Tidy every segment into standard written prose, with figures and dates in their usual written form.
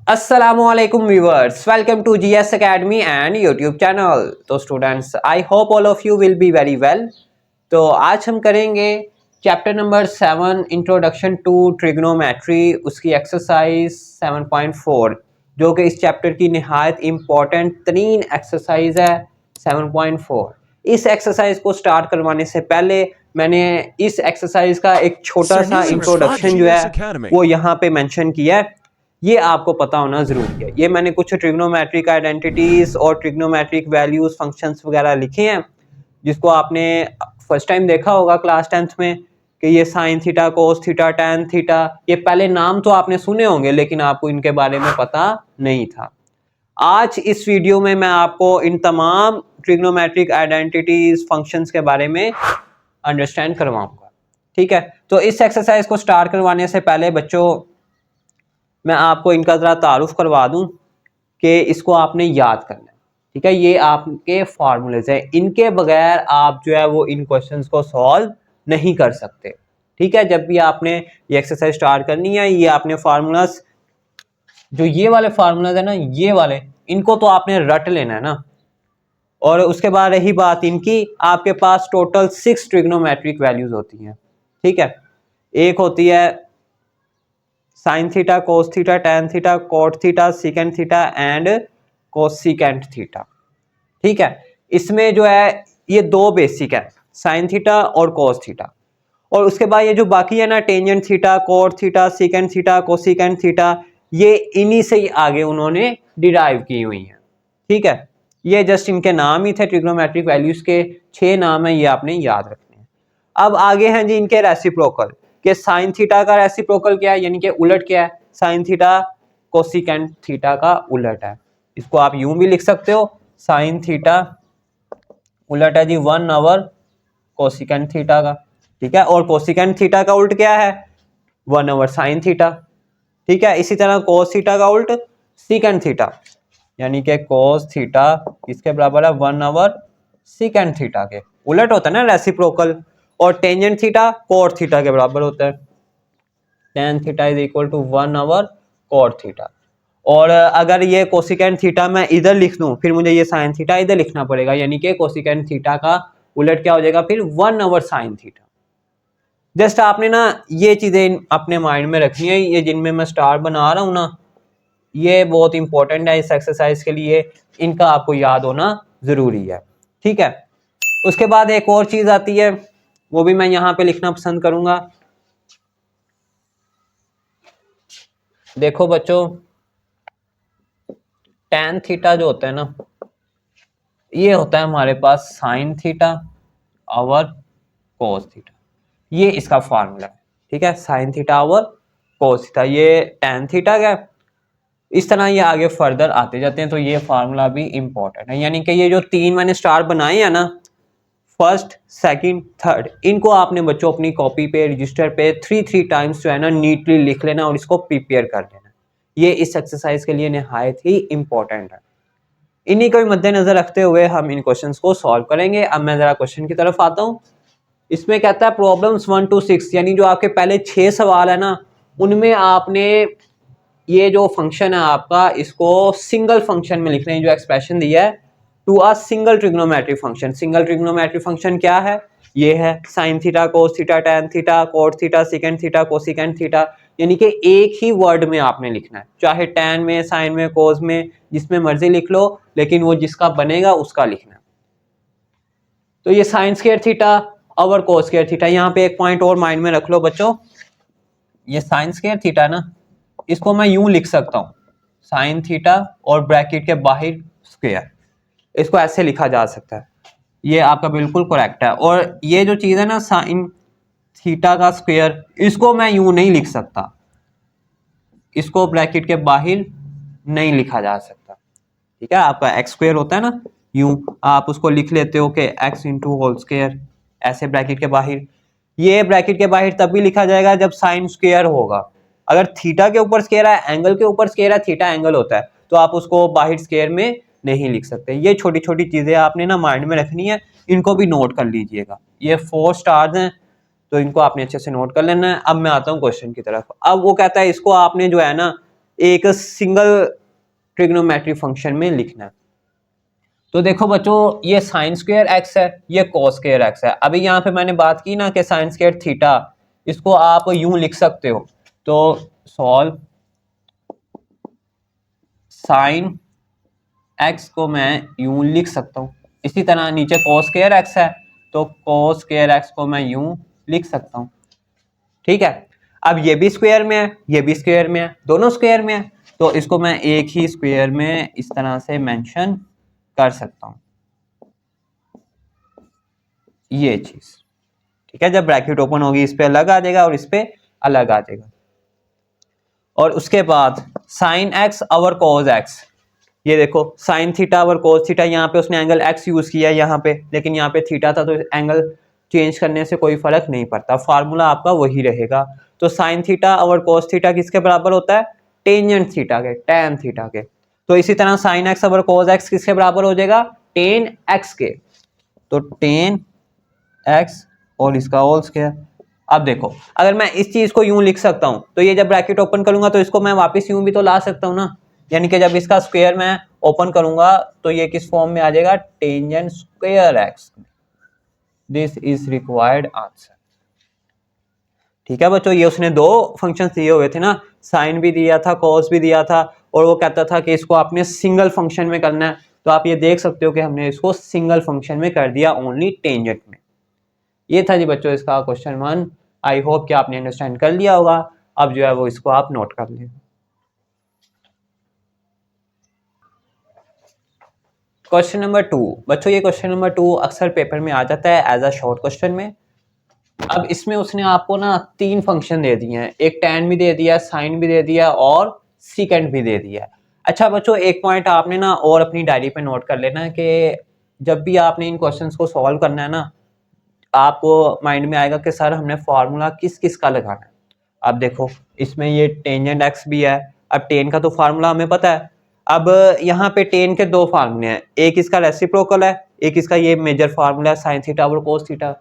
Assalamualaikum viewers, welcome to GS Academy and YouTube channel। तो students, I hope all of you will be very well. तो आज हम करेंगे chapter number 7 introduction to trigonometry, उसकी exercise 7.4 जो कि इस चैप्टर की निहायत इम्पॉर्टेंट तरीन एक्सरसाइज है 7.4। इस एक्सरसाइज को स्टार्ट करवाने से पहले मैंने इस एक्सरसाइज का एक छोटा सा इंट्रोडक्शन जो है वो यहाँ पे मेंशन किया है, ये आपको पता होना ज़रूरी है। ये मैंने कुछ ट्रिग्नोमेट्रिक आइडेंटिटीज़ और ट्रिग्नोमेट्रिक वैल्यूज़ फंक्शंस वगैरह लिखे हैं, जिसको आपने फर्स्ट टाइम देखा होगा क्लास 10th में कि ये sine theta, cos theta, tan theta, ये पहले नाम तो आपने सुने होंगे लेकिन आपको इनके बारे में पता नहीं था। आज इस वीडियो में मैं आपको इन तमाम ट्रिग्नोमेट्रिक आइडेंटिटीज़ फंक्शंस के बारे में अंडरस्टैंड करवाऊँगा। ठीक है, तो इस एक्सरसाइज को स्टार्ट करवाने से पहले बच्चों मैं आपको इनका ज़रा तारुफ करवा दूं कि इसको आपने याद करना है। ठीक है, ये आपके फार्मूलेज हैं, इनके बगैर आप जो है वो इन क्वेश्चंस को सॉल्व नहीं कर सकते। ठीक है, जब भी आपने ये एक्सरसाइज स्टार्ट करनी है, ये आपने फार्मूलाज जो ये वाले फार्मूलाज है ना, ये वाले इनको तो आपने रट लेना है ना। और उसके बाद रही बात इनकी, आपके पास टोटल 6 ट्रिग्नोमेट्रिक वैल्यूज होती हैं। ठीक है, एक होती है sine theta, cos theta, tan theta, cot theta, secant theta and cosecant theta. ठीक है, इसमें जो है ये दो बेसिक है, साइन थीटा और कोस थीटा। और उसके बाद ये जो बाकी है ना, tangent theta, cot theta, secant theta, cosecant theta, ये इन्हीं से ही आगे उन्होंने डिराइव की हुई हैं। ठीक है, ये जस्ट इनके नाम ही थे, ट्रिग्नोमेट्रिक वैल्यूज के 6 नाम है, ये आपने याद रखने हैं। अब आगे हैं जी इनके रेसिप्रोकल, कि साइन थीटा का रेसिप्रोकल क्या है, यानी कि उलट क्या है, साइन थीटा कोसिकेंट थीटा का उलट है। इसको आप यूं भी लिख सकते हो, साइन थीटा उलट है जी 1/, कोसिकेंट थीटा का। ठीक है, और कोसिकेंट थीटा का उल्ट क्या है, 1/, साइन थीटा। ठीक है, इसी तरह कोस थीटा का उल्ट सीकेंट थीटा, यानी कि कोस थीटा किसके बराबर है, 1/, सीकेंट थीटा के उलट होता है ना रेसिप्रोकल। और टेंजेंट थीटा कोट थीटा के बराबर होता है, tan theta is equal to 1/, cot theta. और अगर ये कोसिकेंट थीटा मैं इधर लिख दूं, फिर मुझे ये साइन थीटा इधर लिखना पड़ेगा, यानी कि कोसिकेंट थीटा का उलट क्या हो जाएगा फिर, 1/, साइन थीटा। जस्ट आपने ना ये चीजें अपने माइंड में रखनी है, ये जिनमें मैं स्टार बना रहा हूं ना, ये बहुत इंपॉर्टेंट है इस एक्सरसाइज के लिए, इनका आपको याद होना जरूरी है। ठीक है, उसके बाद एक और चीज आती है, वो भी मैं यहां पे लिखना पसंद करूंगा। देखो बच्चों, टैन थीटा जो होता है ना, ये होता है हमारे पास साइन थीटा और कोस थीटा, ये इसका फार्मूला है। ठीक है, साइन थीटा और कोस थीटा, ये टैन थीटा का। इस तरह ये आगे फर्दर आते जाते हैं, तो ये फार्मूला भी इंपॉर्टेंट है। यानी कि ये जो 3 मैंने स्टार बनाए हैं ना, फर्स्ट, सेकंड, थर्ड, इनको आपने बच्चों अपनी कॉपी पे, रजिस्टर पे 3 टाइम्स जो है ना नीटली लिख लेना और इसको प्रिपेयर कर लेना। ये इस एक्सरसाइज के लिए निहायत ही इंपॉर्टेंट है। इन्हीं को मद्देनजर रखते हुए हम इन क्वेश्चंस को सॉल्व करेंगे। अब मैं जरा क्वेश्चन की तरफ आता हूँ। इसमें कहता है प्रॉब्लम्स 1 to 6, यानी जो आपके पहले 6 सवाल है ना, उनमें आपने ये जो फंक्शन है आपका, इसको सिंगल फंक्शन में लिखना है। जो एक्सप्रेशन दिया है to a single trigonometric function, single trigonometric function क्या है, ये है sine theta, cos theta, tan theta, cot theta, secant theta, cosecant theta. यानी कि एक ही वर्ड में आपने लिखना है, चाहे टैन में, साइन में, कोस में, जिसमें मर्जी लिख लो, लेकिन वो जिसका बनेगा उसका लिखना है। तो ये साइन स्क्वायर थीटा और कोस स्क्वायर थीटा, यहाँ पे एक पॉइंट और माइंड में रख लो बच्चों, ये साइन स्क्वायर थीटा ना, इसको मैं यूं लिख सकता हूं, साइन थीटा और ब्रैकेट के बाहर स्क्वायर, इसको ऐसे लिखा जा सकता है, ये आपका बिल्कुल करेक्ट है। और ये जो चीज है ना साइन थीटा का स्क्वायर, इसको मैं यूं नहीं लिख सकता, इसको ब्रैकेट के बाहर नहीं लिखा जा सकता। ठीक है, आपका एक्स स्क्वायर होता है ना, यूं आप उसको लिख लेते हो कि एक्स इंटू होल स्क्वायर, ऐसे ब्रैकेट के बाहर। ये ब्रैकेट के बाहर तभी लिखा जाएगा जब साइन स्क्वायर होगा। अगर थीटा के ऊपर स्क्वायर है, एंगल के ऊपर स्क्वायर है, थीटा एंगल होता है, तो आप उसको बाहर स्क्वायर में नहीं लिख सकते। ये छोटी छोटी चीजें आपने ना माइंड में रखनी है, इनको भी नोट कर लीजिएगा। ये 4 स्टार्स हैं, तो इनको आपने अच्छे से नोट कर लेना है। अब मैं आता हूँ क्वेश्चन की तरफ। अब वो कहता है इसको आपने जो है ना एक सिंगल ट्रिग्नोमेट्री फंक्शन में लिखना है। तो देखो बच्चों, ये साइन स्क्वायर एक्स है, ये कॉस स्क्वायर एक्स है। अभी यहाँ पे मैंने बात की ना कि साइन स्क्वायर थीटा, इसको आप यूं लिख सकते हो। तो सॉल्व साइन एक्स को मैं यूं लिख सकता हूँ। इसी तरह नीचे कॉस स्क्वायर एक्स है, तो कॉस स्क्वायर एक्स को मैं यूं लिख सकता हूँ। ठीक है, अब ये भी स्क्वायर में है, ये भी स्क्वायर में है, दोनों स्क्वायर में है, तो इसको मैं एक ही स्क्वायर में इस तरह से मेंशन कर सकता हूँ, ये चीज। ठीक है, जब ब्रैकेट ओपन होगी इस पे अलग आ जाएगा और इस पे अलग आ जाएगा। और उसके बाद साइन एक्स और कॉस एक्स, ये देखो साइन थीटा और कोस थीटा, यहाँ पे उसने एंगल एक्स यूज किया है यहाँ पे, लेकिन यहाँ पे थीटा था, तो एंगल चेंज करने से कोई फर्क नहीं पड़ता, फार्मूला आपका वही रहेगा। तो साइन थीटा और कोस थीटा किसके बराबर होता है? टेंजेंट थीटा के, टैन थीटा के। तो इसी तरह साइन एक्स और कोस एक्स किसके बराबर हो जाएगा? टेन एक्स के। तो टेन एक्स और इसका होल स्क्वायर। अब देखो, अगर मैं इस चीज को यूं लिख सकता हूं, तो ये जब ब्रैकेट ओपन करूंगा तो इसको मैं वापस यूं भी तो ला सकता हूं ना, यानी कि जब इसका स्क्वायर मैं ओपन करूंगा तो ये किस फॉर्म में आ जाएगा? Tangent square x. This is required answer. ठीक है बच्चों, ये उसने दो फंक्शन दिए हुए थे ना, साइन भी दिया था, कॉस भी दिया था, और वो कहता था कि इसको आपने सिंगल फंक्शन में करना है। तो आप ये देख सकते हो कि हमने इसको सिंगल फंक्शन में कर दिया, ओनली टेंजेंट में। ये था जी बच्चों इसका क्वेश्चन 1। आई होप कि आपने अंडरस्टैंड कर लिया होगा। अब जो है वो इसको आप नोट कर लें। क्वेश्चन नंबर 2 बच्चों, ये क्वेश्चन नंबर 2 अक्सर पेपर में आ जाता है एज अ शॉर्ट क्वेश्चन में। अब इसमें उसने आपको ना 3 फंक्शन दे दिए हैं, एक tan भी दे दिया, साइन भी दे दिया और सीकेंट भी दे दिया। अच्छा बच्चों, एक पॉइंट आपने ना और अपनी डायरी पे नोट कर लेना कि जब भी आपने इन क्वेश्चंस को सॉल्व करना है ना, आपको माइंड में आएगा कि सर हमने फार्मूला किस किस का लगाना है। अब देखो, इसमें ये टेंजेंट एक्स भी है। अब टेन का तो फार्मूला हमें पता है। अब यहाँ पे टेन के दो फार्मूले हैं, एक इसका रेसिप्रोकल है, एक इसका ये मेजर फार्मूला है साइन थीटा और कोस थीटा।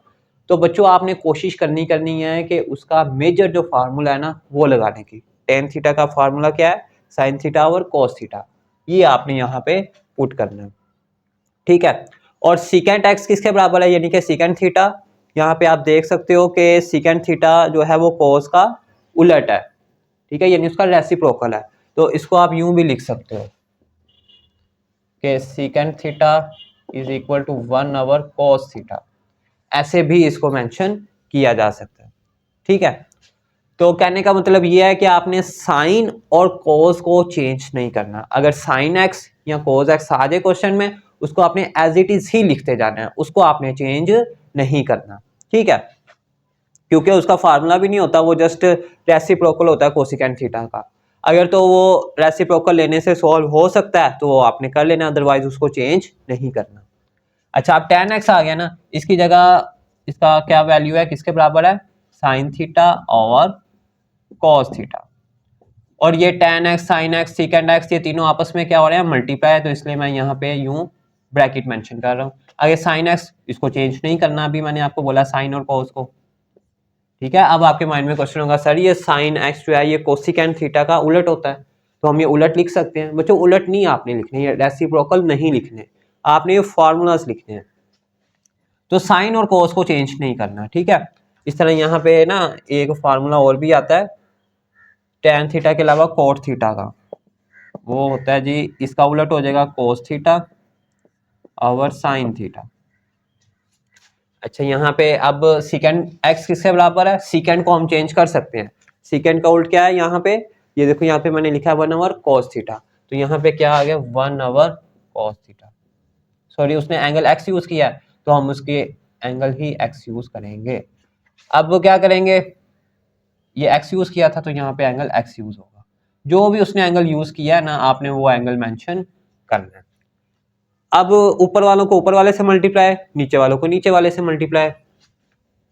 तो बच्चों आपने कोशिश करनी है कि उसका मेजर जो फार्मूला है ना वो लगाने की। टेन थीटा का फार्मूला क्या है? साइन थीटा और कोस थीटा। ये आपने यहाँ पे पुट करना है। ठीक है, और सीकेंट एक्स किसके बराबर है? यानी कि सीकेंट थीटा। यहाँ पे आप देख सकते हो कि सीकेंट थीटा जो है वो कोस का उलट है। ठीक है, यानी उसका रेसिप्रोकल है। तो इसको आप यूं भी लिख सकते हो कि secant theta is equal to 1/cos cos theta. ऐसे भी इसको मेंशन किया जा सकता है। ठीक है, तो कहने का मतलब ये है कि आपने साइन और कोस को चेंज नहीं करना। अगर साइन एक्स या कोस एक्स आ जाए क्वेश्चन में, उसको आपने एज इट इज ही लिखते जाना है, उसको आपने चेंज नहीं करना। ठीक है, क्योंकि उसका फार्मूला भी नहीं होता, वो जस्ट रेसिप्रोकल होता है कोसिकेंट थीटा का। अगर तो वो रेसिप्रोकल लेने से सॉल्व हो सकता है तो वो आपने कर लेना, अदरवाइज उसको चेंज नहीं करना। अच्छा, अब tan x आ गया ना, इसकी जगह इसका क्या वैल्यू है, किसके बराबर है? साइन थीटा और कॉस थीटा। और ये tan x, sin x, secant x, ये तीनों आपस में क्या हो रहे हैं? मल्टीप्लाई है, तो इसलिए मैं यहाँ पे यूं ब्रैकेट मेंशन कर रहा हूँ। आगे sin x, इसको चेंज नहीं करना, अभी मैंने आपको बोला साइन और कॉस को। ठीक है, अब आपके माइंड में क्वेश्चन होगा सर ये साइन एक्स जो है ये कोसिकेंट थीटा का उलट होता है, तो हम ये उलट लिख सकते हैं। बच्चों उलट नहीं आपने लिखने, ये रेसिप्रोकल नहीं लिखने, आपने ये फॉर्मूलाज लिखने हैं। तो साइन और कोस को चेंज नहीं करना। ठीक है, इस तरह यहाँ पे ना एक फार्मूला और भी आता है tan थीटा के अलावा कोट थीटा का, वो होता है जी, इसका उलट हो जाएगा कोस थीटा और साइन थीटा। अच्छा, यहाँ पे अब सीकेंड एक्स किसके बराबर है? सीकेंड को हम चेंज कर सकते हैं। सीकेंड का उल्ट क्या है यहाँ पे? ये देखो यहाँ पे मैंने लिखा है 1/cos थीटा, तो यहाँ पे क्या आ गया? 1/cos theta. सॉरी, उसने एंगल एक्स यूज किया है तो हम उसके एंगल ही एक्स यूज करेंगे। अब वो क्या करेंगे, ये एक्स यूज किया था तो यहाँ पे एंगल एक्स यूज होगा। जो भी उसने एंगल यूज किया है ना, आपने वो एंगल मेंशन करना है। अब ऊपर वालों को ऊपर वाले से मल्टीप्लाई, नीचे वालों को नीचे वाले से मल्टीप्लाई।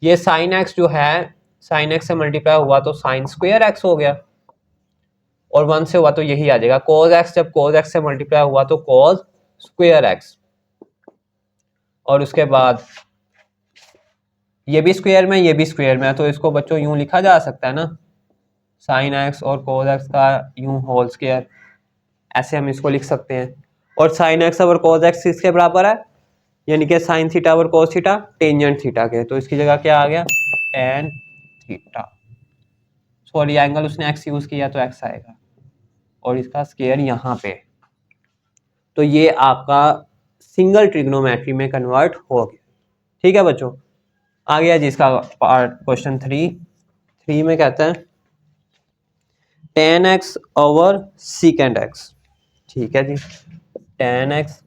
ये साइन एक्स जो है, साइन एक्स से मल्टीप्लाई हुआ तो साइन स्क्वायर एक्स हो गया, और 1 से हुआ तो यही आ जाएगा कोस एक्स। जब कोस एक्स से मल्टीप्लाई हुआ तो कोस स्क्वायर एक्स, और उसके बाद ये भी स्क्वायर में, ये भी स्क्वायर में है, तो इसको बच्चों यूं लिखा जा सकता है ना, साइन एक्स और कोस एक्स का यूं होल स्क्वायर, ऐसे हम इसको लिख सकते हैं। और साइन एक्स और कोस एक्स किसके बराबर है, यानी कि साइन थीटा और कोस थीटा टेंजेंट थीटा के, तो इसकी जगह क्या आ गया टेन थीटा। सॉरी एंगल उसने एक्स यूज किया तो एक्स आएगा, और इसका स्क्वायर यहाँ पे, तो ये आपका सिंगल ट्रिग्नोमेट्री में कन्वर्ट हो गया। ठीक है बच्चों, आ गया जी इसका पार्ट क्वेश्चन 3 में कहता है tan x over secant x. ठीक है जी, tan x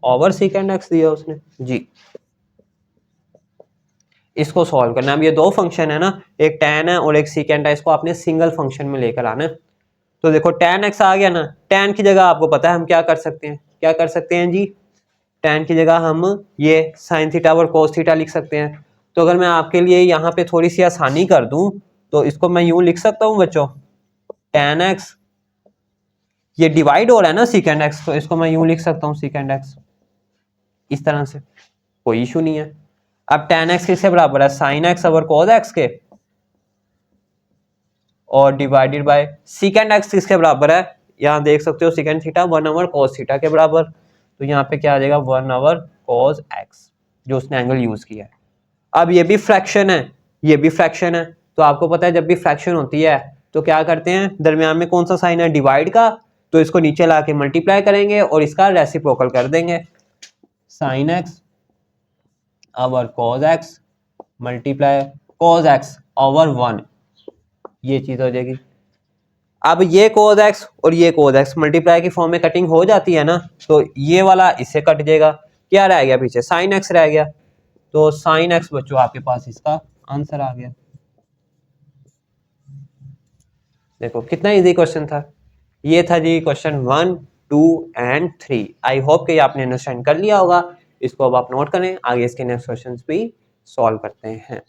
over secant x दिया उसने जी, इसको सॉल्व करना। अब ये दो फंक्शन है ना, एक टेन है और एक सीकेंड है, इसको आपने सिंगल फंक्शन में लेकर आना है। तो देखो टेन एक्स आ गया ना, टेन की जगह आपको पता है हम क्या कर सकते हैं, क्या कर सकते हैं जी, टेन की जगह हम ये साइन थीटा और कोस थीटा लिख सकते हैं। तो अगर मैं आपके लिए यहाँ पे थोड़ी सी आसानी कर दूं तो इसको मैं यूं लिख सकता हूँ बच्चों, टेन एक्स, ये डिवाइड हो रहा है ना सीकेंड एक्स, तो इसको मैं यूं लिख सकता हूँ सीकेंड एक्स, इस तरह से, कोई इशू नहीं है। अब टेन एक्स किसके बराबर है, sine x over cos x के, और डिवाइडेड बाय सीकेंड एक्स किसके बराबर है, यहाँ देख सकते हो secant theta 1 over cos theta के बराबर, तो यहाँ पे क्या आ जाएगा 1 ओवर कोस एक्स, जो उसने एंगल यूज किया है। अब ये भी फ्रैक्शन है, ये भी फ्रैक्शन है, तो आपको पता है जब भी फ्रैक्शन होती है तो क्या करते हैं, दरमियान में कौन सा साइन है, डिवाइड का, तो इसको नीचे ला के मल्टीप्लाई करेंगे और इसका रेसिप्रोकल कर देंगे, sine x over cos x multiply cos x over 1, ये चीज हो जाएगी। अब ये कोस एक्स और ये कोस एक्स मल्टीप्लाई की फॉर्म में कटिंग हो जाती है ना, तो ये वाला इससे कट जाएगा, क्या रह गया पीछे, साइन एक्स रह गया, तो साइन एक्स बच्चों आपके पास इसका आंसर आ गया। देखो कितना इजी क्वेश्चन था, ये था जी क्वेश्चन 1, 2 एंड 3। आई होप कि आपने अंडरस्टैंड कर लिया होगा, इसको अब आप नोट करें, आगे इसके नेक्स्ट क्वेश्चंस भी सॉल्व करते हैं।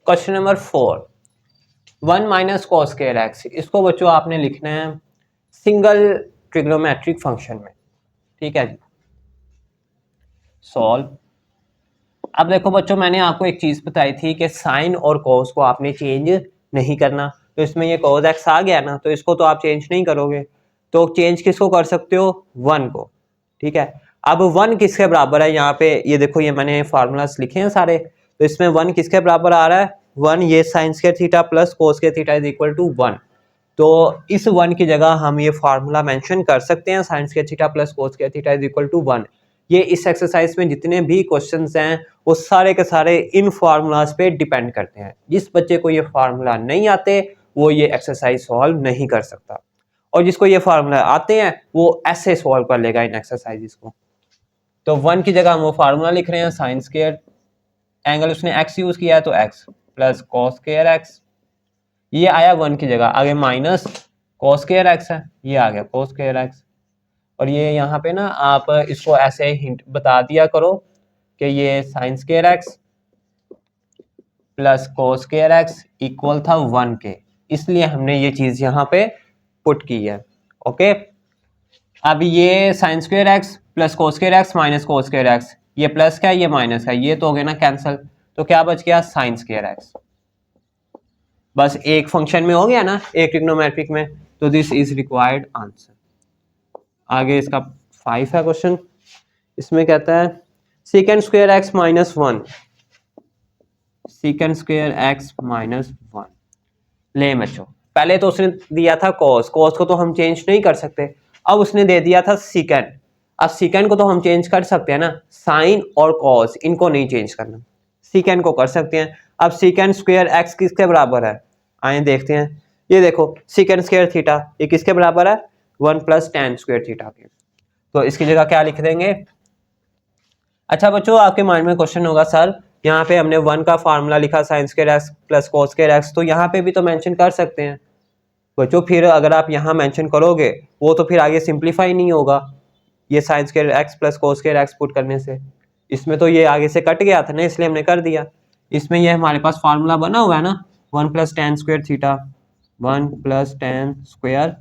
Question number 4, 1 minus cos square x, इसको बच्चों आपने लिखना है सिंगल ट्रिग्नोमेट्रिक फंक्शन में। ठीक है जी, सॉल्व। अब देखो बच्चों मैंने आपको एक चीज बताई थी कि साइन और कॉस को आपने चेंज नहीं करना, तो इसमें ये कॉस एक्स आ गया ना, तो इसको तो आप चेंज नहीं करोगे, तो चेंज किसको कर सकते हो, 1 को। ठीक है, अब 1 किसके बराबर है, यहाँ पे ये देखो ये मैंने फार्मूलाज लिखे हैं सारे, तो इसमें 1 किसके बराबर आ रहा है, 1 ये sine square theta plus cos square theta is equal to 1। तो इस 1 की जगह हम ये फार्मूला मेंशन कर सकते हैं, sine square theta plus cos square theta is equal to 1। ये इस एक्सरसाइज में जितने भी क्वेश्चंस हैं वो सारे के सारे इन फार्मूलाज पे डिपेंड करते हैं। जिस बच्चे को ये फार्मूला नहीं आते वो ये एक्सरसाइज सॉल्व नहीं कर सकता, और जिसको ये फार्मूला आते हैं वो ऐसे सॉल्व कर लेगा इन एक्सरसाइजेस को। तो 1 की जगह हम वो फार्मूला लिख रहे हैं, साइन स्क्वायर, एंगल उसने एक्स यूज किया है तो x plus cos square x, ये आया 1 की जगह, आगे माइनस कॉस स्क्वायर एक्स है, ये आ गया कॉस स्क्वायर एक्स। और ये यहाँ पे ना आप इसको ऐसे हिंट बता दिया करो कि ये sine square x plus cos square x equal था 1 के, इसलिए हमने ये चीज यहाँ पे पुट की है। ओके, अब ये sine square x plus cos square x minus cos square x, ये प्लस का है ये माइनस का, ये तो हो गया ना कैंसिल, तो क्या बच गया साइन स्क्वायर एक्स। बस एक फंक्शन में हो गया ना, एक ट्रिग्नोमेट्रिक में, तो दिस इज रिक्वायर्ड आंसर। आगे इसका 5 है क्वेश्चन, इसमें कहता है secant square x minus 1, secant square x minus 1। ले बच्चों, पहले तो उसने दिया था कॉस, कॉस को तो हम चेंज नहीं कर सकते, अब उसने दे दिया था सीकेंड। अब सीकेंड को तो हम चेंज कर सकते हैं ना, साइन और कॉस इनको नहीं चेंज करना, सीकेंड को कर सकते हैं। अब सीकेंड स्क्वायर एक्स किसके बराबर है, आए देखते हैं, ये देखो सीकेंड स्क्वायर थीटा ये किसके बराबर है, 1 प्लस टेन स्क्वायर थीटा के, तो इसकी जगह क्या लिख देंगे। अच्छा बच्चों आपके माइंड में क्वेश्चन होगा सर यहाँ पे हमने 1 का फार्मूला लिखा sign square x plus cos square x, तो यहाँ पे भी तो मेंशन कर सकते हैं बच्चों, फिर अगर आप यहाँ मेंशन करोगे वो तो फिर आगे सिंप्लीफाई नहीं होगा, ये sine square x plus cos square x put करने से, इसमें तो ये आगे से कट गया था ना, इसलिए हमने कर दिया। इसमें ये हमारे पास फार्मूला बना हुआ है ना, 1 plus tan square theta, 1 plus tan square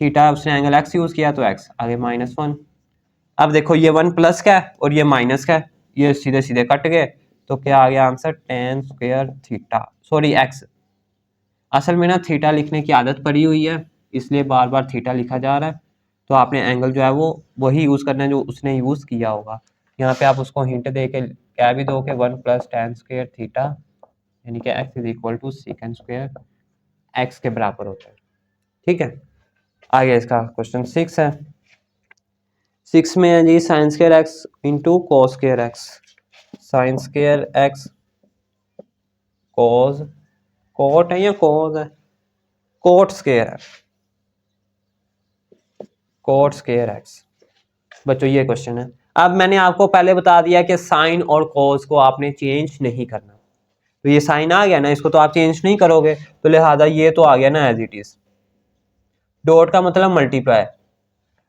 theta, उसने एंगल एक्स यूज किया तो एक्स, आगे माइनस 1। अब देखो ये 1 प्लस का है और ये माइनस का है, ये सीधे सीधे कट गए, तो क्या आ गया answer, tan square theta, sorry x. असल में ना थीटा लिखने की आदत पड़ी हुई है, इसलिए बार बार थीटा लिखा जा रहा है। तो आपने एंगल जो है वो वही यूज़ करना है जो उसने यूज़ किया होगा। यहाँ पे आप उसको हिंट दे के क्या भी दो कि 1 + tan स्क्वायर थीटा, यानी कि x is equal to second square x के बराबर होता है। ठीक है, आगे इसका क्वेश्चन 6 है। 6 में है जी sine square x into cos square x. Sine square x cos, cot है या कॉस है, कोट स्क्वायर है, कोट स्क्वायर एक्स। बच्चों ये क्वेश्चन है। अब मैंने आपको पहले बता दिया कि साइन और कॉस को आपने चेंज नहीं करना। तो ये साइन आ गया ना, इसको तो आप चेंज नहीं करोगे, तो लिहाजा ये तो आ गया ना एज इट इज। डॉट का मतलब मल्टीप्लाई।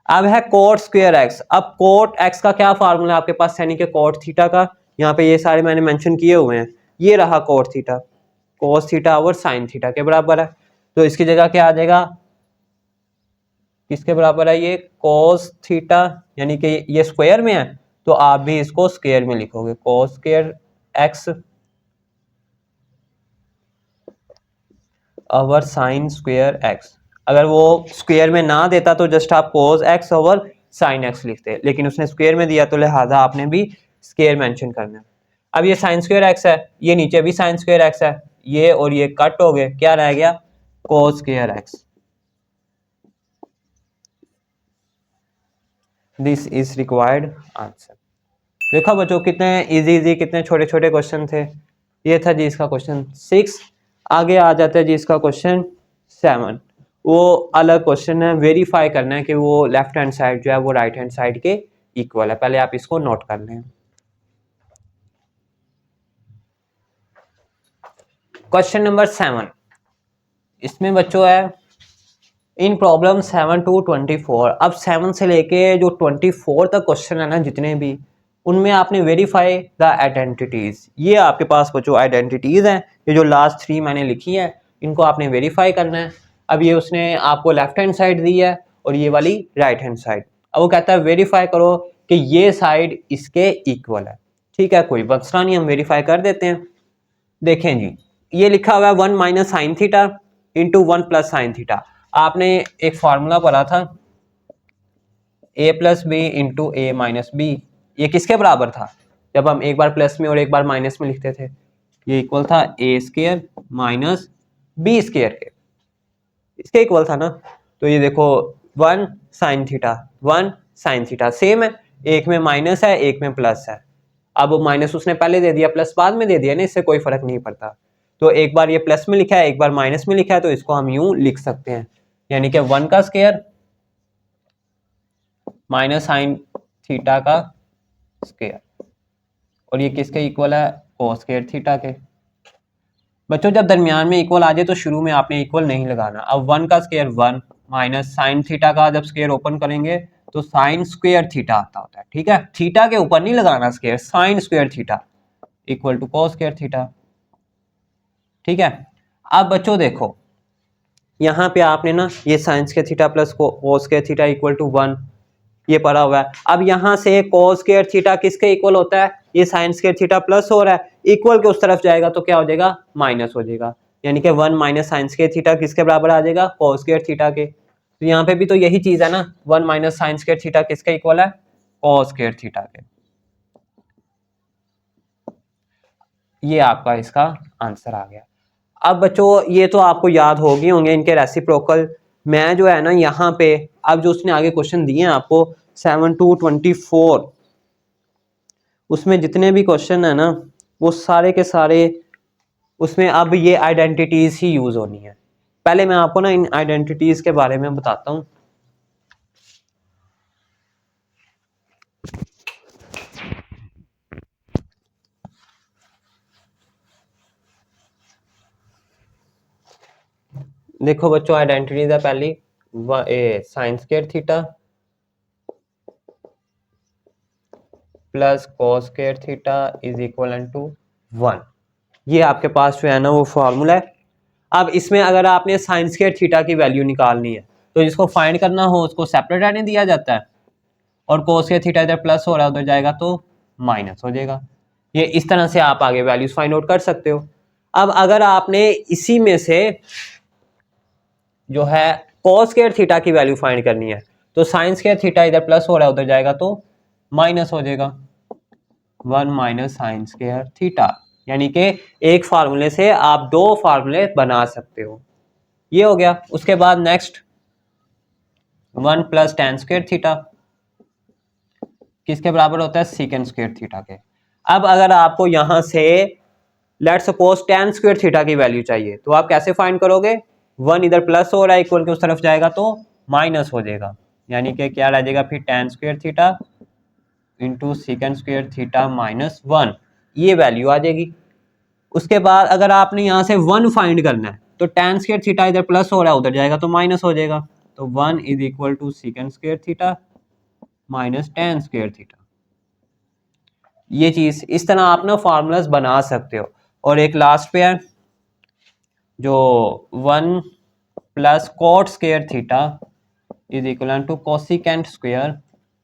अब है कोट स्क्वायर एक्स। अब कोट एक्स का क्या फार्मूला है आपके पास, यानी कि कोट थीटा का। यहाँ पे ये सारे मैंने मेंशन किए हुए हैं। ये रहा कोट थीटा, कोस थीटा और साइन थीटा के बराबर है। तो इसकी जगह क्या आ जाएगा, किसके बराबर है ये, कोस थीटा, यानी कि ये स्क्वायर में है तो आप भी इसको स्क्वायर में लिखोगे, cos square x over sign square x. अगर वो स्क्वायर में ना देता तो जस्ट आप cos x over sine x लिखते, लेकिन उसने स्क्वायर में दिया तो लिहाजा आपने भी स्क्वायर मेंशन करना है। अब ये साइन स्क्वायर एक्स है, ये नीचे भी साइन स्क्वायर एक्स है, ये और ये कट हो गए, क्या रह गया, cos square x. This is required answer. देखो बच्चों कितने इजी कितने छोटे छोटे क्वेश्चन थे। ये था जी इसका क्वेश्चन 6। आगे आ जाता है जी इसका क्वेश्चन 7। वो अलग क्वेश्चन है, वेरीफाई करना है कि वो लेफ्ट हैंड साइड जो है वो राइट हैंड साइड के इक्वल है। पहले आप इसको नोट कर लें। क्वेश्चन नंबर 7, इसमें बच्चों है इन प्रॉब्लम 7 to 24। अब 7 से लेके जो 24 तक क्वेश्चन है ना जितने भी, उनमें आपने वेरीफाई द आइडेंटिटीज। ये आपके पास बच्चों आइडेंटिटीज हैं, ये जो लास्ट 3 मैंने लिखी है इनको आपने वेरीफाई करना है। अब ये उसने आपको लेफ्ट हैंड साइड दी है और ये वाली राइट हैंड साइड। अब वो कहता है वेरीफाई करो कि ये साइड इसके इक्वल है। ठीक है, कोई मसला नहीं, हम वेरीफाई कर देते हैं। देखें जी, ये लिखा हुआ है 1 minus sine theta into 1 plus sine theta. आपने एक फॉर्मूला पढ़ा था a plus b into a minus b. ये किसके बराबर था, जब हम एक बार प्लस में और एक बार माइनस में लिखते थे, ये इक्वल था ए स्क्वायर माइनस बी स्क्वायर के, इसके इक्वल था ना। तो ये देखो 1 sign theta 1 sine theta same है, एक में माइनस है एक में प्लस है। अब माइनस उसने पहले दे दिया, प्लस बाद में दे दिया ना, इससे कोई फर्क नहीं पड़ता। तो एक बार ये प्लस में लिखा है एक बार माइनस में लिखा है, तो इसको हम यूं लिख सकते हैं, यानी कि 1 का स्क्वायर माइनस साइन थीटा का स्क्वायर, और ये किसके इक्वल है, कोस स्क्वायर थीटा के। बच्चों जब दरमियान में इक्वल आ जाए तो शुरू में आपने इक्वल नहीं लगाना। अब 1 का स्क्वायर 1 माइनस साइन थीटा का जब स्क्वायर ओपन करेंगे तो साइन स्क्वायर थीटा आता होता है। ठीक है, थीटा के ऊपर नहीं लगाना square, sine square theta equal to cos square theta. ठीक है, अब बच्चों देखो यहाँ पे आपने ना ये sine square theta plus cos square theta equal to 1 ये पढ़ा हुआ है। अब यहाँ से कोस स्क्वायर थीटा किसके इक्वल होता है, ये साइन स्क्वायर थीटा प्लस हो रहा है, इक्वल के उस तरफ जाएगा तो क्या हो जाएगा, माइनस हो जाएगा, यानी कि 1 माइनस साइन स्क्वायर थीटा किसके बराबर आ जाएगा, कोस स्क्वायर थीटा के। तो यहाँ पे भी तो यही चीज है ना, 1 माइनस साइन स्क्वायर थीटा किसके इक्वल है, कोस स्क्वायर थीटा के। ये आपका इसका आंसर आ गया। अब बच्चों ये तो आपको याद हो गए होंगे इनके रेसिप्रोकल। मैं जो है ना यहाँ पे अब जो उसने आगे क्वेश्चन दिए हैं आपको 7 to 24, उसमें जितने भी क्वेश्चन है ना वो सारे के सारे उसमें अब ये आइडेंटिटीज ही यूज होनी है। पहले मैं आपको ना इन आइडेंटिटीज के बारे में बताता हूँ। देखो बच्चों आइडेंटिटीज है पहली sine square theta plus cos square theta is equal to 1। ये आपके पास जो है ना वो फॉर्मूला है। अब इसमें अगर आपने साइन स्क्वायर थीटा की वैल्यू निकालनी है तो जिसको फाइंड करना हो उसको सेपरेट रहने दिया जाता है, और कोस स्क्वायर थीटा इधर प्लस हो रहा है उधर जाएगा तो माइनस हो जाएगा। ये इस तरह से आप आगे वैल्यूज फाइंड आउट कर सकते हो। अब अगर आपने इसी में से जो है cos स्क्वायर थीटा की वैल्यू फाइंड करनी है तो साइन स्क्वायर थीटा इधर प्लस हो रहा है उधर जाएगा तो माइनस हो जाएगा, 1 माइनस साइन स्क्वायर थीटा। यानी कि एक फार्मूले से आप दो फार्मूले बना सकते हो। ये हो गया। उसके बाद next 1 plus tan square theta किसके बराबर होता है, सीकेंड स्क्वायर थीटा के। अब अगर आपको यहां से let suppose ten square theta की वैल्यू चाहिए तो आप कैसे फाइंड करोगे, 1 इधर प्लस हो रहा है इक्वल के उस तरफ जाएगा तो माइनस हो जाएगा, यानी कि क्या रह जाएगा फिर ten square theta into सीकेंड square theta minus 1, ये वैल्यू आ जाएगी। उसके बाद अगर आपने यहाँ से 1 फाइंड करना है तो टेन स्क्वायर थीटा इधर प्लस हो रहा है उधर जाएगा तो माइनस हो जाएगा, तो 1 is equal to second square theta minus tan square theta. ये चीज इस तरह आप ना फार्मूलाज बना सकते हो। और एक लास्ट पे है जो 1 plus cot square theta is equal to cosecant square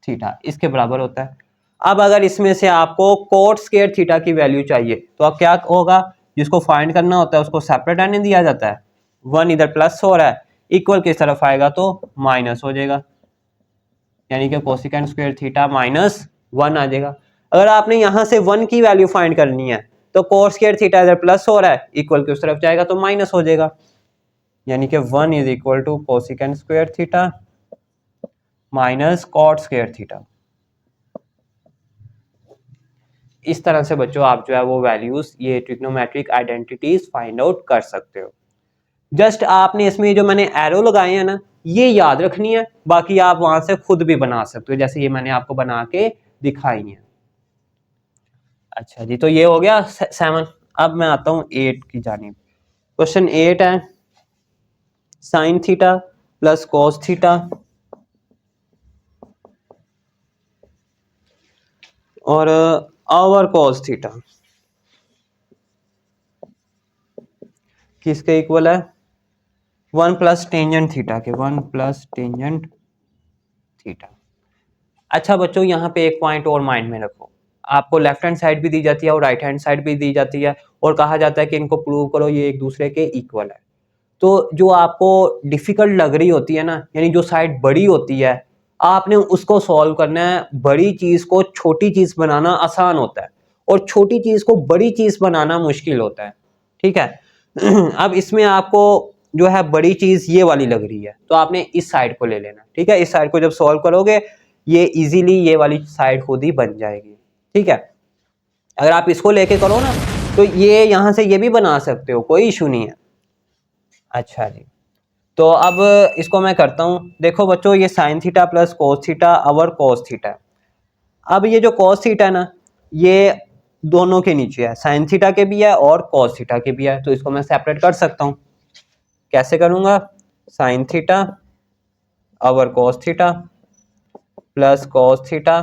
theta, इसके बराबर होता है। अब अगर इसमें से आपको कोट स्क्वायर थीटा की वैल्यू चाहिए तो अब क्या होगा, जिसको फाइंड करना होता है उसको सेपरेट रहने दिया जाता है, 1 इधर प्लस हो रहा है इक्वल किस तरफ आएगा तो माइनस हो जाएगा, यानी कि कोसिकेंट स्क्वायर थीटा माइनस 1 आ जाएगा। अगर आपने यहां से 1 की वैल्यू फाइंड करनी है तो कोट स्क्वायर थीटा इधर प्लस हो रहा है इक्वल की उस तरफ जाएगा तो माइनस हो जाएगा, यानी कि 1 is equal to cosecant square theta minus cot square theta. इस तरह से बच्चों आप जो है वो वैल्यूज ये ट्रिग्नोमेट्रिक आइडेंटिटीज फाइंड आउट कर सकते हो। जस्ट आपने इसमें जो मैंने एरो लगाए हैं ना ये याद रखनी है, बाकी आप वहां से खुद भी बना सकते हो जैसे ये मैंने आपको बना के दिखाई है। अच्छा जी, तो ये हो गया 7। अब मैं आता हूं 8 की जानिब। क्वेश्चन 8 है sine theta plus cos theta और आवर कॉस थीटा किसके इक्वल है, 1 प्लस टेंजेंट थीटा के, 1 प्लस टेंजेंट थीटा। अच्छा बच्चों यहाँ पे एक पॉइंट और माइंड में रखो, आपको लेफ्ट हैंड साइड भी दी जाती है और राइट हैंड साइड भी दी जाती है और कहा जाता है कि इनको प्रूव करो ये एक दूसरे के इक्वल है। तो जो आपको डिफिकल्ट लग रही होती है ना, यानी जो साइड बड़ी होती है आपने उसको सॉल्व करना है। बड़ी चीज को छोटी चीज बनाना आसान होता है और छोटी चीज को बड़ी चीज बनाना मुश्किल होता है, ठीक है। अब इसमें आपको जो है बड़ी चीज ये वाली लग रही है तो आपने इस साइड को ले लेना, ठीक है। इस साइड को जब सॉल्व करोगे ये इजीली ये वाली साइड खुद ही बन जाएगी, ठीक है। अगर आप इसको लेके करो ना तो ये यहां से ये भी बना सकते हो, कोई इशू नहीं है। अच्छा जी, तो अब इसको मैं करता हूं। देखो बच्चों ये sine theta plus cos theta और कोस थीटा। अब ये जो कोस थीटा है ना ये दोनों के नीचे है, साइन थीटा के भी है और कोस थीटा के भी है, तो इसको मैं सेपरेट कर सकता हूं। कैसे करूंगा, साइन थीटा और cos theta plus cos theta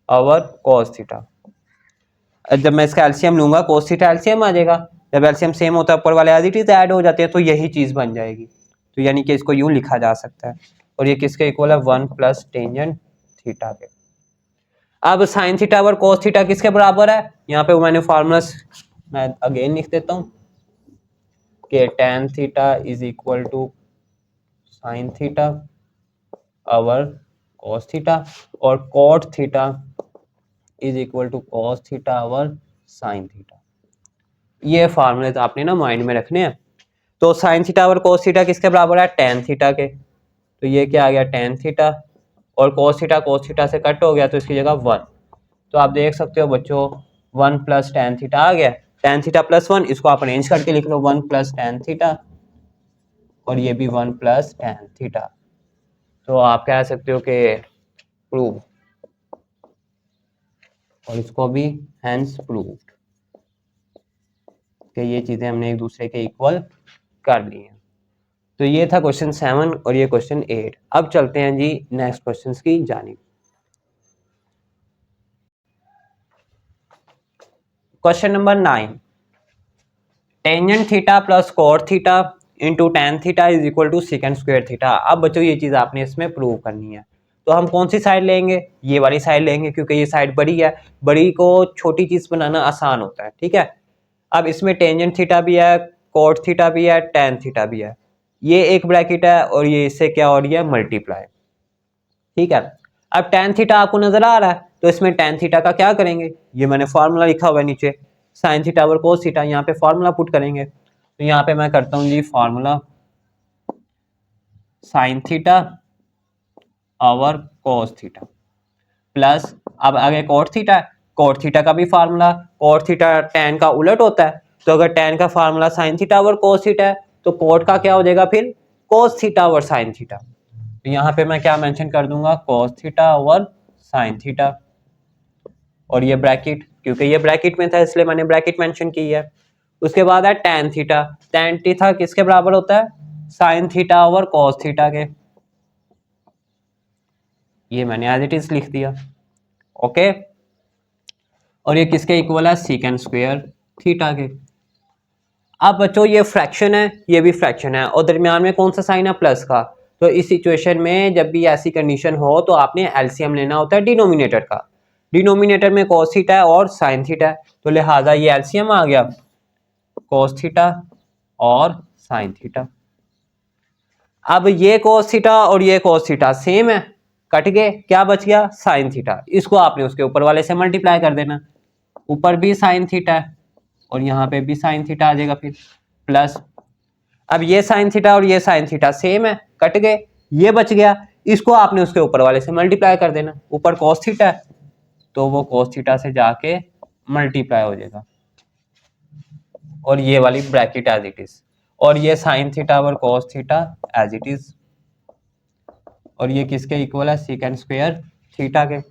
और कोस थीटा। जब मैं इसका एलसीएम लूंगा कोस थीटा एलसीएम आ जाएगा, जब एलसीएम सेम होता है ऊपर वाले एज इट इज ऐड हो जाते हैं तो यही चीज बन जाएगी। तो यानी कि इसको यूं लिखा जा सकता है और ये किसके इक्वल है, 1 प्लस टेंजेंट थीटा के। अब साइन थीटा और कोस थीटा किसके बराबर है, यहाँ पे मैंने फॉर्मूला मैं अगेन लिख देता हूँ कि tan theta is equal to sine theta और कोस थीटा और cot theta is equal to cos theta और साइन थीटा। ये फार्मूले आपने ना माइंड में रखने हैं। तो साइन थीटा और कोस थीटा किसके बराबर है, tan थीटा के, तो ये क्या आ गया tan थीटा और कोस थीटा से कट हो गया तो इसकी जगह 1। तो आप देख सकते हो बच्चों 1 प्लस tan थीटा आ गया, tan थीटा प्लस 1 इसको आप अरेंज करके लिख लो, 1 प्लस tan थीटा और ये भी 1 प्लस tan थीटा। तो आप कह सकते हो कि प्रूव, और इसको भी हैंस प्रूव्ड कि ये चीजें हमने एक दूसरे के इक्वल कर ली हैं। तो ये था क्वेश्चन 7 और ये क्वेश्चन 8। अब चलते हैं जी नेक्स्ट क्वेश्चन की जानिब। Question number 9, tangent theta plus cot theta into tan theta is equal to second square theta. अब बच्चों ये चीज आपने इसमें प्रूव करनी है। तो हम कौन सी साइड लेंगे, ये वाली साइड लेंगे, क्योंकि ये साइड बड़ी है, बड़ी को छोटी चीज बनाना आसान होता है, ठीक है। अब इसमें टेंजेंट थीटा भी है, कोट थीटा भी है, टेन थीटा भी है, ये एक ब्रैकेट है और ये इससे क्या हो रही है, मल्टीप्लाई, ठीक है। अब टेन थीटा आपको नजर आ रहा है, तो इसमें टेन थीटा का क्या करेंगे, ये मैंने फॉर्मूला लिखा हुआ है नीचे, साइन थीटा और कोस थीटा, यहाँ पे फॉर्मूला पुट करेंगे। तो यहाँ पे मैं करता हूँ जी फॉर्मूला साइन थीटा और कोस थीटा प्लस, अब आगे कोट थीटा है, कोट थीटा का भी फार्मूला, कोट थीटा टेन का उलट होता है, तो अगर टेन का फार्मूला साइन थीटा और कोस थीटा है तो कोट का क्या हो जाएगा फिर, कोस थीटा और साइन थीटा। तो यहाँ पे मैं क्या मेंशन कर दूंगा, कोस थीटा और साइन थीटा, और ये ब्रैकेट, क्योंकि ये ब्रैकेट में था इसलिए मैंने ब्रैकेट मेंशन की है। उसके बाद है टेन थीटा, टेन थीटा किसके बराबर होता है, साइन थीटा और कोस थीटा के, ये मैंने एज इट इज लिख दिया, ओके। और ये किसके इक्वल है, सीकेंड स्क्वायर थीटा के। अब बच्चों ये फ्रैक्शन है, ये भी फ्रैक्शन है, और दरमियान में कौन सा साइन है, प्लस का। तो इस सिचुएशन में जब भी ऐसी कंडीशन हो तो आपने एलसीएम लेना होता है डिनोमिनेटर का, डिनोमिनेटर में cos थीटा है और sin थीटा है, तो लिहाजा ये एलसीएम आ गया cos थीटा और sin थीटा। अब ये cos थीटा और ये cos थीटा सेम है, कट गए, क्या बच गया, sin थीटा, इसको आपने उसके ऊपर वाले से मल्टीप्लाई कर देना, ऊपर भी sin थीटा है और यहाँ पे भी sin थीटा आ जाएगा फिर, प्लस अब ये sin थीटा और ये sin थीटा सेम है, कट गए, ये बच गया, इसको आपने उसके ऊपर वाले से मल्टीप्लाई कर देना, ऊपर cos थीटा है तो वो cos थीटा से जाके मल्टीप्लाई हो जाएगा, और ये वाली ब्रैकेट एज इट इज, और ये साइन थीटा और cos theta as it is, और ये किसके इक्वल है, सीकेंड स्क्वायर थीटा के।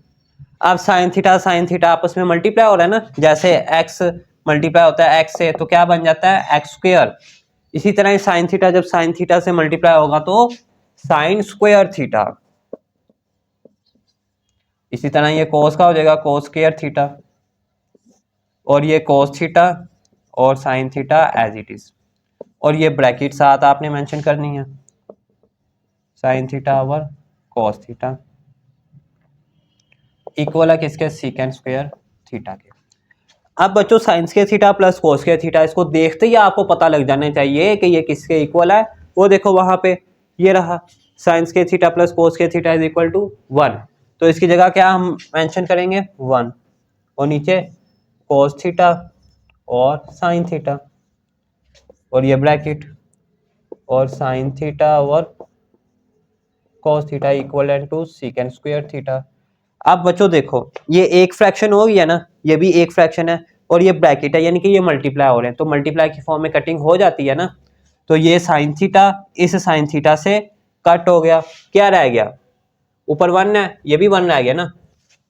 अब साइन थीटा आपस में मल्टीप्लाई हो रहा है ना, जैसे x मल्टीप्लाई होता है x से तो क्या बन जाता है एक्स स्क्वायर, इसी तरह साइन थीटा जब साइन थीटा से मल्टीप्लाई होगा तो साइन स्क्वायर थीटा, इसी तरह ये कोस का हो जाएगा कोस स्क्वायर थीटा, और ये कोस थीटा और sine theta as it is, और ये ब्रैकेट साथ आपने मेंशन करनी है, साइन थीटा और कोस थीटा इक्वल है किसके, सीकेंड स्क्वायर थीटा के। अब बच्चों sine square theta plus cos square theta, इसको देखते ही आपको पता लग जाना चाहिए कि ये किसके इक्वल है, वो देखो वहां पे ये रहा, sine square theta plus cos square theta is equal to 1, तो इसकी जगह क्या हम मेंशन करेंगे 1, और नीचे कोस थीटा और साइन थीटा, और ये ब्रैकेट, और साइन थीटा और cos theta equal to second square theta. अब बच्चों देखो ये एक फ्रैक्शन हो गया ना, ये भी एक फ्रैक्शन है और ये ब्रैकेट है, यानी कि ये मल्टीप्लाई हो रहे हैं, तो मल्टीप्लाई की फॉर्म में कटिंग हो जाती है ना, तो ये साइन थीटा इस साइन थीटा से कट हो गया, क्या रह गया, ऊपर 1 है, ये भी 1 रह गया ना,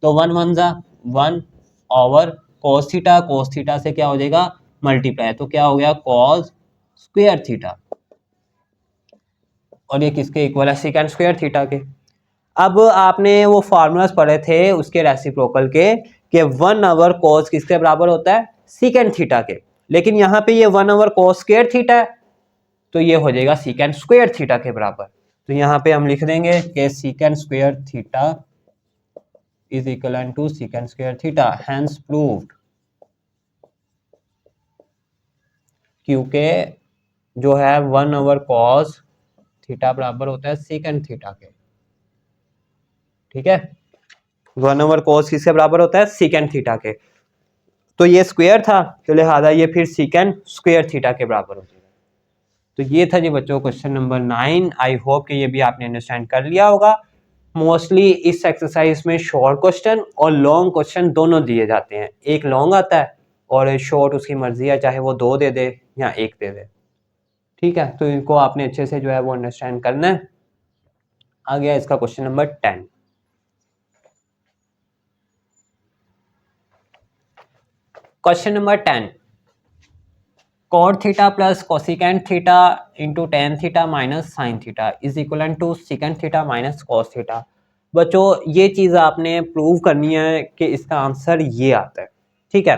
तो 1 1 जा 1 ओवर cos थीटा से क्या हो जाएगा मल्टीप्लाई, तो क्या हो गया cos स्क्वायर थीटा, और ये किसके इक्वल है, सेकंड स्क्वायर थीटा के। अब आपने वो फार्मूलाज पढ़े थे उसके रेसिप्रोकल के कि 1 ओवर cos किसके बराबर होता है, सेकंड थीटा के, लेकिन यहाँ पे ये 1 ओवर cos स्क्वायर थीटा है तो ये हो जाएगा सेकंड स्क्वायर थीटा के बराबर, तो यहाँ पे हम लिख देंगे कि second square theta is equal to second square theta, hence proved, क्योंकि जो है 1 ओवर cos थीटा बराबर होता है सेकंड थीटा के, ठीक है, 1 ओवर cos किसके बराबर होता है, सेकंड थीटा के, तो ये स्क्वायर था तो लिहाजा ये फिर सेकंड स्क्वायर थीटा के बराबर हो जाएगा। तो ये था जी बच्चों क्वेश्चन नंबर 9, आई होप कि ये भी आपने अंडरस्टैंड कर लिया होगा। मोस्टली इस एक्सरसाइज में शॉर्ट क्वेश्चन और लॉन्ग क्वेश्चन दोनों दिए जाते हैं, एक लॉन्ग आता है और शॉर्ट उसकी मर्जी है, चाहे वो 2 दे दे या 1 दे दे, ठीक है, तो इनको आपने अच्छे से जो है वो अंडरस्टैंड करना है। आ गया इसका question number 10। Question number 10, cot theta plus cosecant theta into tan theta minus sine theta is equal to second theta minus cos theta. बच्चों ये चीज़ आपने प्रूव करनी है कि इसका आंसर ये आता है, ठीक है।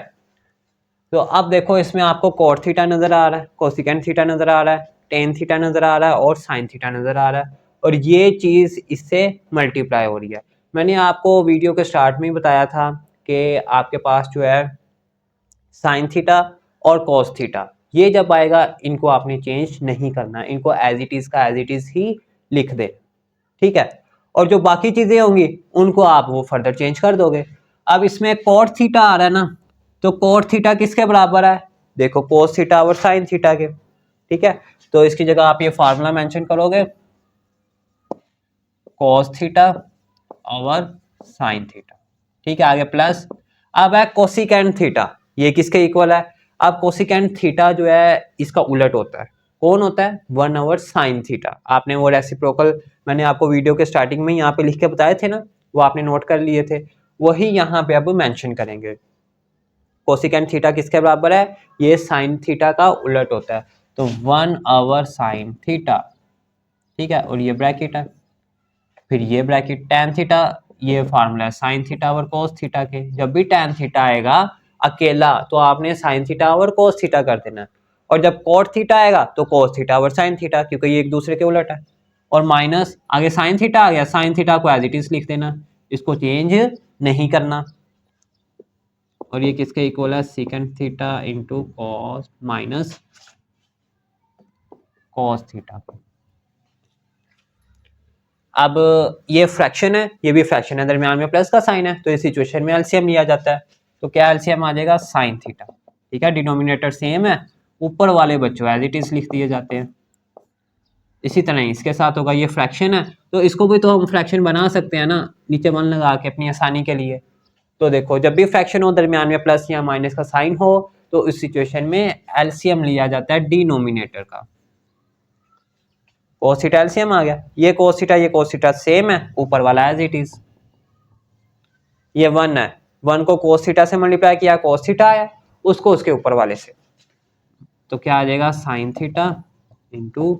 तो अब देखो इसमें आपको cot थीटा नज़र आ रहा है, कोसिकेंट थीटा नज़र आ रहा है, टेन थीटा नज़र आ रहा है और साइन थीटा नज़र आ रहा है, और ये चीज़ इससे मल्टीप्लाई हो रही है। मैंने आपको वीडियो के स्टार्ट में ही बताया था कि आपके पास जो है साइन थीटा और कॉस थीटा, ये जब आएगा इनको आपने चेंज नहीं करना, इनको एज इट इज़ का एज इट इज़ ही लिख दे, ठीक है। और जो बाकी चीज़ें होंगी उनको आप वो फर्दर चेंज कर दोगे। अब इसमें कॉट थीटा आ रहा है ना, तो कॉट थीटा किसके बराबर है? देखो कोस थीटा और साइन थीटा के, ठीक है। तो इसकी जगह आप ये फार्मूला मेंशन करोगे, कॉस थीटा और साइन थीटा, ठीक है। आगे प्लस, अब है कोसिकेंट थीटा, ये किसके इक्वल है? अब कोसिकेंट थीटा जो है इसका उलट होता है, कौन होता है? 1/sin theta. आपने वो रेसिप्रोकल मैंने आपको वीडियो के स्टार्टिंग में यहाँ पे लिख के बताए थे ना, वो आपने नोट कर लिए थे, वही यहाँ पे अब मेंशन करेंगे। कोसिकेंट थीटा किसके बराबर है? ये साइन थीटा का उलट होता है, तो 1/sin थीटा, ठीक है। और ये ब्रैकेट है, फिर ये ब्रैकेट tan थीटा, ये फार्मूला है साइन थीटा और कोस थीटा के। जब भी tan थीटा आएगा अकेला तो आपने साइन थीटा और कोस थीटा कर देना, और जब कोट थीटा आएगा तो कोस थीटा और साइन थीटा, क्योंकि ये एक दूसरे के उलट है। और माइनस आगे साइन थीटा आ गया, साइन थीटा को एज इट इज लिख देना, इसको चेंज नहीं करना। और ये किसके इक्वल है? Secant theta into cos minus cos theta. अब ये फ्रैक्शन है, ये भी फ्रैक्शन है, दरमियान में प्लस का साइन है, तो इस सिचुएशन में एलसीएम लिया जाता है। तो क्या एलसीएम आ जाएगा? साइन थीटा, ठीक है। डिनोमिनेटर सेम है, ऊपर वाले बच्चों एज इट इज लिख दिए जाते हैं। इसी तरह इसके साथ होगा, ये फ्रैक्शन है तो इसको भी तो हम फ्रैक्शन बना सकते हैं ना, नीचे वन लगा के अपनी आसानी के लिए। तो देखो जब भी फ्रैक्शन हो दरमियान में प्लस या माइनस का साइन हो, तो इस सिचुएशन में एलसीएम लिया जाता है डिनोमिनेटर का। cos थीटा एलसीएम आ गया, ये cos थीटा सेम है, ऊपर वाला एज इट इज। ये 1 है, 1 को cos थीटा से मल्टीप्लाई किया, cos थीटा आया, उसको उसके ऊपर वाले से, तो क्या आ जाएगा? Sign theta into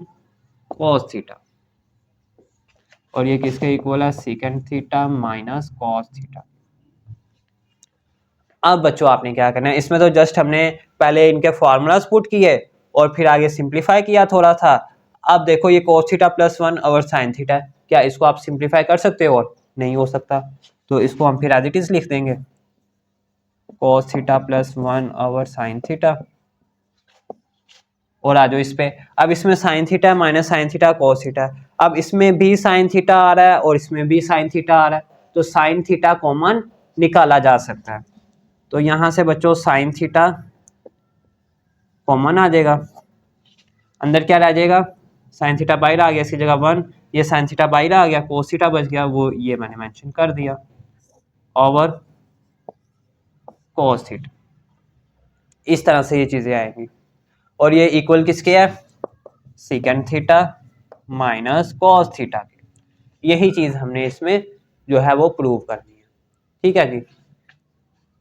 cos theta. और ये किसके इक्वल है? Secant theta minus cos theta. अब बच्चों आपने क्या करना है, इसमें तो जस्ट हमने पहले इनके फॉर्मूलाज पुट किए और फिर आगे सिंप्लीफाई किया थोड़ा था। अब देखो ये cos थीटा प्लस 1 और साइन थीटा, क्या इसको आप सिंप्लीफाई कर सकते हो? और नहीं हो सकता, तो इसको हम फिर एज इट इज लिख देंगे, cos थीटा प्लस 1 और साइन थीटा। और आ जाओ इस पे, अब इसमें sign theta minus sine theta cos theta, अब इसमें भी साइन थीटा आ रहा है और इसमें भी साइन थीटा आ रहा है, तो साइन थीटा कॉमन निकाला जा सकता है। तो यहां से बच्चों साइन थीटा कॉमन आ जाएगा, अंदर क्या रह जाएगा? साइन थीटा बाहर आ गया, इसकी जगह 1, ये साइन थीटा बाहर आ गया, कोस थीटा बच गया, वो ये मैंने मेंशन कर दिया, ओवर कोस थीटा। इस तरह से ये चीजें आएंगी। और ये इक्वल किसके है? Secant theta minus cos theta के। यही चीज हमने इसमें जो है वो प्रूव करनी है, ठीक है जी।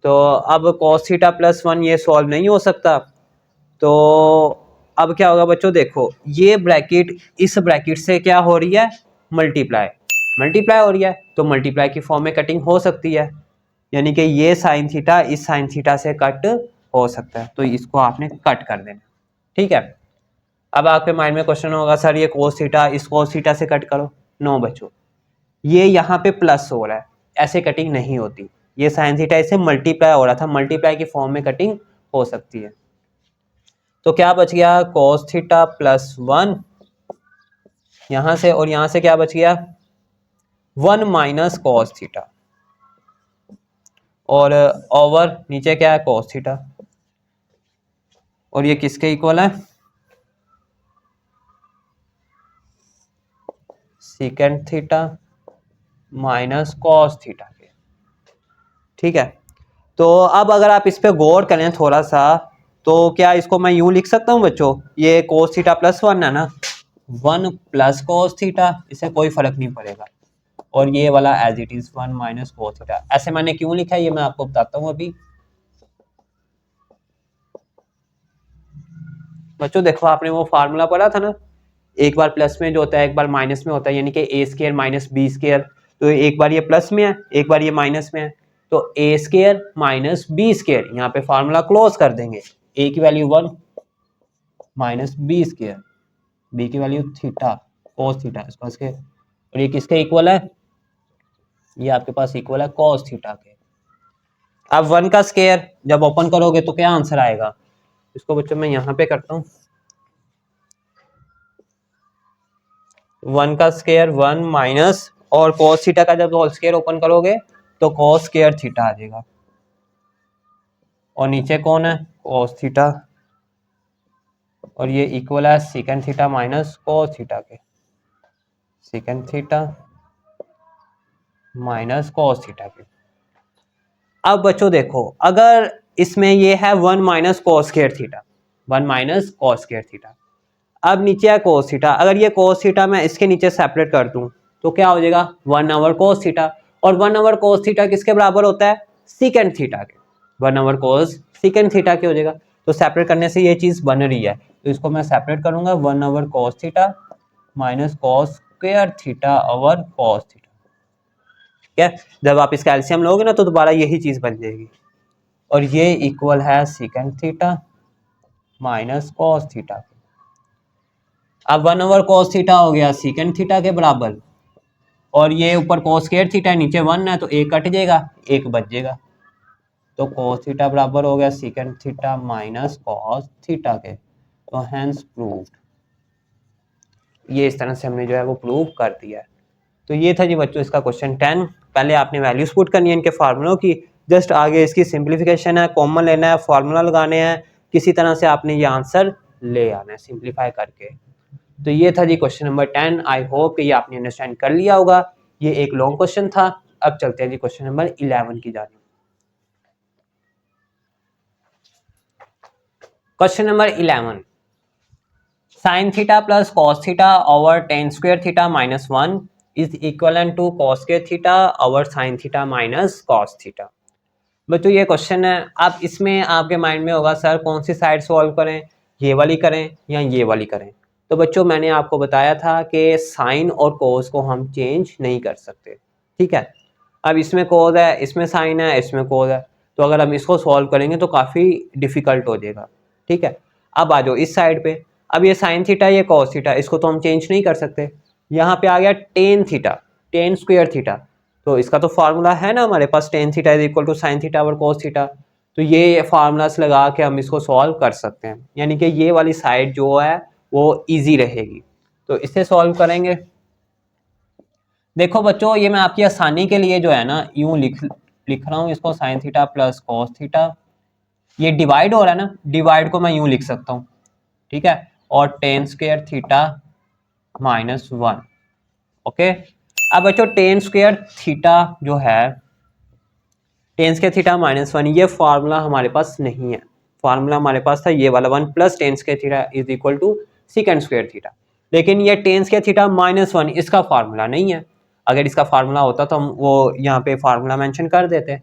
तो अब cos थीटा प्लस 1 ये सॉल्व नहीं हो सकता, तो अब क्या होगा बच्चों? देखो ये ब्रैकेट इस ब्रैकेट से क्या हो रही है? मल्टीप्लाई हो रही है, तो मल्टीप्लाई की फॉर्म में कटिंग हो सकती है, यानी कि ये साइन थीटा इस साइन थीटा से कट हो सकता है, तो इसको आपने कट कर देना, ठीक है। अब आपके माइंड में क्वेश्चन होगा, सर ये cos थीटा इस cos थीटा से कट करो। नो बच्चों, ये यहाँ पे प्लस हो रहा है, ऐसे कटिंग नहीं होती। ये साइन थीटा इससे मल्टीप्लाई हो रहा था, मल्टीप्लाई की फॉर्म में कटिंग हो सकती है। तो क्या बच गया? cos थीटा प्लस 1 यहां से, और यहां से क्या बच गया? 1 माइनस कॉस थीटा, और ओवर नीचे क्या है? cos theta. और ये किसके इक्वल है? Secant theta minus cos theta के, ठीक है। तो अब अगर आप इस पे गौर करें थोड़ा सा, तो क्या इसको मैं यूं लिख सकता हूं बच्चों? ये cos थीटा प्लस 1 है ना, 1 प्लस cos थीटा, इससे कोई फर्क नहीं पड़ेगा, और ये वाला as it is 1 minus cos theta. ऐसे मैंने क्यों लिखा है ये मैं आपको बताता हूं अभी। बच्चों देखो आपने वो फार्मूला पढ़ा था ना, एक बार प्लस में जो होता है एक बार माइनस में होता है, यानी कि ए स्केयर माइनस बी स्केयर। तो एक बार ये प्लस में है एक बार ये माइनस में है, तो A square minus B square, यहाँ पे फार्मूला क्लोज कर देंगे। ए की value 1 minus B square, B की वैल्यू थीटा कोस थीटा, इसको और ये किसके इक्वल है, ये आपके पास इक्वल है cos थीटा के। अब 1 का स्क्वायर जब ओपन करोगे तो क्या आंसर आएगा, इसको बच्चों मैं यहाँ पे करता हूँ, 1 का स्क्वायर 1 माइनस और cos थीटा का जब होल स्क्वायर ओपन करोगे तो cos स्क्वायर थीटा आ जाएगा, और नीचे कौन है cos थीटा, और ये इक्वल है secant theta minus cos theta के, secant theta minus cos theta के। अब बच्चों देखो, अगर इसमें ये है 1 minus cos square theta, 1 minus cos square theta, अब नीचे है cos थीटा, अगर ये cos थीटा मैं इसके नीचे सेपरेट कर दूं तो क्या हो जाएगा 1 ओवर cos थीटा, और 1 ओवर cos थीटा किसके बराबर होता है, सेकंड थीटा के, 1 ओवर cos सेकंड थीटा के हो जाएगा। तो सेपरेट करने से ये चीज बन रही है, तो इसको मैं सेपरेट करूंगा 1 over cos theta minus cos square theta over cos theta. ठीक है, जब आप इसका एलसीएम लोगे ना तो दोबारा यही चीज बन जाएगी, और ये इक्वल है secant theta minus cos theta. अब 1 ओवर cos थीटा हो गया सेकंड थीटा के बराबर, और ये ऊपर cos स्क्वायर थीटा नीचे 1 है तो एक कट जाएगा, एक बच जाएगा, तो cos थीटा बराबर हो गया second theta minus cos theta के। तो हेंस प्रूव्ड, ये इस तरह से हमने जो है वो प्रूव कर दिया है। तो ये था जी बच्चों इसका क्वेश्चन 10। पहले आपने वैल्यूज पुट करनी है इनके फार्मूलों की, जस्ट आगे इसकी सिंप्लीफिकेशन है, कॉमन लेना है, फार्मूला लगाने हैं, किसी तरह से आपने ये आंसर ले आना है सिंप्लीफाई करके। तो ये था जी क्वेश्चन नंबर 10। आई होप कि ये आपने अंडरस्टैंड कर लिया होगा, ये एक लॉन्ग क्वेश्चन था। अब चलते हैं जी क्वेश्चन नंबर 11 की जानिब। Question number 11, sine theta plus cos theta over tan square theta minus 1 is equal to cos square theta over sine theta minus cos theta. बच्चों ये क्वेश्चन है, अब इसमें आपके माइंड में होगा सर कौन सी साइड सॉल्व करें, ये वाली करें या ये वाली करें। तो बच्चों मैंने आपको बताया था कि साइन और कोस को हम चेंज नहीं कर सकते, ठीक है। अब इसमें कोस है, इसमें साइन है, इसमें कोस है, तो अगर हम इसको सॉल्व करेंगे तो काफ़ी डिफिकल्ट हो जाएगा, ठीक है। अब आ जाओ इस साइड पे, अब ये साइन थीटा ये कॉस थीटा, इसको तो हम चेंज नहीं कर सकते। यहाँ पे आ गया tan theta, tan square theta, तो इसका तो फार्मूला है ना हमारे पास, tan theta is equal to sine theta और कोस थीटा, तो ये फार्मूलास लगा के हम इसको सॉल्व कर सकते हैं, यानी कि ये वाली साइड जो है वो इजी रहेगी। तो इससे सॉल्व करेंगे। देखो बच्चों ये मैं आपकी आसानी के लिए जो है ना यूं लिख रहा हूँ इसको, sign theta plus cos theta, ये डिवाइड हो रहा है ना, डिवाइड को मैं यूं लिख सकता हूँ, ठीक है, और ten square theta minus 1। Okay, अब बच्चों टेन स्क्वायर थीटा जो है, टेन स्क्वायर थीटा माइनस 1, ये फार्मूला हमारे पास नहीं है। फार्मूला हमारे पास था ये वाला 1 plus tan square theta is equal to second square theta, लेकिन ये टेन स्क्वायर थीटा माइनस 1 इसका फार्मूला नहीं है। अगर इसका फार्मूला होता तो हम वो यहाँ पे फार्मूला मेंशन कर देते।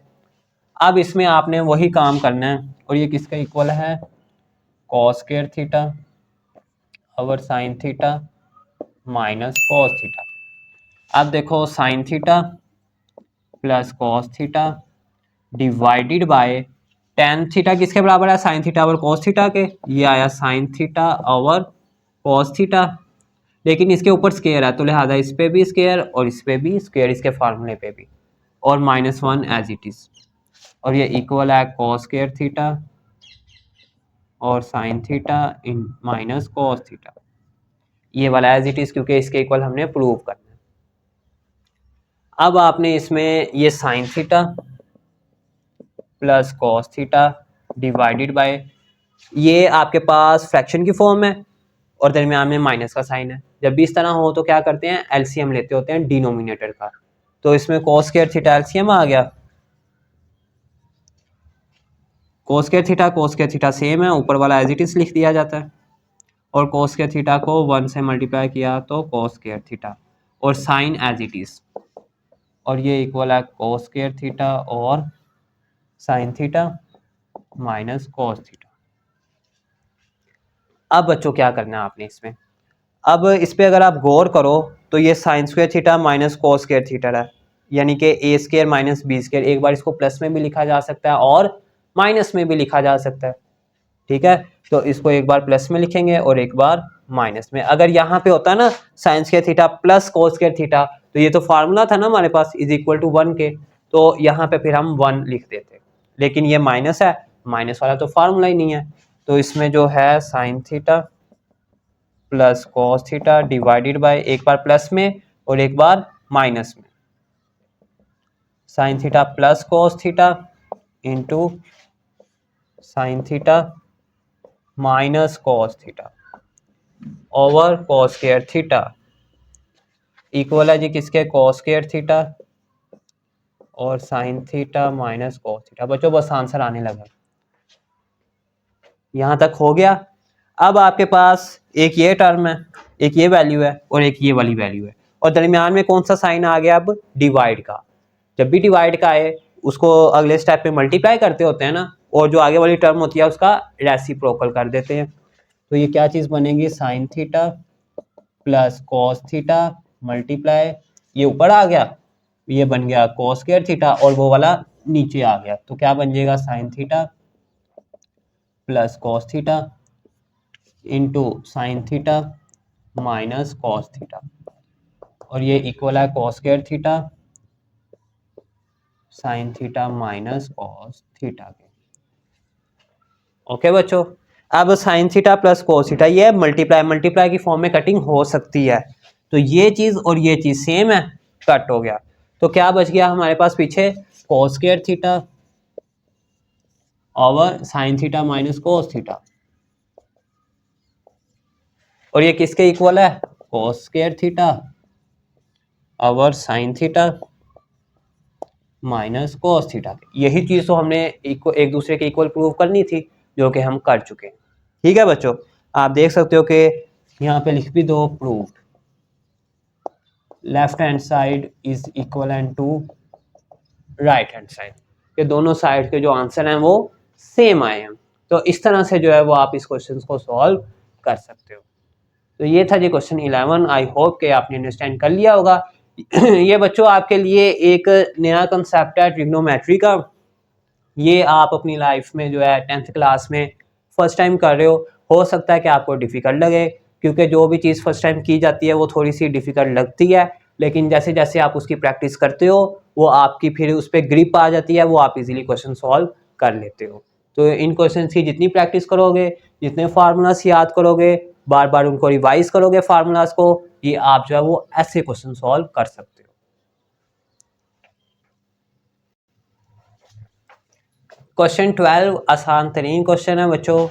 अब इसमें आपने वही काम करना है, और ये किसका इक्वल है, cos square theta over sine theta minus cos theta. अब देखो sine theta plus cos theta divided by tan theta किसके बराबर है, sine theta over cos theta के, ये आया sign theta over cos theta, लेकिन इसके ऊपर स्क्वायर है तो लिहाजा इस पे भी स्क्वायर और इस पे भी स्क्वायर, इसके फार्मूले पे भी, और माइनस 1 एज इट इज, और ये इक्वल है कॉस स्क्वायर थीटा और sine theta in minus cos theta, ये वाला एज इट इज क्योंकि इसके इक्वल हमने प्रूव करना है। अब आपने इसमें ये sine theta plus cos theta divided by, ये आपके पास फ्रैक्शन की फॉर्म है और दरमियान में माइनस का साइन है। जब भी इस तरह हो तो क्या करते हैं, एलसीएम लेते होते हैं डिनोमिनेटर का, तो इसमें कॉस स्क्वायर थीटा एलसीएम आ गया, कॉस स्क्वायर थीटा सेम है, ऊपर वाला एज इट इज लिख दिया जाता है, और कॉस स्क्वायर थीटा को 1 से मल्टीप्लाई किया तो कॉस स्क्वायर थीटा, और साइन एज इट इज, और ये इक्वल है कॉस स्क्वायर थीटा और sine theta minus cos theta. अब बच्चों क्या करना है आपने इसमें, अब इस पे अगर आप गौर करो तो ये sine square theta minus cos square theta है, यानी कि a square minus b square, एक बार इसको प्लस में भी लिखा जा सकता है और माइनस में भी लिखा जा सकता है, ठीक है। तो इसको एक बार प्लस में लिखेंगे और एक बार माइनस में। अगर यहाँ पे होता ना sign square theta plus cos square theta तो ये तो फार्मूला था ना हमारे पास इज इक्वल टू 1 के, तो यहाँ पे फिर हम 1 लिख देते, लेकिन ये माइनस है, माइनस वाला तो फार्मूला ही नहीं है, तो इसमें जो है sine theta plus cos theta divided by एक बार प्लस में और एक बार माइनस में, sign theta plus cos theta into sine theta minus cos theta over cos square theta equal है जी किसके, कॉस स्क्वायर थीटा और sine theta minus cos theta. बच्चों बस आंसर आने लगा, यहां तक हो गया। अब आपके पास एक ये टर्म है, एक ये वैल्यू है और एक ये वाली वैल्यू है, और दरमियान में कौन सा साइन आ गया, अब डिवाइड का। जब भी डिवाइड का आए उसको अगले स्टेप पे मल्टीप्लाई करते होते हैं ना, और जो आगे वाली टर्म होती है उसका रेसिप्रोकल कर देते हैं। तो ये क्या चीज बनेगी, sign theta plus cos theta multiply, ये ऊपर आ गया, ये बन गया कॉस स्क्वायर थीटा और वो वाला नीचे आ गया, तो क्या बन जाएगा, sign theta plus cos theta into sine theta minus cos theta, और ये इक्वल है cos square theta sine theta minus cos theta के। ओके बच्चों, अब sine theta plus cos theta ये मल्टीप्लाई मल्टीप्लाई की फॉर्म में कटिंग हो सकती है, तो ये चीज और ये चीज सेम है, कट हो गया, तो क्या बच गया हमारे पास पीछे, cos square theta over sine theta minus cos theta, और ये किसके इक्वल है, cos square theta over sine theta minus cos theta. यही चीज तो हमने एक दूसरे के इक्वल प्रूव करनी थी, जो कि हम कर चुके हैं। ठीक है बच्चों, आप देख सकते हो कि यहाँ पे लिख भी दो, proved left hand side is equal to right hand side, के दोनों साइड के जो आंसर हैं वो सेम आए हैं। तो इस तरह से जो है वो आप इस क्वेश्चन को सॉल्व कर सकते हो। तो ये था जी क्वेश्चन 11। आई होप कि आपने अंडरस्टैंड कर लिया होगा। ये बच्चों आपके लिए एक नया कंसेप्ट है ट्रिग्नोमेट्री का, ये आप अपनी लाइफ में जो है 10th क्लास में फर्स्ट टाइम कर रहे हो सकता है कि आपको डिफ़िकल्ट लगे, क्योंकि जो भी चीज़ फर्स्ट टाइम की जाती है वो थोड़ी सी डिफ़िकल्ट लगती है, लेकिन जैसे जैसे आप उसकी प्रैक्टिस करते हो वो आपकी फिर उस पर ग्रिप आ जाती है, वो आप इजीली क्वेश्चन सॉल्व कर लेते हो। तो इन क्वेश्चन की जितनी प्रैक्टिस करोगे, जितने फार्मूलास याद करोगे, बार बार उनको रिवाइज करोगे फार्मूलास को, ये आप जो है वो ऐसे क्वेश्चन सॉल्व कर सकते हो। क्वेश्चन 12 आसान तरीन क्वेश्चन है बच्चों।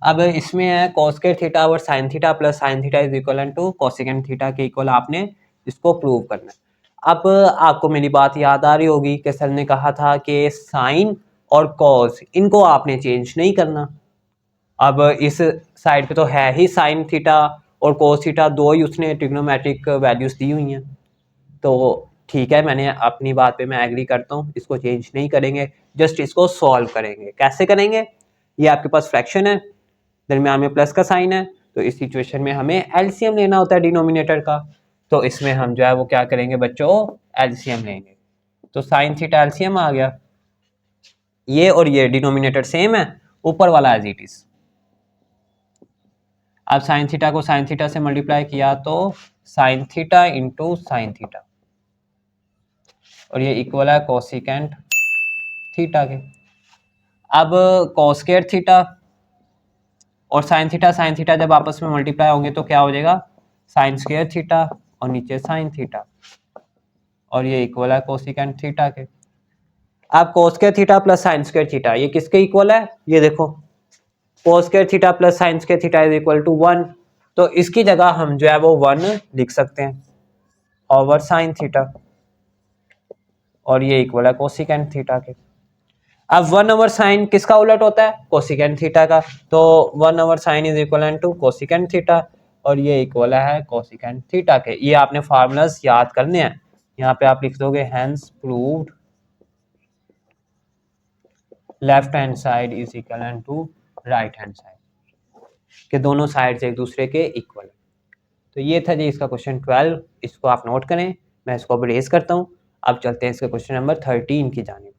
अब इसमें है कॉस्केट थीटा और sine theta plus sine theta is equal to cosecant theta के इक्वल आपने इसको प्रूव करना है। अब आपको मेरी बात याद आ रही होगी कि सर ने कहा था कि साइन और कॉस इनको आपने चेंज नहीं करना। अब इस साइड पे तो है ही साइन थीटा और कोस थीटा, दो ही उसने ट्रिग्नोमेट्रिक वैल्यूज दी हुई हैं, तो ठीक है, मैंने अपनी बात पे मैं एग्री करता हूँ, इसको चेंज नहीं करेंगे, जस्ट इसको सॉल्व करेंगे। कैसे करेंगे, ये आपके पास फ्रैक्शन है, दरमियान में प्लस का साइन है, तो इस सिचुएशन में हमें एलसीएम लेना होता है डिनोमिनेटर का, तो इसमें हम जो है वो क्या करेंगे बच्चों, एलसीएम लेंगे। तो साइन थीटा एलसीएम आ गया, ये और ये डिनोमिनेटर सेम है, ऊपर वाला एज इट इज। अब साइन थीटा को साइन थीटा से मल्टीप्लाई किया तो sign theta into sine theta, और ये इक्वल है कोसिकेंट थीटा के। अब कोस्क्वायर थीटा और साइन थीटा जब आपस में मल्टीप्लाई होंगे तो क्या हो जाएगा, साइन स्क्वायर थीटा और नीचे साइन थीटा, और ये इक्वल है कोसिकेंट थीटा के। अब cos square theta plus sine square theta ये किसके इक्वल है, ये देखो, cos square theta plus sine square theta is equal to 1, तो इसकी जगह हम जो है वो 1 लिख सकते हैं ओवर साइन थीटा, और ये इक्वल है कोसिकेंट थीटा के। अब 1 ओवर साइन किसका उलट होता है, कोसिकेंट थीटा का, तो 1 over sine is equal to cosecant theta, और ये इक्वल है कोसिकेंट थीटा के। ये आपने फार्मूलास याद करने हैं, यहाँ पे आप लिख दोगे hence proved left hand side is equal to right hand side, के दोनों साइड एक दूसरे के इक्वल है। तो ये था जी इसका क्वेश्चन 12, इसको आप नोट करें, मैं इसको अब रेज करता हूँ। अब चलते हैं इसके क्वेश्चन नंबर 13 की जानिब।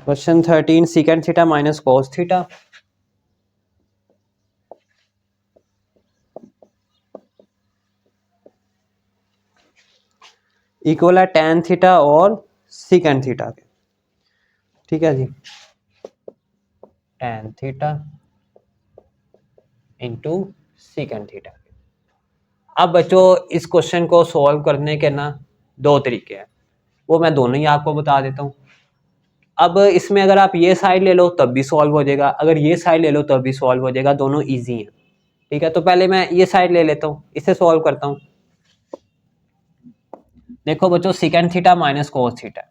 Question 13 secant theta minus cos theta equal है टेन थीटा और सीकेंट थीटा के। ठीक है जी, tan theta into secant theta. अब बच्चों इस क्वेश्चन को सॉल्व करने के ना दो तरीके हैं, वो मैं दोनों ही आपको बता देता हूँ। अब इसमें अगर आप ये साइड ले लो तब भी सॉल्व हो जाएगा, अगर ये साइड ले लो तब भी सॉल्व हो जाएगा, दोनों इजी हैं। ठीक है, तो पहले मैं ये साइड ले लेता हूँ, इसे सॉल्व करता हूँ। देखो बच्चों secant theta minus cos theta,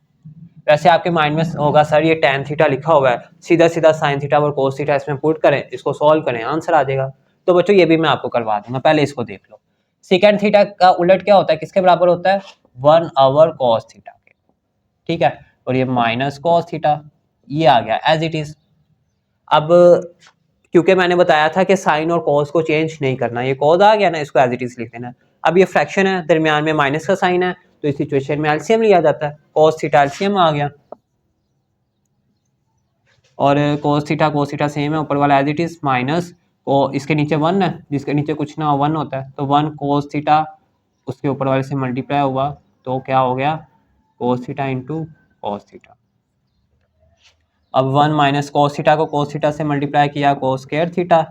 वैसे आपके माइंड में होगा सर ये टेन थीटा लिखा हुआ है, सीधा सीधा साइन थीटा और कोस थीटा इसमें पुट करें, इसको सॉल्व करें, आंसर आ जाएगा। तो बच्चों ये भी मैं आपको करवा दूंगा, पहले इसको देख लो। सीकेंट थीटा का उलट क्या होता है, किसके बराबर होता है, 1/, कॉस थीटा के। ठीक है, और ये माइनस कॉस थीटा, ये आ गया एज इट इज। अब क्योंकि मैंने बताया था कि साइन और कॉस को चेंज नहीं करना, ये कॉस आ गया ना, इसको एज इट इज लिख देना। अब ये फ्रैक्शन है, दरमियान में माइनस का साइन है, तो इस सिचुएशन में एलसीएम लिया जाता है, कॉस थीटा एलसीएम आ गया, और कोस थीटा सेम है, ऊपर वाला एज इट इज माइनस, और इसके नीचे वन है, जिसके नीचे कुछ ना वन होता है, तो वन कोस थीटा उसके ऊपर वाले से मल्टीप्लाई हुआ, तो क्या हो गया, cos theta into cos theta. अब वन माइनस कोस थीटा को कोस थीटा से मल्टीप्लाई किया, cos square theta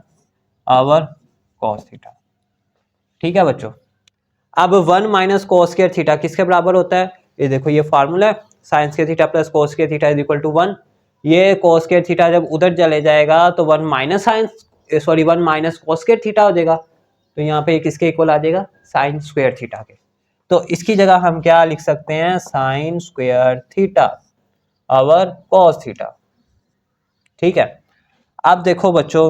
over cos theta. ठीक है बच्चों, अब one minus cos square theta किसके बराबर होता है, ये देखो ये फार्मूला है, sine square theta plus cos square theta is equal to 1। ये कोस स्क्वायर थीटा जब उधर चले जाएगा तो one minus one minus cos square theta हो जाएगा, तो यहाँ पे किसके इक्वल आ जाएगा, साइन स्क्वायर थीटा के। तो इसकी जगह हम क्या लिख सकते हैं, sine square theta over cos theta. ठीक है, अब देखो बच्चों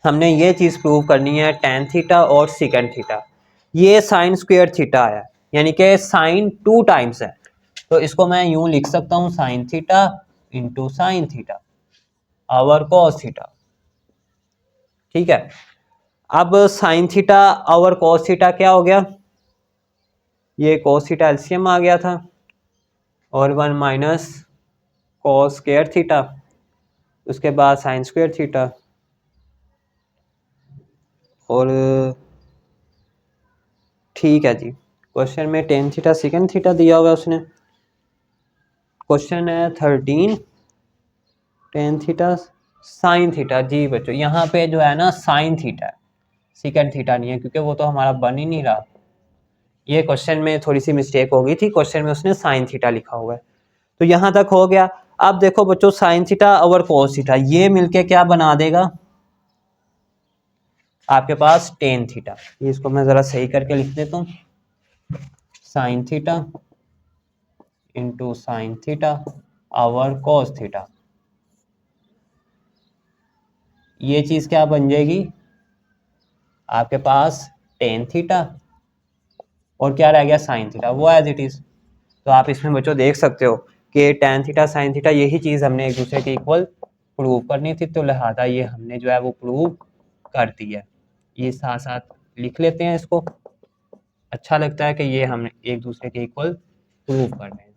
हमने ये चीज प्रूव करनी है, टेन थीटा और सीकेंट थीटा, ये साइन स्क्वायर थीटा है, यानी कि साइन 2 टाइम्स है, तो इसको मैं यूं लिख सकता हूं, sine theta into sine theta over cos theta. ठीक है, अब sine theta over cos theta क्या हो गया, ये कॉस थीटा एलसीएम आ गया था, और one minus cos square theta, उसके बाद साइन स्क्वायर थीटा, और ठीक है जी, क्वेश्चन में टेन थीटा सेकेंड थीटा दिया हुआ है उसने। क्वेश्चन है 13 टेन थीटा साइन थीटा। जी बच्चों यहाँ पे जो है ना साइन थीटा है, सेकेंड थीटा नहीं है, क्योंकि वो तो हमारा बन ही नहीं रहा। ये क्वेश्चन में थोड़ी सी मिस्टेक हो गई थी, क्वेश्चन में उसने साइन थीटा लिखा हुआ है, तो यहाँ तक हो गया। अब देखो बच्चों साइन थीटा और कोस थीटा ये मिलके क्या बना देगा आपके पास, टेन थीटा। इसको मैं जरा सही करके लिख देता हूँ, sine theta into sine theta over cos theta, ये चीज क्या बन जाएगी आपके पास, टेन थीटा, और क्या रह गया साइन थीटा, वो एज इट इज। तो आप इसमें बच्चों देख सकते हो कि टेन थीटा साइन थीटा यही चीज हमने एक दूसरे के इक्वल प्रूव करनी थी, तो लिहाजा ये हमने जो है वो प्रूव कर दी है। ये साथ साथ लिख लेते हैं इसको, अच्छा लगता है कि ये हम एक दूसरे के इक्वल प्रूव कर रहे हैं।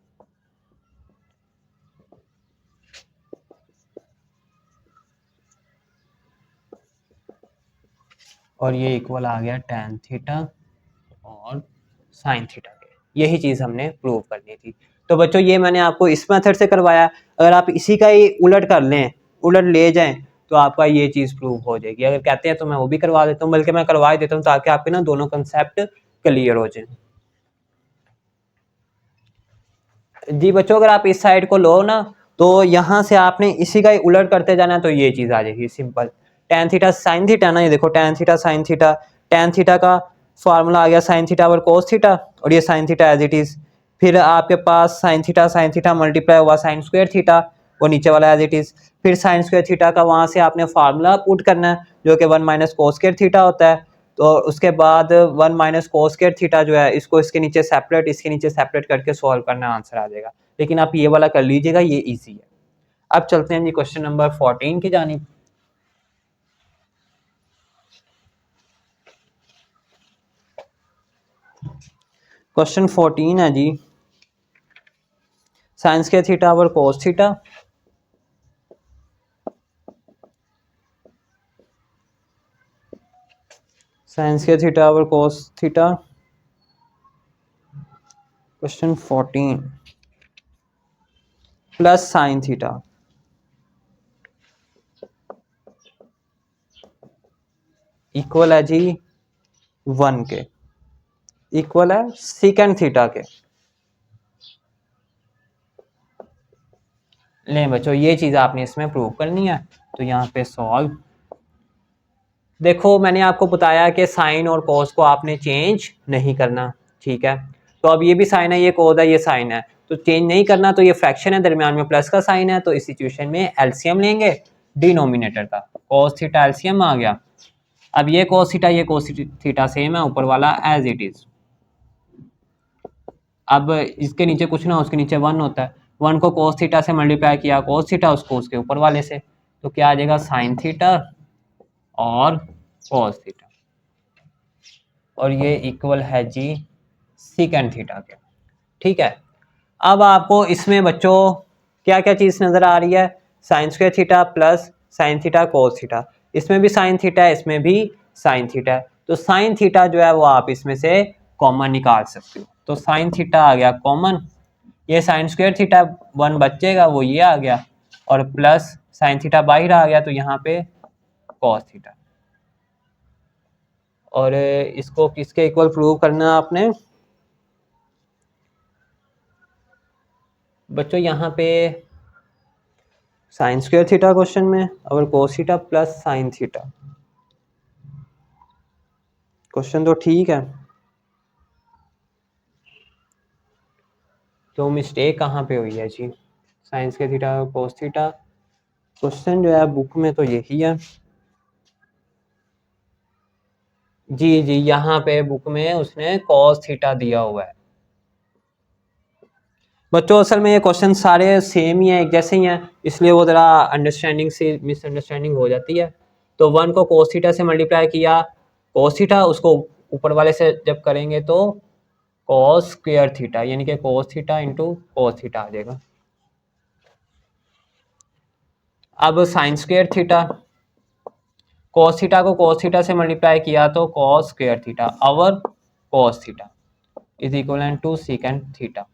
और ये इक्वल आ गया टेन थीटा और साइन थीटा के, यही चीज हमने प्रूव करनी थी। तो बच्चों ये मैंने आपको इस मेथड से करवाया, अगर आप इसी का ही उलट कर लें, उलट ले जाएं, तो आपका ये चीज प्रूव हो जाएगी। अगर कहते हैं तो मैं वो भी करवा देता हूँ, बल्कि मैं करवा ही देता हूँ ताकि आपके ना दोनों कंसेप्ट क्लियर हो जाए। जी बच्चों अगर आप इस साइड को लो ना, तो यहाँ से आपने इसी का ही उलट करते जाना है, तो ये चीज आ जाएगी simple, tan theta sine theta ना, ये देखो tan theta sine theta, tan theta का फॉर्मूला आ गया साइन थीटा और कोस थीटा, और ये sine theta as it is, फिर आपके पास साइन थीटा मल्टीप्लाई हुआ साइन स्क्वायर थीटा, वो नीचे वाला एज इट इज, फिर साइन स्क्वायर थीटा का वहां से आपने फार्मूला पुट करना है जो कि one minus cos square theta होता है, तो उसके बाद one minus cos square theta जो है इसको इसके नीचे सेपरेट, इसके नीचे सेपरेट करके सॉल्व करना, आंसर आ जाएगा। लेकिन आप ये वाला कर लीजिएगा, ये इजी है। अब चलते हैं जी क्वेश्चन नंबर 14 की जानिब। क्वेश्चन 14 है जी, साइन स्क्वायर थीटा और cos theta sine square theta over cos theta. Question 14 plus sine theta equal है जी 1 के, इक्वल है सीकेंड थीटा के। ले बच्चों ये चीज़ आपने इसमें प्रूव करनी है, तो यहाँ पे सॉल्व। देखो मैंने आपको बताया कि साइन और कॉस को आपने चेंज नहीं करना, ठीक है। तो अब ये भी साइन है, ये कोस है, ये साइन है, तो चेंज नहीं करना। तो ये फ्रैक्शन है, दरमियान में प्लस का साइन है, तो इस सिचुएशन में एलसीएम लेंगे डिनोमिनेटर का। कॉस थीटा एलसीएम आ गया। अब ये कॉस थीटा, ये कॉस थीटा सेम है, ऊपर वाला एज इट इज। अब इसके नीचे कुछ ना, उसके नीचे 1 होता है। 1 को कॉस थीटा से मल्टीप्लाई किया, कॉस थीटा, उसको उसके ऊपर वाले से, तो क्या आ जाएगा साइन थीटा और कॉस थीटा, और ये इक्वल है जी सीकेंड थीटा के, ठीक है। अब आपको इसमें बच्चों क्या क्या चीज़ नज़र आ रही है? Sine square theta plus sine theta cos theta, इसमें भी साइन थीटा है, इसमें भी साइन थीटा है। तो साइन थीटा जो है वो आप इसमें से कॉमन निकाल सकते हो, तो साइन थीटा आ गया कॉमन। ये साइन स्क्वायर थीटा 1 बचेगा, वो ये आ गया, और प्लस साइन थीटा बाहर आ गया, तो यहाँ पे कॉस थीटा। और इसको किसके इक्वल प्रूव करना है आपने बच्चों? यहाँ पे साइन स्क्वायर थीटा क्वेश्चन में और cos theta plus sine theta. Question तो ठीक है, तो मिस्टेक कहाँ पे हुई है जी? साइन स्क्वायर थीटा और कोस थीटा क्वेश्चन जो है बुक में तो यही है जी। जी यहाँ पे बुक में उसने कॉस थीटा दिया हुआ है बच्चों। असल में ये क्वेश्चन सारे सेम ही हैं, एक जैसे ही हैं, इसलिए वो ज़रा अंडरस्टैंडिंग से मिसअंडरस्टैंडिंग हो जाती है। तो 1 को कोस थीटा से मल्टीप्लाई किया, कोस थीटा, उसको ऊपर वाले से जब करेंगे तो कॉस स्क्वायर थीटा, यानी कि cos theta into cos theta आ जाएगा। अब sine square theta, cos theta को कोस थीटा से मल्टीप्लाई किया तो cos square theta over cos theta is equal to secant theta.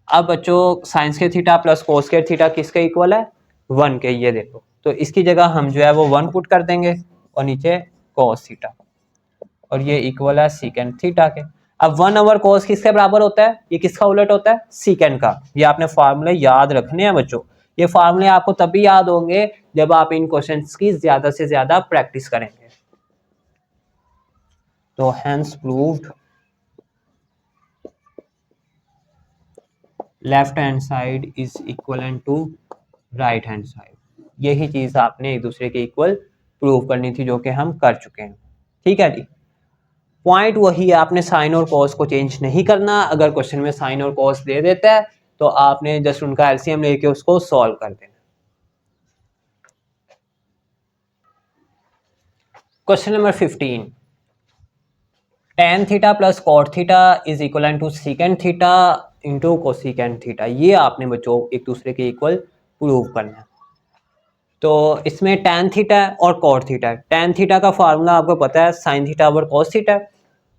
अब बच्चों sine square theta plus cos square theta किसके इक्वल है? 1 के। ये देखो, तो इसकी जगह हम जो है वो 1 पुट कर देंगे और नीचे कॉस थीटा, और ये इक्वल है सीकेंड थीटा के। अब 1 ओवर कोस किसके बराबर होता है? ये किसका उलट होता है? सीकेंड का। ये आपने फार्मूले याद रखने हैं बच्चों। ये फार्मूले आपको तभी याद होंगे जब आप इन क्वेश्चंस की ज्यादा से ज्यादा प्रैक्टिस करेंगे। तो hence proved left hand side is equal to right hand side. यही चीज आपने एक दूसरे के इक्वल प्रूव करनी थी, जो कि हम कर चुके हैं, ठीक है जी। पॉइंट वही है, आपने साइन और कॉस को चेंज नहीं करना। अगर क्वेश्चन में साइन और कॉस दे देता है तो आपने जस्ट उनका एलसीएम लेके उसको सॉल्व कर देना। Question number 15, tan theta plus cot theta is equal to secant theta into cosecant theta. ये आपने बच्चों एक दूसरे के इक्वल प्रूव करना है। तो इसमें tan थीटा और कॉट थीटा है। tan थीटा का फार्मूला आपको पता है sine theta over cos theta,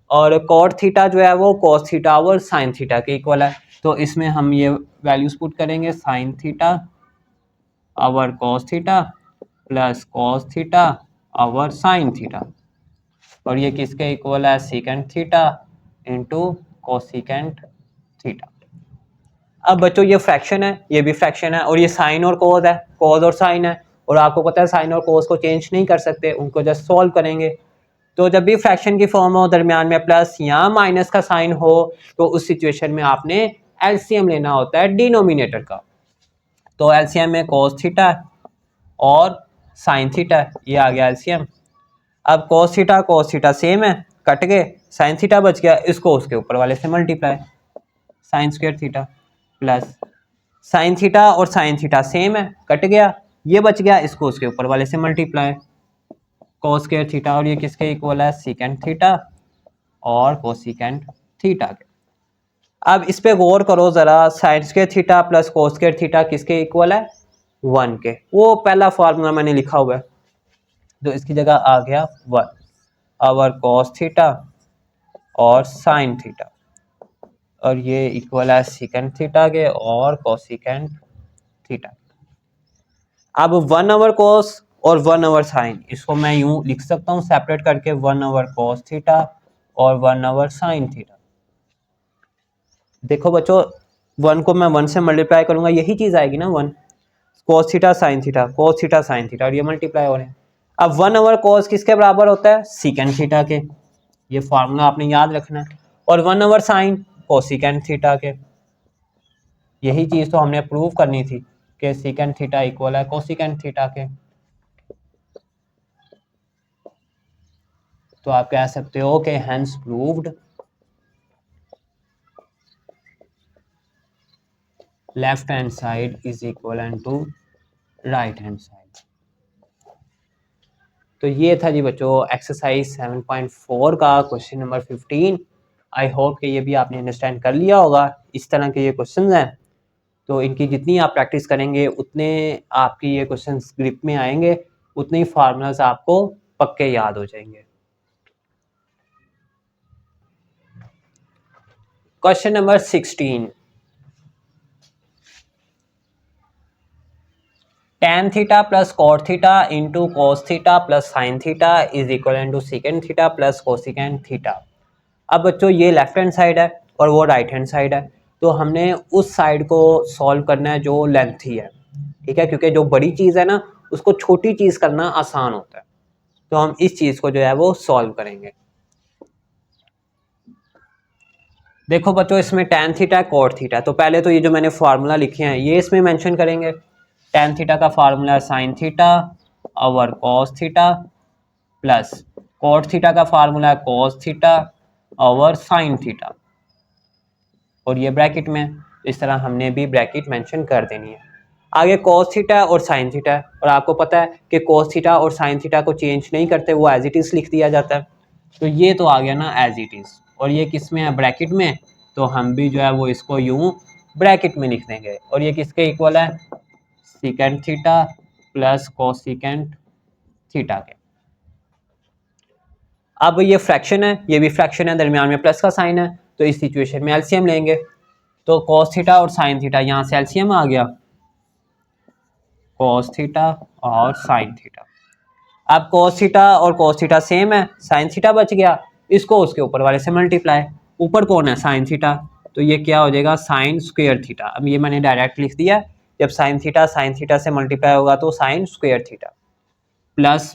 और कॉट थीटा जो है वो cos theta over sine theta के इक्वल है। तो इसमें हम ये वैल्यूज पुट करेंगे, sign theta over cos theta plus cos theta over sine theta, और ये किसके इक्वल है? सीकेंड थीटा इंटू कोसिकेंड थीटा। अब बच्चों ये फ्रैक्शन है, ये भी फ्रैक्शन है, और ये साइन और कोस है, कोस और साइन है, और आपको पता है साइन और कोस को चेंज नहीं कर सकते, उनको जस्ट सॉल्व करेंगे। तो जब भी फ्रैक्शन की फॉर्म हो, दरमियान में प्लस या माइनस का साइन हो, तो उस सिचुएशन में आपने एलसीएम लेना होता है डिनोमिनेटर का। तो एलसीएम में कोस थीटा और साइन थीटा, ये आ गया एलसीएम। अब कोस थीटा सेम है, कट गए, साइन थीटा बच गया, इसको उसके ऊपर वाले से multiply, sign square theta plus sine theta और साइन थीटा सेम है, कट गया, ये बच गया, इसको उसके ऊपर वाले से मल्टीप्लाई, कोस स्क्वायर थीटा, और ये किसके इक्वल है? सीकेंड थीटा और कोसिकेंड थीटा के। अब इस पे गौर करो जरा, sign square theta plus cos square theta किसके इक्वल है? 1 के। वो पहला फार्मूला मैंने लिखा हुआ है, तो इसकी जगह आ गया 1। आवर कॉस थीटा और साइन थीटा, और ये इक्वल है सीकेंट थीटा के और कोसिकेंट थीटा। अब 1 आवर कॉस और 1 आवर साइन, इसको मैं यूं लिख सकता हूं सेपरेट करके, 1 आवर कॉस थीटा और 1 आवर साइन थीटा। देखो बच्चों, 1 को मैं 1 से मल्टीप्लाई करूंगा, यही चीज आएगी ना 1, cos theta sine theta, cos theta sine theta, और ये मल्टीप्लाई हो रहे हैं। अब 1 आवर कॉस किसके बराबर होता है? सीकेंट थीटा के, ये फार्मूला आपने याद रखना है। और 1 आवर साइन कोसिकेंट थीटा के, यही चीज तो हमने प्रूव करनी थी कि सीकेंट थीटा इक्वल है कोसिकेंट थीटा के। तो आप कह सकते हो कि hence proved left hand side is equal to right hand side. तो ये था जी बच्चों एक्सरसाइज 7.4 का क्वेश्चन नंबर 15। आई होप कि ये भी आपने अंडरस्टैंड कर लिया होगा। इस तरह के ये क्वेश्चंस हैं, तो इनकी जितनी आप प्रैक्टिस करेंगे उतने आपकी ये क्वेश्चंस ग्रिप में आएंगे, उतने ही फार्मूलाज आपको पक्के याद हो जाएंगे। Question number 16, tan theta plus cot theta into cos theta plus sine theta is equal to secant theta plus cosecant theta. अब बच्चों ये लेफ्ट हैंड साइड है और वो राइट हैंड साइड है, तो हमने उस साइड को सॉल्व करना है जो लेंथी है, ठीक है, क्योंकि जो बड़ी चीज़ है ना उसको छोटी चीज़ करना आसान होता है। तो हम इस चीज़ को जो है वो सॉल्व करेंगे। देखो बच्चों, इसमें tan थीटा कॉट थीटा, तो पहले तो ये जो मैंने फार्मूला लिखे हैं ये इसमें मेंशन करेंगे। tan थीटा का फार्मूला है sine theta over cos theta plus cot theta का फार्मूला है cos theta over sine theta, और ये ब्रैकेट में, इस तरह हमने भी ब्रैकेट मेंशन कर देनी है। आगे कॉस थीटा और साइन थीटा, और आपको पता है कि कॉस थीटा और साइन थीटा को चेंज नहीं करते, वो एज इट इज़ लिख दिया जाता है। तो ये तो आ गया ना एज इट इज़, और ये किस में है? ब्रैकेट में, तो हम भी जो है वो इसको यूं ब्रैकेट में लिख देंगे। और ये किसके इक्वल है? Secant theta plus cosecant theta के। अब ये फ्रैक्शन है, ये भी फ्रैक्शन है, दरमियान में प्लस का साइन है, तो इस सिचुएशन में एलसीएम लेंगे। तो कॉस थीटा और साइन थीटा, यहाँ से एलसीएम आ गया कॉस थीटा और साइन थीटा। अब कॉस थीटा और कॉस थीटा सेम है, साइन थीटा बच गया, इसको उसके ऊपर वाले से मल्टीप्लाई, ऊपर कौन है? साइन थीटा, तो ये क्या हो जाएगा? Sine square theta. अब ये मैंने डायरेक्ट लिख दिया, जब साइन थीटा से मल्टीप्लाई होगा तो साइन स्क्वायर थीटा प्लस,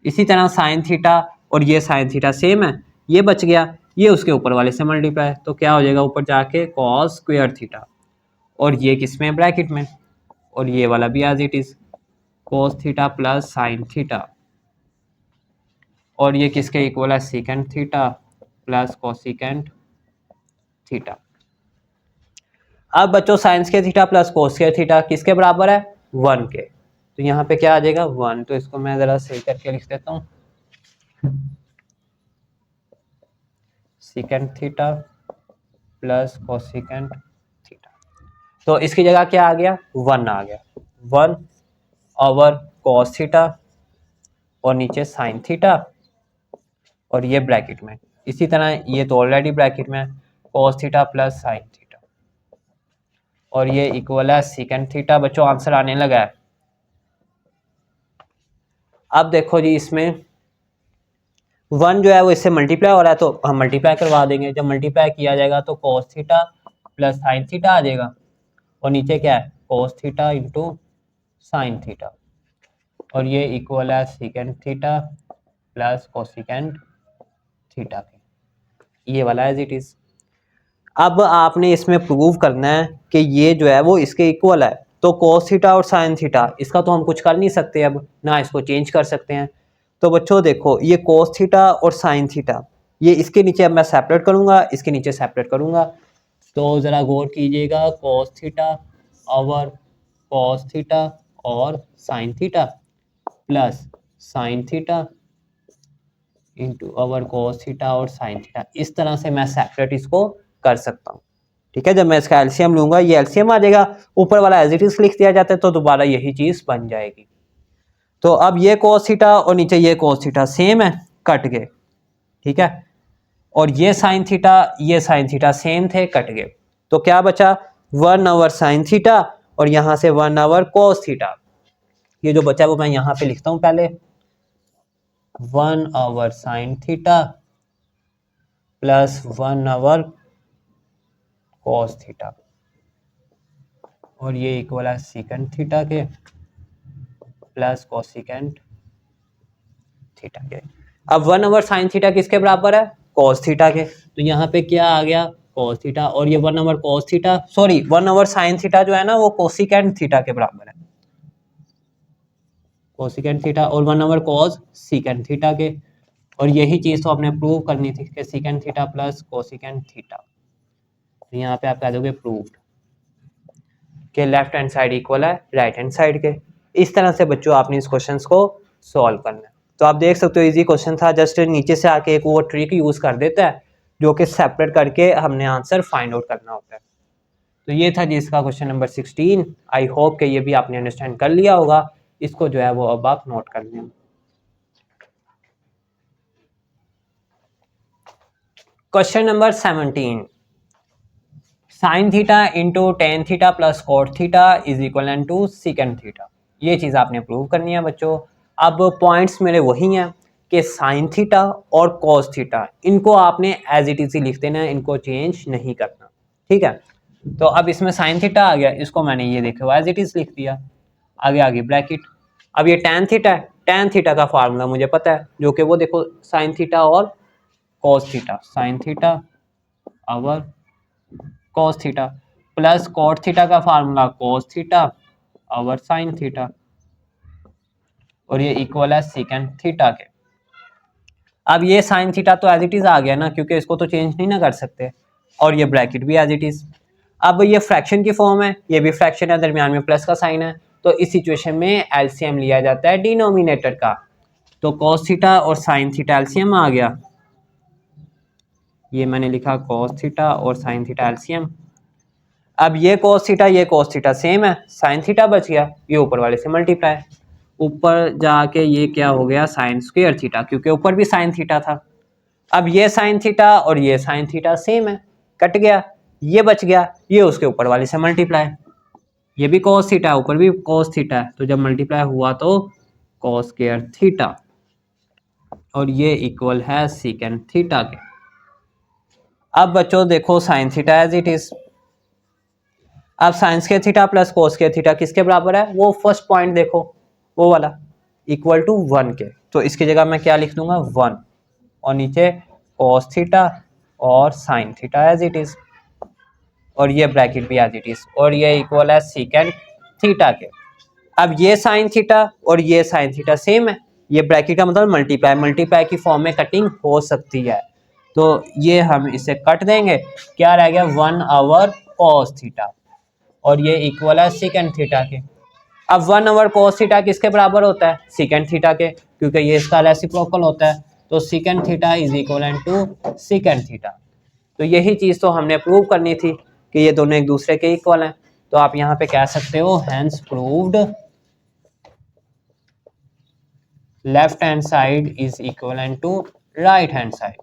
इसी तरह साइन थीटा और ये साइन थीटा सेम है, ये बच गया, ये उसके ऊपर वाले से मल्टीप्लाई, तो क्या हो जाएगा ऊपर जाके कॉस स्क्वायर थीटा, और ये किस में? ब्रैकेट में, और ये वाला भी as it is cos theta plus sine theta, और ये किसके इक्वल है? Secant theta plus cosecant theta. अब बच्चों sine square theta plus cos square theta किसके बराबर है? 1 के, तो यहाँ पे क्या आ जाएगा? 1। तो इसको मैं जरा सही करके लिख देता हूँ, secant theta plus cosecant theta. तो इसकी जगह क्या आ गया? 1 आ गया, 1 ओवर कॉस थीटा और नीचे साइन थीटा, और ये ब्रैकेट में, इसी तरह ये तो ऑलरेडी ब्रैकेट में cos theta plus sine theta, और ये इक्वल है सीकेंट थीटा। बच्चों आंसर आने लगा है। अब देखो जी, इसमें 1 जो है वो इससे मल्टीप्लाई हो रहा है, तो हम मल्टीप्लाई करवा देंगे। जब मल्टीप्लाई किया जाएगा तो cos theta plus sine theta आ जाएगा, और नीचे क्या है? Cos theta into sine theta, और ये इक्वल है secant theta plus cosecant theta के, ये वाला एज इट इज। अब आपने इसमें प्रूव करना है कि ये जो है वो इसके इक्वल है, तो cos थीटा और sin थीटा, इसका तो हम कुछ कर नहीं सकते अब ना, इसको चेंज कर सकते हैं। तो बच्चों देखो, ये cos थीटा और sin थीटा, ये इसके नीचे अब मैं सेपरेट करूंगा, इसके नीचे सेपरेट करूंगा, तो ज़रा गौर कीजिएगा, cos theta over cos theta और sin theta plus sin theta into over cos theta और sin थीटा, इस तरह से मैं सेपरेट इसको कर सकता हूँ। ठीक है, जब मैं इसका एलसीएम लूंगा ये एलसीएम आ जाएगा, ऊपर वाला एज इट इज लिख दिया जाता है, तो दोबारा यही चीज बन जाएगी। तो अब ये cos थीटा और नीचे ये cos थीटा सेम है, कट गए, ठीक है, और ये साइन थीटा सेम थे, कट गए। तो क्या बचा 1 ओवर साइन थीटा और यहाँ से 1 ओवर कॉस थीटा। ये जो बचा वो मैं यहाँ पे लिखता हूँ पहले, 1 over sine theta plus 1 over cos theta, और ये इक्वल है सीकेंट थीटा के प्लस कोसिकेंट थीटा के। अब 1 ओवर साइन थीटा किसके बराबर है? कॉस थीटा के। तो यहाँ पे क्या आ गया? कॉस थीटा, और ये 1 over cos theta, sorry 1 over sine theta जो है ना वो कोसिकेंट थीटा के बराबर है, कोसिकेंट थीटा, और 1 ओवर कॉस सीकेंट थीटा के। और यही चीज तो आपने प्रूव करनी थी कि secant theta plus cosecant theta. तो यहाँ पे आप कह दोगे प्रूव्ड कि लेफ्ट हैंड साइड इक्वल है राइट हैंड साइड के। इस तरह से बच्चों आपने इस क्वेश्चन को सॉल्व करना है। तो आप देख सकते हो इजी क्वेश्चन था, जस्ट नीचे से आके एक वो ट्रिक यूज कर देता है जो कि सेपरेट करके हमने आंसर फाइंड आउट करना होता है। तो ये था जी इसका क्वेश्चन नंबर 16। आई होप कि ये भी आपने अंडरस्टैंड कर लिया होगा। इसको जो है वो अब आप नोट कर लें। Question number 17, sine theta into tan theta plus cot theta is equal to secant theta. ये चीज़ आपने प्रूव करनी है बच्चों। अब पॉइंट्स मेरे वही हैं कि साइन थीटा और कॉस थीटा इनको आपने एज इट इज लिख देना है, इनको चेंज नहीं करना, ठीक है। तो अब इसमें साइन थीटा आ गया, इसको मैंने ये देखो एज इट इज लिख दिया, आगे ब्रैकेट। अब ये टैन थीटा है, टैन थीटा का फार्मूला मुझे पता है जो कि वो देखो साइन थीटा और cos theta, sine theta over cos theta plus cot theta का formula cos theta over sine theta, और ये इक्वल है सीकेंट थीटा के। अब ये साइन थीटा तो एज इट इज आ गया ना, क्योंकि इसको तो चेंज नहीं ना कर सकते, और ये ब्रैकेट भी एज इट इज। अब ये फ्रैक्शन की फॉर्म है, ये भी फ्रैक्शन है, दरमियान में प्लस का साइन है, तो इस सिचुएशन में एलसीएम लिया जाता है डिनोमिनेटर का। तो कॉस थीटा और साइन थीटा एलसीएम आ गया, ये मैंने लिखा कॉस थीटा और साइन थीटा एलसीएम। अब ये कॉस थीटा सेम है, साइन थीटा बच गया, ये ऊपर वाले से मल्टीप्लाई, ऊपर जाके ये क्या हो गया साइन स्क्वायर थीटा, क्योंकि ऊपर भी साइन थीटा था। अब ये साइन थीटा और ये साइन थीटा सेम है, कट गया, ये बच गया, ये उसके ऊपर वाले से मल्टीप्लाई, ये भी कॉस थीटा है, ऊपर भी कॉस थीटा है, तो जब मल्टीप्लाई हुआ तो कॉस स्क्वायर थीटा, और ये इक्वल है सीकेंट थीटा के। अब बच्चों देखो sine theta as it is. अब sine square theta plus cos square theta किसके बराबर है? वो फर्स्ट पॉइंट देखो, वो वाला इक्वल टू 1 के। तो इसकी जगह मैं क्या लिख दूंगा 1, और नीचे कॉस थीटा और sine theta as it is, और ये ब्रैकेट भी एज इट इज, और ये इक्वल है सीकेंट थीटा के। अब ये साइन थीटा और ये साइन थीटा सेम है, ये ब्रैकेट का मतलब मल्टीप्लाई, मल्टीप्लाई की फॉर्म में कटिंग हो सकती है, तो ये हम इसे कट देंगे, क्या रह गया 1 ओवर कॉस थीटा, और ये इक्वल है सीकेंट थीटा के। अब 1 ओवर कॉस थीटा किसके बराबर होता है? सीकेंट थीटा के, क्योंकि ये इसका रेसिप्रोकल होता है, तो secant theta is equal to secant theta. तो यही चीज तो हमने प्रूव करनी थी कि ये दोनों एक दूसरे के इक्वल हैं। तो आप यहाँ पे कह सकते हो hence proved left hand side is equal to right hand side.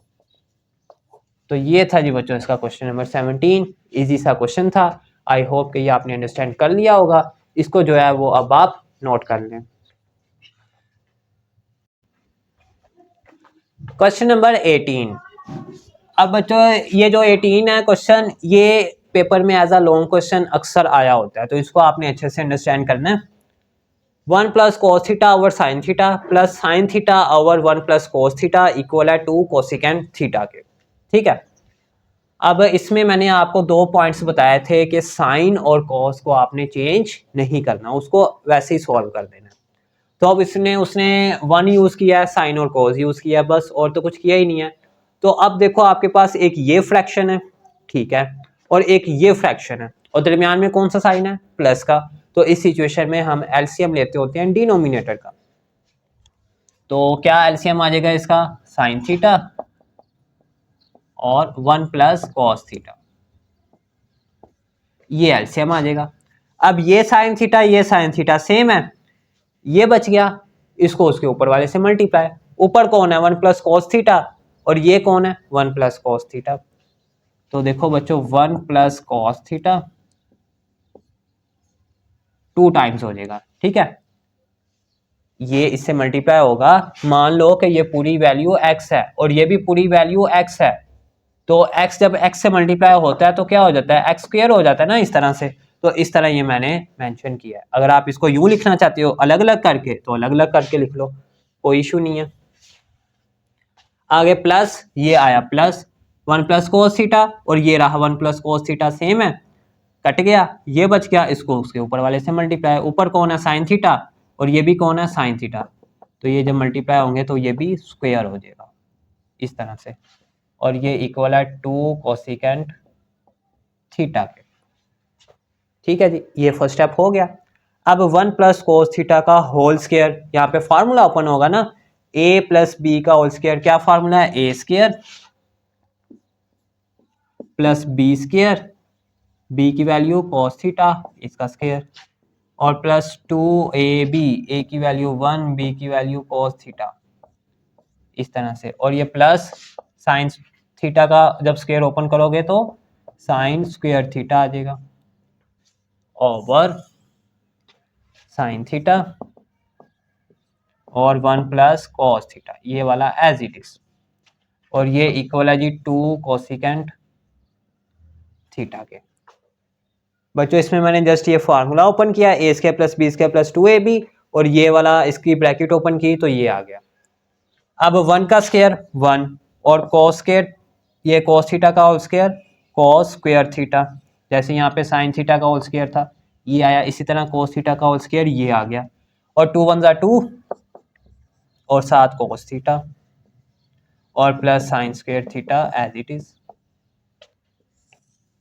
तो ये था जी बच्चों इसका क्वेश्चन नंबर 17, इजी सा क्वेश्चन था। आई होप कि ये आपने अंडरस्टैंड कर लिया होगा। इसको जो है वो अब आप नोट कर लें। Question number 18। अब बच्चों ये जो 18 है क्वेश्चन, ये पेपर में एज अ लॉन्ग क्वेश्चन अक्सर आया होता है, तो इसको आपने अच्छे से अंडरस्टैंड करना है। 1 plus cos theta over sine theta plus sine theta over 1 plus cos theta equal है 2 कोसिकेंट थीटा के, ठीक है। अब इसमें मैंने आपको 2 पॉइंट्स बताए थे कि साइन और कॉस को आपने चेंज नहीं करना, उसको वैसे ही सॉल्व कर देना। तो अब उसने 1 यूज किया है, साइन और कॉस यूज किया है बस, और तो कुछ किया ही नहीं है। तो अब देखो आपके पास एक ये फ्रैक्शन है, ठीक है, और एक ये फ्रैक्शन है, और दरमियान में कौन सा साइन है? प्लस का। तो इस सिचुएशन में हम एलसीएम लेते होते हैं डिनोमिनेटर का। तो क्या एलसीएम आ जाएगा इसका? साइन थीटा और 1 प्लस कॉस थीटा, ये एलसीएम आ जाएगा। अब ये साइन थीटा सेम है, ये बच गया, इसको उसके ऊपर वाले से मल्टीप्लाई, ऊपर कौन है 1 प्लस कॉस थीटा, और ये कौन है, 1 प्लस कॉस थीटा। तो देखो बच्चों 1 प्लस कॉस थीटा 2 टाइम्स हो जाएगा, ठीक है। ये इससे मल्टीप्लाई होगा, मान लो कि ये पूरी वैल्यू x है और ये भी पूरी वैल्यू x है, तो x जब x से मल्टीप्लाई होता है तो क्या हो जाता है, x स्क्वायर हो जाता है ना, इस तरह से। तो इस तरह ये मैंने मेंशन किया है। अगर आप इसको यूं लिखना चाहते हो अलग अलग करके तो अलग अलग करके लिख लो, कोई इशू नहीं है। आगे प्लस, ये आया प्लस 1 प्लस कोस थीटा और ये रहा 1 प्लस कोस थीटा, सेम है, कट गया, ये बच गया, इसको उसके ऊपर वाले से मल्टीप्लाई, ऊपर कौन है साइन थीटा और ये भी कौन है साइन थीटा, तो ये जब मल्टीप्लाई होंगे तो ये भी स्क्वायर हो जाएगा इस तरह से, और ये इक्वल है 2 कोसिकेंट थीटा के। ठीक है जी, ये फर्स्ट स्टेप हो गया। अब 1 प्लस कोस थीटा का होल स्क्वायर, यहाँ पे फार्मूला ओपन होगा ना, a प्लस बी का होल स्क्वायर, क्या फार्मूला है, a square plus B square, b की वैल्यू कॉस थीटा इसका स्क्वायर, और प्लस 2ab, ए की वैल्यू 1, बी की वैल्यू कॉस थीटा इस तरह से, और ये प्लस साइन थीटा का जब स्क्वायर ओपन करोगे तो साइन स्क्वायर थीटा आ जाएगा ओवर साइन थीटा और 1 प्लस कॉस थीटा, ये वाला एज इट इज, और ये इक्वल है जी 2 कोसिकेंट थीटा के। बच्चों इसमें मैंने जस्ट ये फार्मूला ओपन किया, a square plus B square plus 2ab, और ये वाला इसकी ब्रैकेट ओपन की तो ये आ गया। अब 1 का स्क्वायर 1 और कॉस स्क्वायर, ये कॉस थीटा का whole square cos square theta, जैसे यहाँ पे साइन थीटा का होल स्क्वायर था ये आया, इसी तरह कॉस थीटा का होल स्क्वायर ये आ गया, और 2 1 2 और 7 कॉस थीटा और plus sine square theta as it is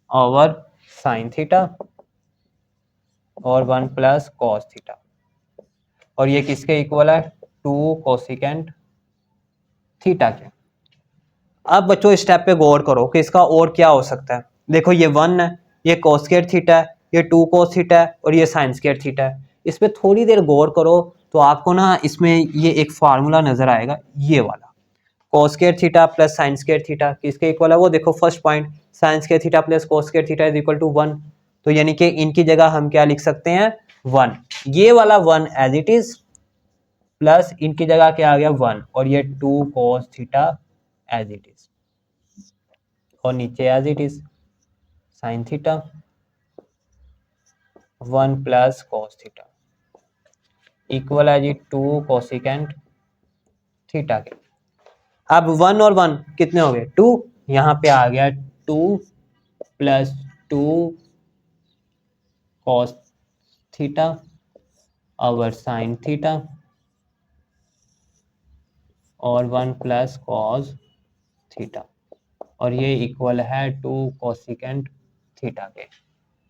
over sine theta और 1 प्लस कॉस थीटा, और ये किसके इक्वल है, 2 कोसिकेंट थीटा के। अब बच्चों स्टेप पे गौर करो कि इसका और क्या हो सकता है। देखो ये 1 है, ये कॉस स्क्वायर थीटा है, ये 2 कॉस थीटा है और ये साइन स्क्वायर थीटा है। इस पे थोड़ी देर गौर करो तो आपको ना इसमें ये एक फार्मूला नजर आएगा, ये वाला cos square theta plus sine square theta किसके इक्वल है, वो देखो first point, sine square theta plus cos square theta is equal to 1, तो यानी कि इनकी जगह हम क्या लिख सकते हैं 1, ये वाला 1 एज इट इज प्लस इनकी जगह क्या आ गया 1 और ये 2 cos theta as it is, और नीचे as it is sine theta 1 plus cos theta equal है जी 2 कोसिकेंट थीटा के। अब 1 और 1 कितने हो गए 2, यहाँ पे आ गया 2 plus 2 cos theta over sine theta और 1 प्लस कॉस थीटा, और ये इक्वल है 2 कोसिकेंट थीटा के।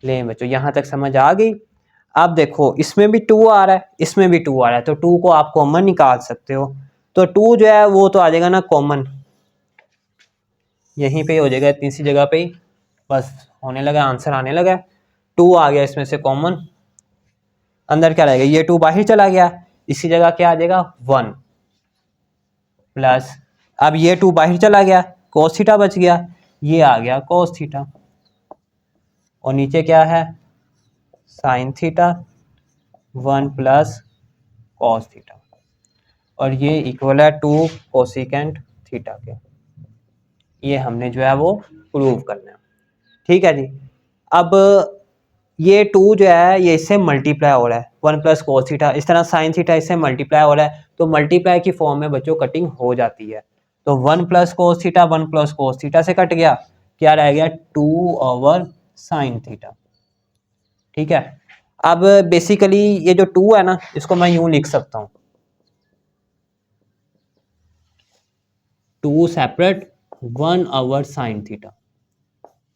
ले बच्चों यहाँ तक समझ आ गई। अब देखो इसमें भी 2 आ रहा है, इसमें भी 2 आ रहा है, तो 2 को आप कॉमन निकाल सकते हो, तो 2 जो है वो तो आ जाएगा ना कॉमन, यहीं पे हो जाएगा इतनी सी जगह पे ही, बस होने लगा आंसर आने लगा, 2 आ गया इसमें से कॉमन, अंदर क्या रहेगा, ये 2 बाहर चला गया, इसी जगह क्या आ जाएगा 1 प्लस, अब ये 2 बाहर चला गया cos थीटा बच गया, ये आ गया cos थीटा, और नीचे क्या है sine theta 1 plus cos theta, और ये इक्वल है 2 कोसिकेंट थीटा के। ये हमने जो है वो प्रूव करना है, ठीक है जी। अब ये 2 जो है ये इससे मल्टीप्लाई हो रहा है 1 प्लस कोस थीटा, इस तरह साइन थीटा इससे मल्टीप्लाई हो रहा है, तो मल्टीप्लाई की फॉर्म में बच्चों कटिंग हो जाती है, तो 1 plus cos theta 1 plus cos theta से कट गया, क्या रह गया 2 ओवर साइन थीटा, ठीक है। अब बेसिकली ये जो 2 है ना इसको मैं यूं लिख सकता हूं 2 सेपरेट 1 ओवर साइन थीटा,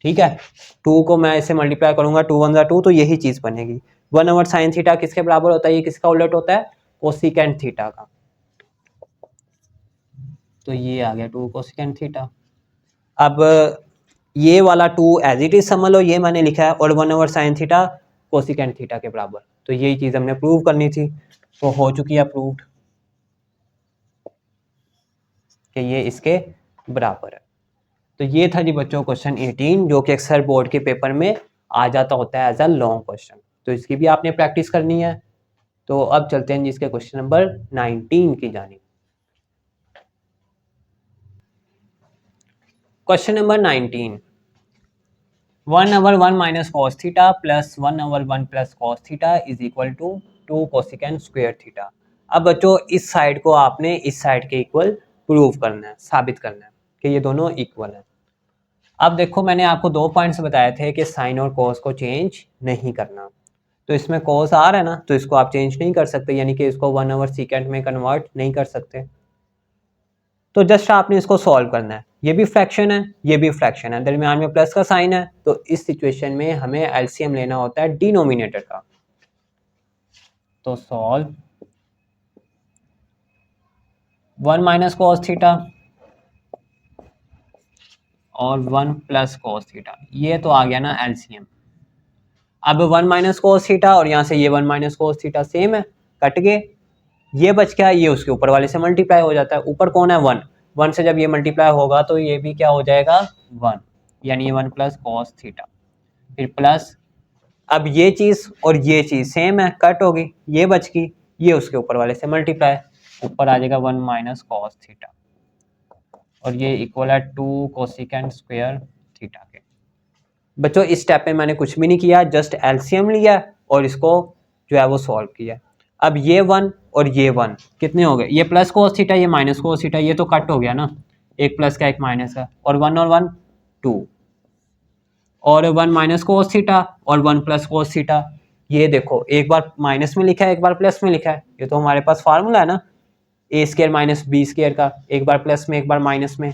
ठीक है। 2 को मैं इसे मल्टीप्लाई करूंगा 2 1 2 तो यही चीज बनेगी, 1 ओवर साइन थीटा किसके बराबर होता है, ये किसका उलट होता है कोसिकेंट थीटा का, तो ये आ गया 2 कोसिकेंट थीटा। अब ये वाला 2 एज इट इज समझ लो, ये मैंने लिखा है, और 1 over sine theta cosecant theta के बराबर, तो यही चीज हमने प्रूव करनी थी, तो हो चुकी है प्रूव्ड कि ये इसके बराबर है। तो ये था जी बच्चों क्वेश्चन 18 जो कि अक्सर बोर्ड के पेपर में आ जाता होता है एज अ लॉन्ग क्वेश्चन, तो इसकी भी आपने प्रैक्टिस करनी है। तो अब चलते हैं जिसके क्वेश्चन नंबर 19 की जानिब। Question number 19, 1/1 minus cos theta plus 1/1 plus cos theta is equal to 2 cosecant square theta. अब बच्चों इस साइड को आपने इस साइड के इक्वल प्रूव करना है, साबित करना है कि ये दोनों इक्वल हैं। अब देखो मैंने आपको 2 पॉइंट्स बताए थे कि साइन और कॉस को चेंज नहीं करना। तो इसमें कॉस आ रहा है ना, तो इसको आप चेंज नहीं कर सकते, यानी कि इसको 1/सेकेंड में कन्वर्ट नहीं कर सकते। तो जस्ट आपने इसको सॉल्व करना है। ये भी फ्रैक्शन है, ये भी फ्रैक्शन है, दरमियान में प्लस का साइन है, तो इस सिचुएशन में हमें एलसीएम लेना होता है डिनोमिनेटर का। तो सॉल्व 1 माइनस कॉस थीटा और 1 प्लस कॉस थीटा, ये तो आ गया ना एलसीएम। अब 1 माइनस कॉस थीटा और यहाँ से ये 1 माइनस कॉस थीटा सेम है, कट गए, ये बच गया, ये उसके ऊपर वाले से मल्टीप्लाई हो जाता है। ऊपर कौन है 1, 1 से जब ये मल्टीप्लाई होगा तो ये भी क्या हो जाएगा 1, यानी ये 1 प्लस कॉस थीटा, फिर प्लस, अब ये चीज़ और ये चीज़ सेम है, कट होगी, ये बच गई, ये उसके ऊपर वाले से मल्टीप्लाई, ऊपर आ जाएगा 1 माइनस कॉस थीटा और ये इक्वल है 2 कोसिकेंट स्क्वायर थीटा के। बच्चों इस स्टेप में मैंने कुछ भी नहीं किया, जस्ट एलसीएम लिया और इसको जो है वो सॉल्व किया। अब ये 1 और ये 1 कितने हो गए, ये प्लस कोस थीटा, ये माइनस कोस थीटा, ये तो कट हो गया ना, एक प्लस का एक माइनस का, और 1 और 1 2, और 1 माइनस कोस थीटा और 1 प्लस कोस थीटा। ये देखो एक बार माइनस में लिखा है, एक बार प्लस में लिखा है, ये तो हमारे पास फार्मूला है ना, ए स्केयर माइनस बी स्केयर का, एक बार प्लस में एक बार माइनस में।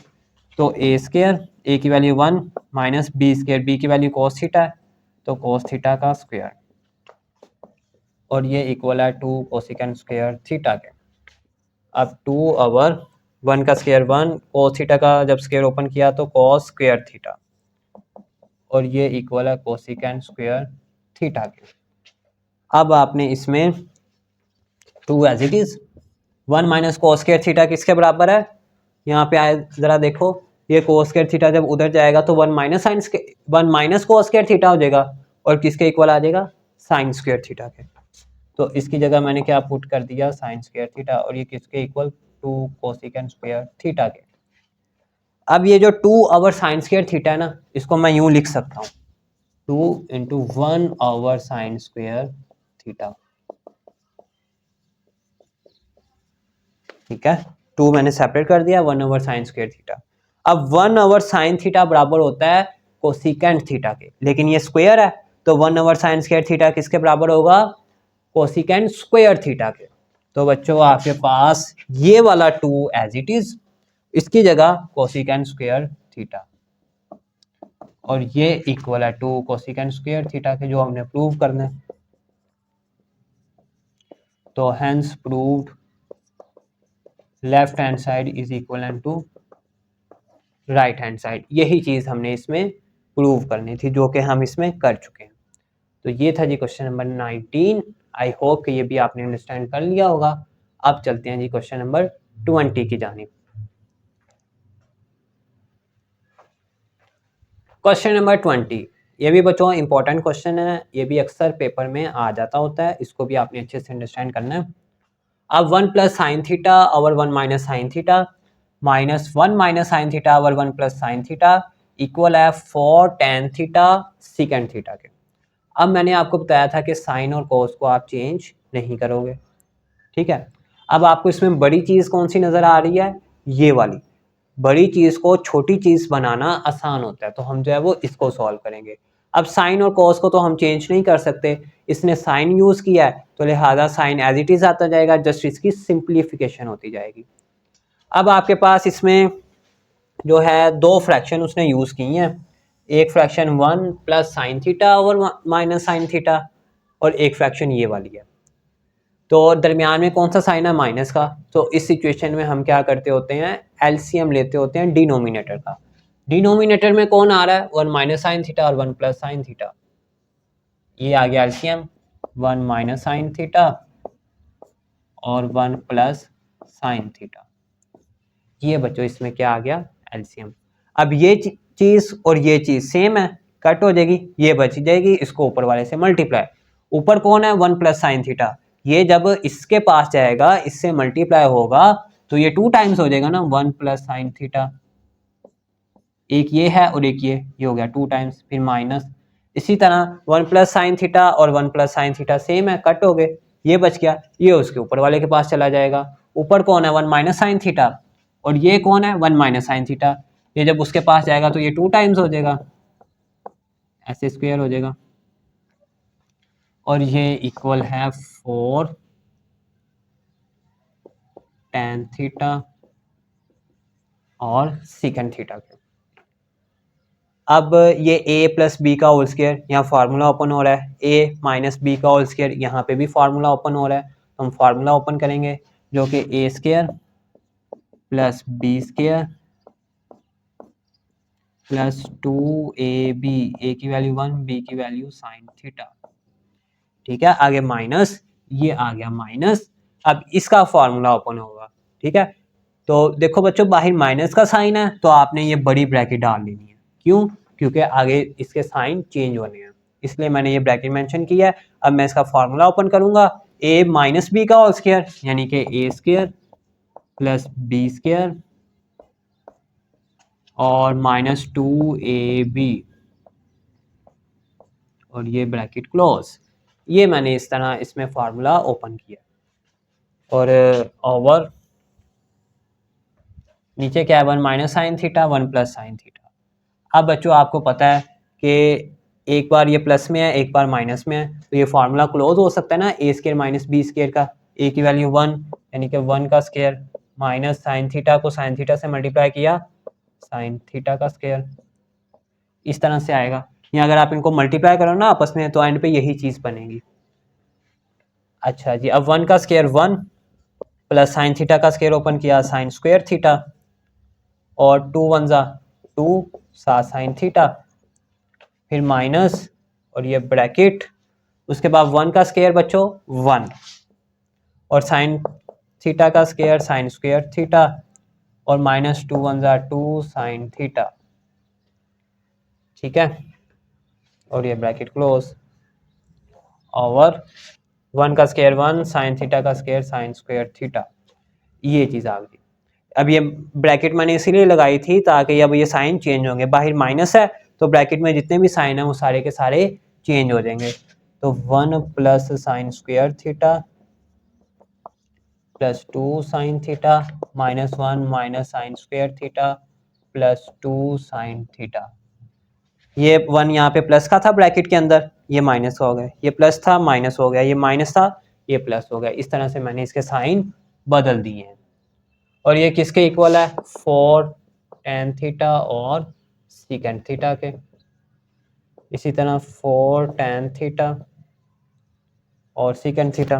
तो ए स्केयर, ए की value 1 minus B square, B की वैल्यू कॉस थीटा है, तो कॉस थीटा का स्क्वायर, और ये इक्वल है 2 कोसिकेंट स्क्वायर थीटा के। अब 2/1 का स्क्वायर 1, कॉस थीटा का जब स्क्वायर ओपन किया तो कॉस स्क्वायर थीटा, और ये इक्वल है कोसिकेंट स्क्वायर थीटा के। अब आपने इसमें 2 as it is, 1 minus cos square theta किसके बराबर है, यहाँ पे आए जरा देखो, ये कोस स्क्वायर थीटा जब उधर जाएगा तो 1 minus sine 1 minus cos square theta हो जाएगा, और किसके इक्वल आ जाएगा, साइन स्क्वायर थीटा के। तो इसकी जगह मैंने क्या पुट कर दिया, साइन स्क्वायर थीटा, और ये किसके इक्वल, 2 कोसिकेंट स्क्वायर थीटा के। अब ये जो 2/साइन स्क्वायर थीटा है ना, इसको मैं यूं लिख सकता हूँ, 2 × 1/साइन स्क्वायर थीटा, ठीक है, 2 मैंने सेपरेट कर दिया, 1/साइन स्क्वायर थीटा। अब 1/साइन थीटा बराबर होता है कोसिकेंट थीटा के, लेकिन ये स्क्वायर है, तो 1/साइन स्क्वायर थीटा किसके बराबर होगा, कोसिकेंट स्क्वायर थीटा के। तो बच्चों आपके पास ये वाला 2 एज इट इज, इसकी जगह कोसिकेंट स्क्वायर थीटा, और ये इक्वल है 2 कोसिकेंट स्क्वायर थीटा के, जो हमने प्रूव करना है। तो hence proved left hand side is equal to right hand side, यही चीज़ हमने इसमें प्रूव करनी थी, जो कि हम इसमें कर चुके हैं। तो ये था जी क्वेश्चन नंबर 19। आई होप कि ये भी आपने अंडरस्टैंड कर लिया होगा। अब चलते हैं जी क्वेश्चन नंबर 20 की जानिब। क्वेश्चन नंबर 20, ये भी बच्चों इंपॉर्टेंट क्वेश्चन है, ये भी अक्सर पेपर में आ जाता होता है, इसको भी आपने अच्छे से अंडरस्टैंड करना है। अब 1 प्लस साइन थीटा और 1 minus sine theta minus 1 minus sine theta और 1 प्लस साइन थीटा इक्वल है 4 tan थीटा सीकेंड थीटा के। अब मैंने आपको बताया था कि साइन और कोस को आप चेंज नहीं करोगे, ठीक है। अब आपको इसमें बड़ी चीज़ कौन सी नज़र आ रही है, ये वाली। बड़ी चीज़ को छोटी चीज़ बनाना आसान होता है, तो हम जो है वो इसको सॉल्व करेंगे। अब साइन और कॉस को तो हम चेंज नहीं कर सकते, इसने साइन यूज़ किया है तो लिहाजा साइन एज इट इज़ आता जाएगा, जस्ट इसकी सिंप्लीफिकेशन होती जाएगी। अब आपके पास इसमें जो है 2 फ्रैक्शन उसने यूज़ की हैं, एक फ्रैक्शन 1 प्लस साइन थीटा और माइनस साइन थीटा, और एक फ्रैक्शन ये वाली है। तो दरमियान में कौन सा साइन है, माइनस का। तो इस सिचुएशन में हम क्या करते होते हैं, एलसीएम लेते होते हैं डिनोमिनेटर का। डिनोमिनेटर में कौन आ रहा है, 1 माइनस साइन थीटा और 1 प्लस साइन थीटा, ये आ गया एलसीएम, 1 माइनस साइन थीटा और 1 प्लस साइन थीटा, ये बच्चों इसमें क्या आ गया, एलसीएम। अब ये चीज़ और ये चीज़ सेम है, कट हो जाएगी, ये बच जाएगी, इसको ऊपर वाले से मल्टीप्लाई। ऊपर कौन है, 1 प्लस साइन थीटा, ये जब इसके पास जाएगा, इससे मल्टीप्लाई होगा तो ये 2 टाइम्स हो जाएगा ना, 1 प्लस साइन थीटा। एक ये है और एक ये हो गया 2 टाइम्स, फिर माइनस। इसी तरह 1 प्लस साइन थीटा और 1 प्लस साइन थीटा सेम है, कट हो गए, ये बच गया, ये उसके ऊपर वाले के पास चला जाएगा। ऊपर कौन है, 1 माइनस साइन थीटा, और ये कौन है, 1 माइनस साइन थीटा। ये जब उसके पास जाएगा तो ये 2 टाइम्स हो जाएगा, ऐसे स्क्वायर हो जाएगा, और ये इक्वल है 4 tan थीटा और सेकंड थीटा के। अब ये a प्लस बी का होल स्क्वायर, यहाँ फार्मूला ओपन हो रहा है, a माइनस बी का होल स्क्वायर, यहाँ पे भी फार्मूला ओपन हो रहा है, तो हम फार्मूला ओपन करेंगे जो कि a square plus B square plus 2ab, a की वैल्यू 1, b की वैल्यू साइन थीटा। ठीक है, आगे माइनस, ये आ गया माइनस। अब इसका फार्मूला ओपन होगा, ठीक है। तो देखो बच्चों, बाहर माइनस का साइन है तो आपने ये बड़ी ब्रैकेट डाल लेनी है, क्यों, क्योंकि आगे इसके साइन चेंज होने हैं, इसलिए मैंने ये ब्रैकेट मेंशन किया है। अब मैं इसका फार्मूला ओपन करूंगा, a माइनस बी का होल स्क्वायर यानी कि a square plus B square और माइनस 2ab, और ये ब्रैकेट क्लोज। ये मैंने इस तरह इसमें फार्मूला ओपन किया, और ओवर नीचे क्या है, 1 minus sine theta 1 plus sine theta. अब बच्चों आपको पता है कि एक बार ये प्लस में है, एक बार माइनस में है, तो ये फार्मूला क्लोज हो सकता है ना, ए स्क्वायर माइनस बी स्क्वायर का, ए की वैल्यू 1 यानी कि 1 का स्क्वायर माइनस साइन थीटा को साइन थीटा से मल्टीप्लाई किया, साइन थीटा का स्क्वायर, इस तरह से आएगा। या अगर आप इनको मल्टीप्लाई करो ना आपस में तो एंड पे यही चीज़ बनेगी। अच्छा जी, अब 1 का स्क्वायर 1 प्लस साइन थीटा का स्क्वायर ओपन किया, साइन स्क्वायर थीटा, और 2 1 जा 2 साइन थीटा, फिर माइनस और ये ब्रैकेट, उसके बाद 1 का स्क्वायर बच्चों 1 और साइन थीटा का स्क्वायर साइन स्क्वायर थीटा, और माइनस 2 1 जा 2 साइन थीटा। ठीक है, और ये ब्रैकेट क्लोज, और 1 का स्क्वायर 1 साइन थीटा का स्क्वायर साइन स्क्वायर थीटा, ये चीज़ आ गई। अब ये ब्रैकेट मैंने इसीलिए लगाई थी ताकि अब ये साइन चेंज होंगे, बाहर माइनस है तो ब्रैकेट में जितने भी साइन है वो सारे के सारे चेंज हो जाएंगे। तो 1 plus sine square theta plus 2 sign theta minus 1 minus sine square theta plus 2 sign theta. ये 1 यहाँ पे प्लस का था ब्रैकेट के अंदर, ये माइनस हो गया, ये प्लस था माइनस हो गया, ये माइनस था ये प्लस हो गया। इस तरह से मैंने इसके साइन बदल दिए हैं। और ये किसके इक्वल है, 4 tan थीटा और सेकंड थीटा के। इसी तरह 4 tan थीटा और second theta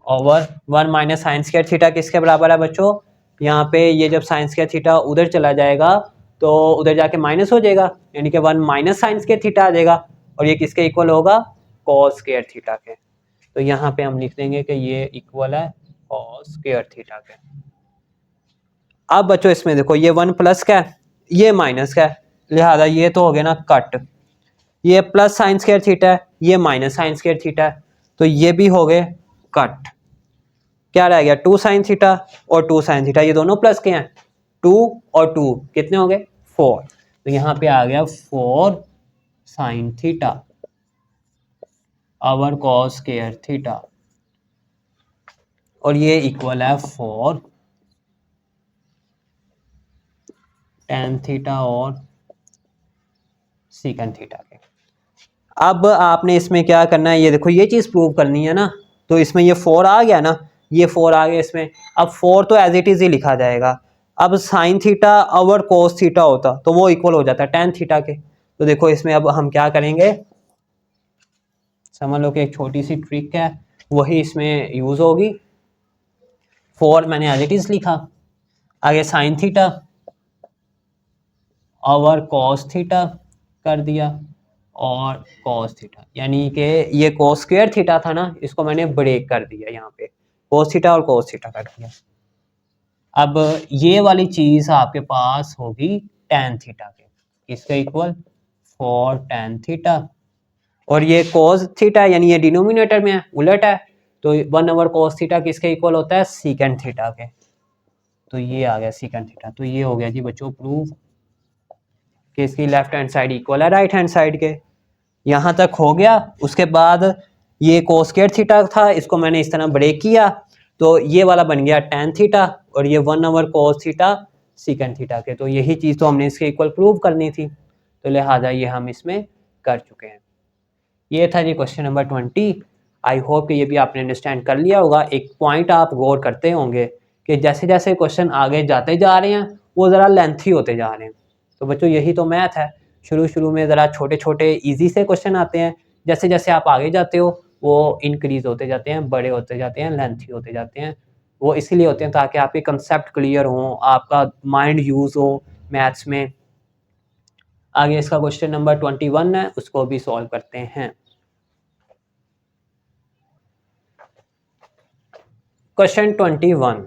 over 1 minus sine square theta किसके बराबर है बच्चों, यहाँ पे ये जब साइन स्क्वायर थीटा उधर चला जाएगा तो उधर जाके माइनस हो जाएगा, यानी कि 1 माइनस साइन स्क्वायर थीटा आ जाएगा, और ये किसके इक्वल होगा, कॉस स्क्वायर थीटा के। तो यहाँ पे हम लिख देंगे कि ये इक्वल है कॉस स्क्वायर थीटा के। अब बच्चों इसमें देखो, ये 1 प्लस का है, ये माइनस का है, लिहाजा ये तो हो गया ना कट। ये प्लस साइन स्क्वायर थीटा है, ये माइनस साइन स्क्वायर थीटा है, तो ये भी हो गए कट। क्या रह गया, 2 साइन थीटा और 2 साइन थीटा, ये दोनों प्लस के हैं, 2 और 2 कितने हो गए 4, तो यहाँ पे आ गया 4 sine theta over cos square theta, और ये इक्वल है 4 tan थीटा और सेकंड थीटा के। अब आपने इसमें क्या करना है, ये देखो ये चीज़ प्रूव करनी है ना, तो इसमें ये 4 आ गया ना, ये 4 आ गया इसमें। अब 4 तो एज इट इज़ ही लिखा जाएगा। अब साइन थीटा और कोस थीटा होता तो वो इक्वल हो जाता tan थीटा के। तो देखो इसमें अब हम क्या करेंगे, समझ लो कि एक छोटी सी ट्रिक है वही इसमें यूज़ होगी। 4 मैंने एज इट इज़ लिखा, आगे साइन थीटा और कॉस थीटा कर दिया और कॉस थीटा, यानी कि ये कॉस स्क्वायर थीटा था ना, इसको मैंने ब्रेक कर दिया, यहाँ पे कॉस थीटा और कॉस थीटा कर दिया। अब ये वाली चीज आपके पास होगी tan थीटा के, किसके इक्वल, फॉर tan थीटा, और ये cos थीटा यानी ये डिनोमिनेटर में है, उलट है, तो 1/cos थीटा किसके इक्वल होता है, secant थीटा के। तो ये आ गया secant थीटा। तो ये हो गया जी बच्चों प्रूव कि इसकी लेफ्ट हैंड साइड इक्वल है राइट हैंड साइड के। यहाँ तक हो गया। उसके बाद ये कोस्केट थीटा था, इसको मैंने इस तरह ब्रेक किया, तो ये वाला बन गया tan थीटा, और ये 1/cos थीटा secant थीटा के। तो यही चीज़ तो हमने इसके इक्वल प्रूव करनी थी, तो लिहाजा ये हम इसमें कर चुके हैं। ये था जी क्वेश्चन नंबर 20। आई होप कि ये भी आपने अंडरस्टैंड कर लिया होगा। एक पॉइंट आप गौर करते होंगे कि जैसे जैसे क्वेश्चन आगे जाते जा रहे हैं वो ज़रा लेंथी होते जा रहे हैं। तो बच्चों यही तो मैथ है, शुरू शुरू में ज़रा छोटे छोटे ईजी से क्वेश्चन आते हैं, जैसे जैसे आप आगे जाते हो वो इंक्रीज़ होते जाते हैं, बड़े होते जाते हैं, लेंथी होते जाते हैं। वो इसीलिए होते हैं ताकि आपके कंसेप्ट क्लियर हों, आपका माइंड यूज़ हो मैथ्स में। आगे इसका क्वेश्चन नंबर 21 है, उसको भी सॉल्व करते हैं। क्वेश्चन 21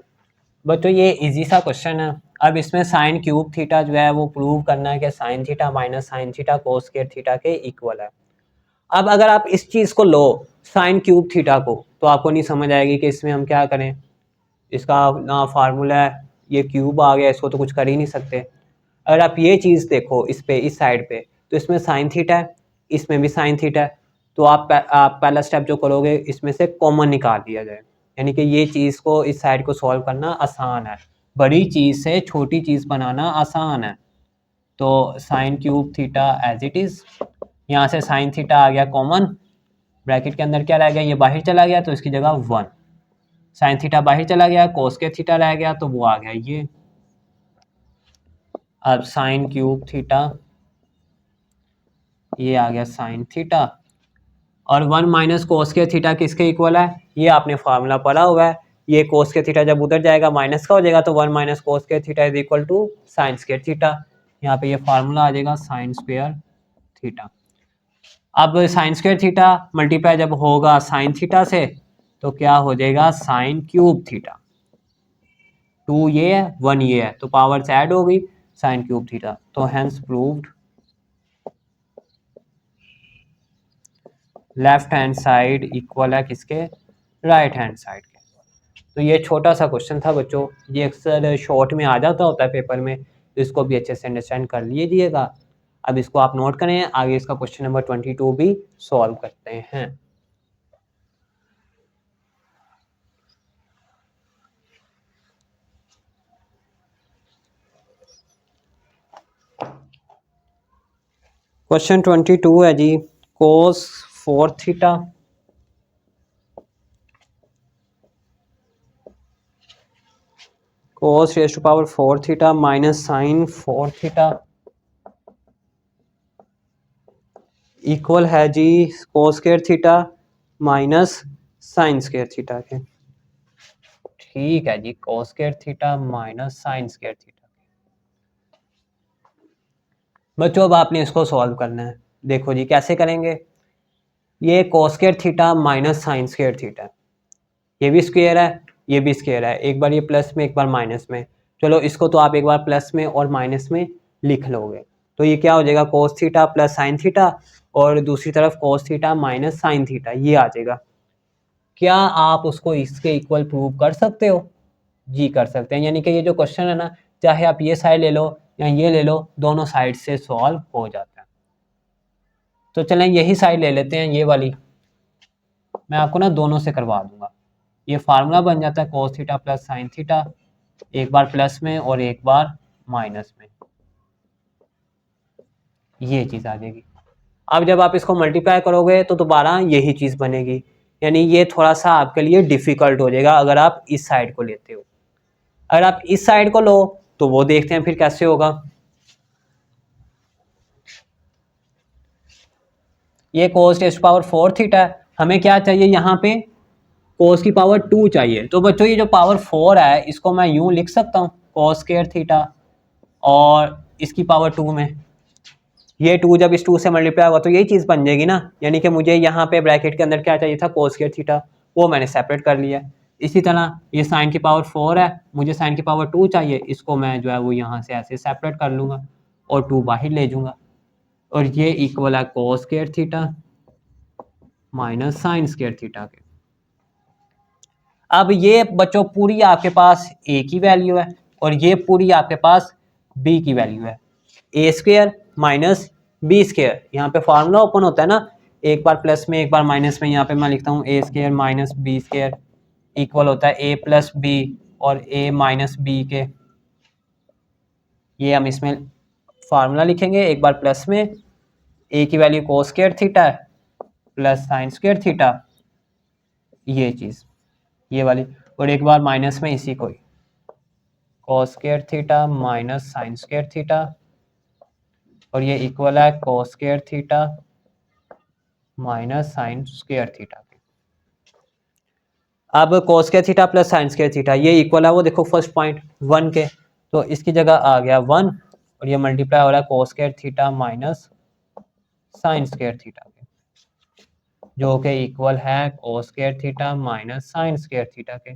बच्चों ये इजी सा क्वेश्चन है। अब इसमें साइन क्यूब थीटा जो है वो प्रूव करना है कि sign theta minus sine theta कोस स्क्वायर थीटा के इक्वल है। अब अगर आप इस चीज़ को लो साइन क्यूब थीटा को, तो आपको नहीं समझ आएगी कि इसमें हम क्या करें। इसका ना फार्मूला है, ये क्यूब आ गया, इसको तो कुछ कर ही नहीं सकते। अगर आप ये चीज़ देखो इस पे, इस साइड पे, तो इसमें साइन थीटा है, इसमें भी साइन थीटा है, तो आप पहला स्टेप जो करोगे इसमें से कॉमन निकाल दिया जाए, यानी कि ये चीज़ को इस साइड को सॉल्व करना आसान है। बड़ी चीज़ से छोटी चीज़ बनाना आसान है। तो sine cube theta as it is, यहाँ से साइन थीटा आ गया कॉमन, ब्रैकेट के अंदर क्या रह गया, ये बाहर चला गया तो इसकी जगह 1, साइन थीटा बाहर चला गया, कोस के थीटा रह गया तो वो आ गया ये। अब साइन क्यूब थीटा, ये आ गया साइन थीटा, और 1 माइनस कोस के थीटा किसके इक्वल है, ये आपने फार्मूला पढ़ा हुआ है। ये कोस के थीटा जब उधर जाएगा माइनस का हो जाएगा, तो 1 माइनस कोस के theta is equal to sine square theta. यहाँ पे ये फार्मूला आ जाएगा साइन स्क्वायर थीटा। अब साइन स्क्वायर थीटा मल्टीप्लाई जब होगा साइन थीटा से, तो क्या हो जाएगा साइन क्यूब थीटा। 2 ये है 1 ये है, तो पावर्स ऐड हो गई, साइन क्यूब थीटा। तो hence proved left hand side equal है किसके, राइट हैंड साइड के। तो ये छोटा सा क्वेश्चन था बच्चों, ये अक्सर शॉर्ट में आ जाता होता है पेपर में, तो इसको भी अच्छे से अंडरस्टैंड कर लीजिएगा। अब इसको आप नोट करें, आगे इसका क्वेश्चन नंबर 22 भी सॉल्व करते हैं। क्वेश्चन 22 है जी, cos 4 theta cos raise to power 4 theta minus sine 4 theta equal है जी cos square theta minus sine square theta के। ठीक है जी, cos square theta minus sine square theta. बच्चों अब आपने इसको सॉल्व करना है। देखो जी कैसे करेंगे, ये कोस square theta minus sine square theta, ये भी स्क्वायर है ये भी स्क्वायर है, एक बार ये प्लस में एक बार माइनस में, चलो इसको तो आप एक बार प्लस में और माइनस में लिख लोगे, तो ये क्या हो जाएगा cos theta plus sine theta, और दूसरी तरफ cos theta minus sine theta, ये आ जाएगा। क्या आप उसको इसके इक्वल प्रूव कर सकते हो, जी कर सकते हैं। यानी कि ये जो क्वेश्चन है ना, चाहे आप ये साइड ले लो या ये ले लो, दोनों साइड से सॉल्व हो जाता है। तो चलें यही साइड ले लेते हैं, ये वाली, मैं आपको ना दोनों से करवा दूंगा। ये फार्मूला बन जाता है cos theta plus sine theta, एक बार प्लस में और एक बार माइनस में, ये चीज़ आ जाएगी। अब जब आप इसको मल्टीप्लाई करोगे तो दोबारा यही चीज़ बनेगी, यानी ये थोड़ा सा आपके लिए डिफ़िकल्ट हो जाएगा अगर आप इस साइड को लेते हो। अगर आप इस साइड को लो तो वो देखते हैं फिर कैसे होगा। ये कोस टेस्ट पावर 4 थीटा है, हमें क्या चाहिए यहाँ पे, कोस की पावर 2 चाहिए। तो बच्चों ये जो पावर 4 है इसको मैं यूं लिख सकता हूँ कोस स्क्वायर थीटा, और इसकी पावर 2 में ये 2 जब इस 2 से मल्टीप्लाई होगा तो यही चीज़ बन जाएगी ना। यानी कि मुझे यहाँ पे ब्रैकेट के अंदर क्या चाहिए था, कोस स्क्वायर थीटा, वो मैंने सेपरेट कर लिया। इसी तरह ये साइन की पावर 4 है, मुझे साइन की पावर 2 चाहिए, इसको मैं जो है वो यहाँ से ऐसे सेपरेट कर लूँगा और 2 बाहर ले जाऊँगा और ये इक्वल है cos square theta minus sine square theta के। अब ये बच्चों पूरी आपके पास ए की वैल्यू है और ये पूरी आपके पास बी की वैल्यू है, a square minus b square. यहाँ पे फार्मूला ओपन होता है ना, एक बार प्लस में एक बार माइनस में, यहाँ पे मैं लिखता हूँ a square minus b square equal होता है ए प्लस बी और ए माइनस बी के। ये हम इसमें फार्मूला लिखेंगे, एक बार प्लस में ए की वैल्यू कोस स्क्वायर थीटा है प्लस साइन स्क्वायर थीटा, ये चीज़ ये वाली, और एक बार माइनस में इसी को ही cos square theta minus sine square theta और ये इक्वल है cos square theta minus sine square theta. अब cos square theta plus sine square theta ये इक्वल है, वो देखो फर्स्ट पॉइंट 1 के, तो इसकी जगह आ गया 1 और ये मल्टीप्लाई हो रहा है cos square theta minus sine square theta के, जो कि इक्वल है cos square theta minus sine square theta के।